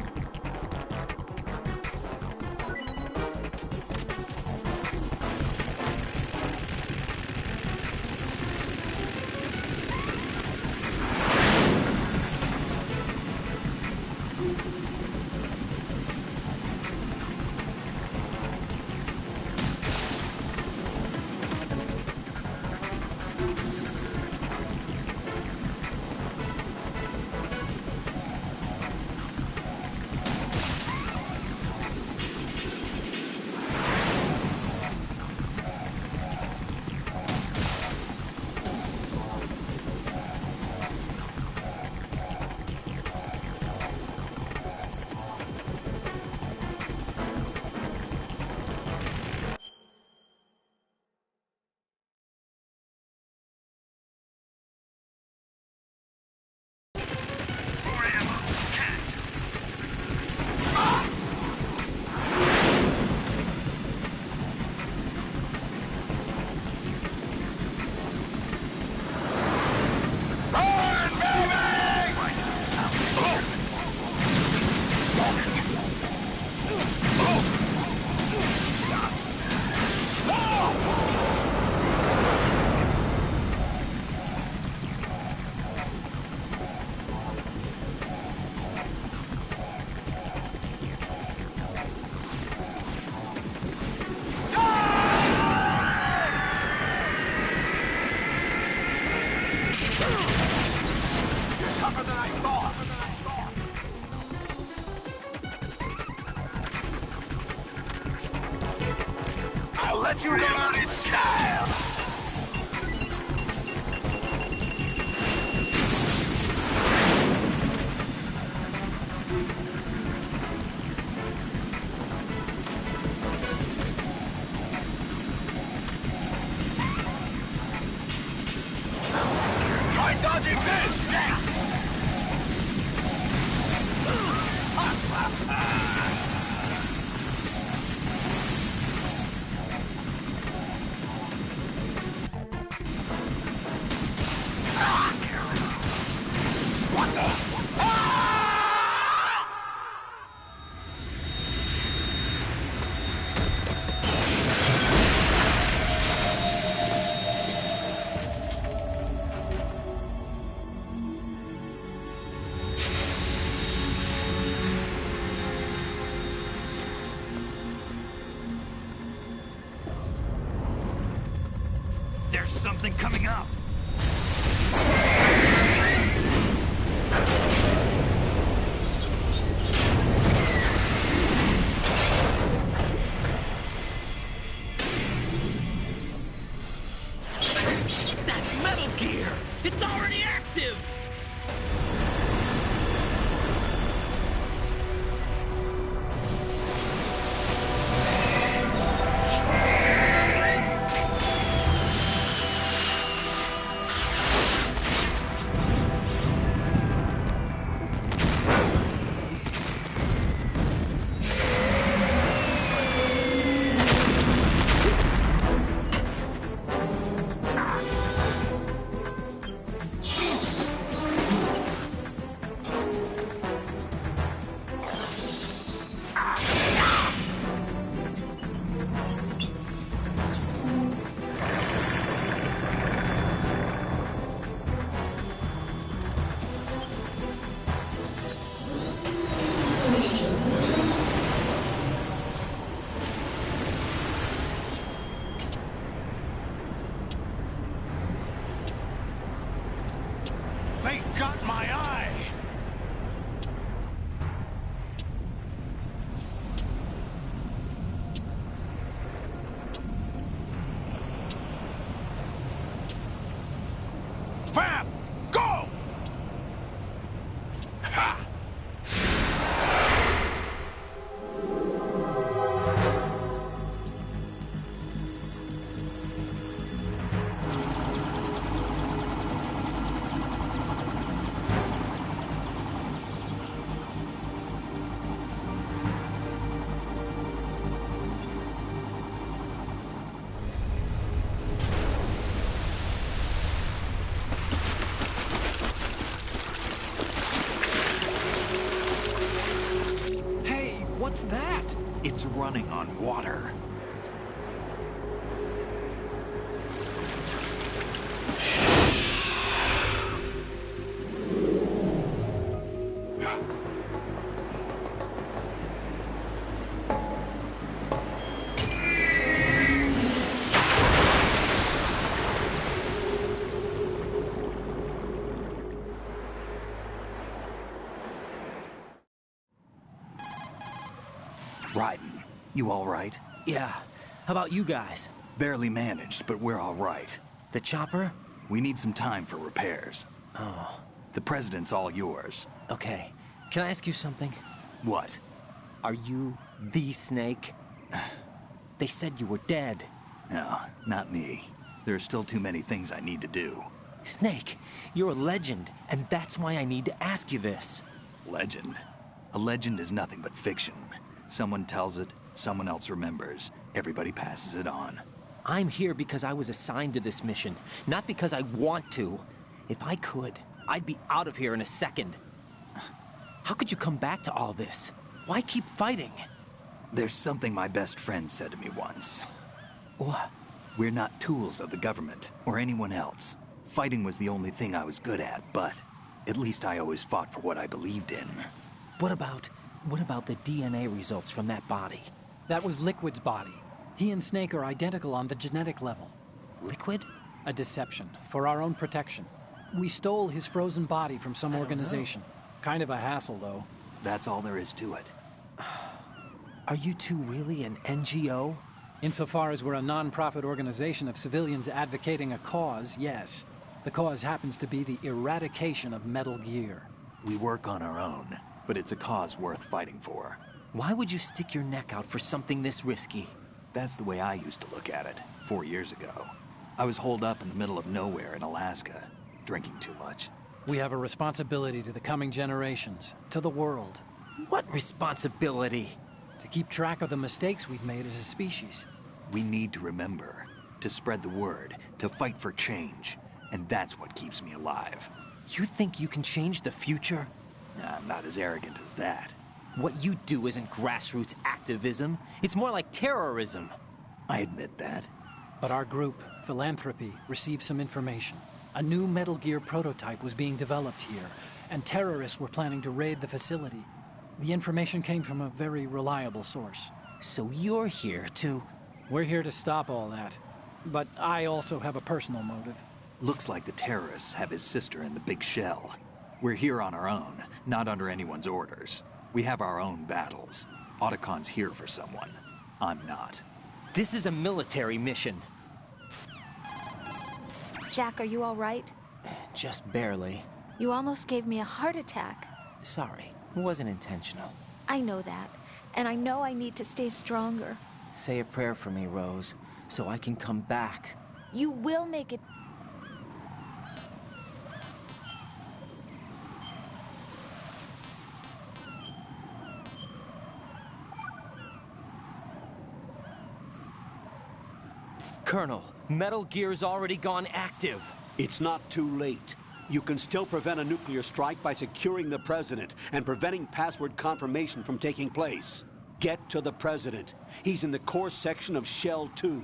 I'll let you go out in style! Try dodging this! There's something coming up. It's running on water. Raiden, you all right? Yeah. How about you guys? Barely managed, but we're all right. The chopper? We need some time for repairs. Oh. The president's all yours. Okay. Can I ask you something? What? Are you the Snake? They said you were dead. No, not me. There are still too many things I need to do. Snake, you're a legend, and that's why I need to ask you this. Legend? A legend is nothing but fiction. Someone tells it, someone else remembers. Everybody passes it on. I'm here because I was assigned to this mission, not because I want to. If I could, I'd be out of here in a second. How could you come back to all this? Why keep fighting? There's something my best friend said to me once. What? We're not tools of the government, or anyone else. Fighting was the only thing I was good at, but at least I always fought for what I believed in. What about the DNA results from that body? That was Liquid's body. He and Snake are identical on the genetic level. Liquid? A deception, for our own protection. We stole his frozen body from some organization. Kind of a hassle, though. That's all there is to it. Are you two really an NGO? Insofar as we're a non-profit organization of civilians advocating a cause, yes. The cause happens to be the eradication of Metal Gear. We work on our own, but it's a cause worth fighting for. Why would you stick your neck out for something this risky? That's the way I used to look at it, 4 years ago. I was holed up in the middle of nowhere in Alaska, drinking too much. We have a responsibility to the coming generations, to the world. What responsibility? To keep track of the mistakes we've made as a species. We need to remember, to spread the word, to fight for change. And that's what keeps me alive. You think you can change the future? Nah, I'm not as arrogant as that. What you do isn't grassroots activism. It's more like terrorism. I admit that. But our group, Philanthropy, received some information. A new Metal Gear prototype was being developed here, and terrorists were planning to raid the facility. The information came from a very reliable source. So you're here to... We're here to stop all that. But I also have a personal motive. Looks like the terrorists have his sister in the big shell. We're here on our own, not under anyone's orders. We have our own battles. Otacon's here for someone. I'm not. This is a military mission. Jack, are you all right? Just barely. You almost gave me a heart attack. Sorry, it wasn't intentional. I know that, and I know I need to stay stronger. Say a prayer for me, Rose, so I can come back. You will make it. Colonel, Metal Gear's already gone active. It's not too late. You can still prevent a nuclear strike by securing the president and preventing password confirmation from taking place. Get to the president. He's in the core section of Shell 2.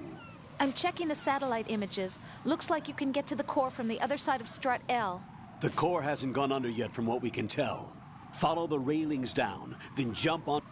I'm checking the satellite images. Looks like you can get to the core from the other side of Strut L. The core hasn't gone under yet from what we can tell. Follow the railings down, then jump on...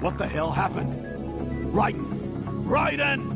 What the hell happened? Raiden! Raiden!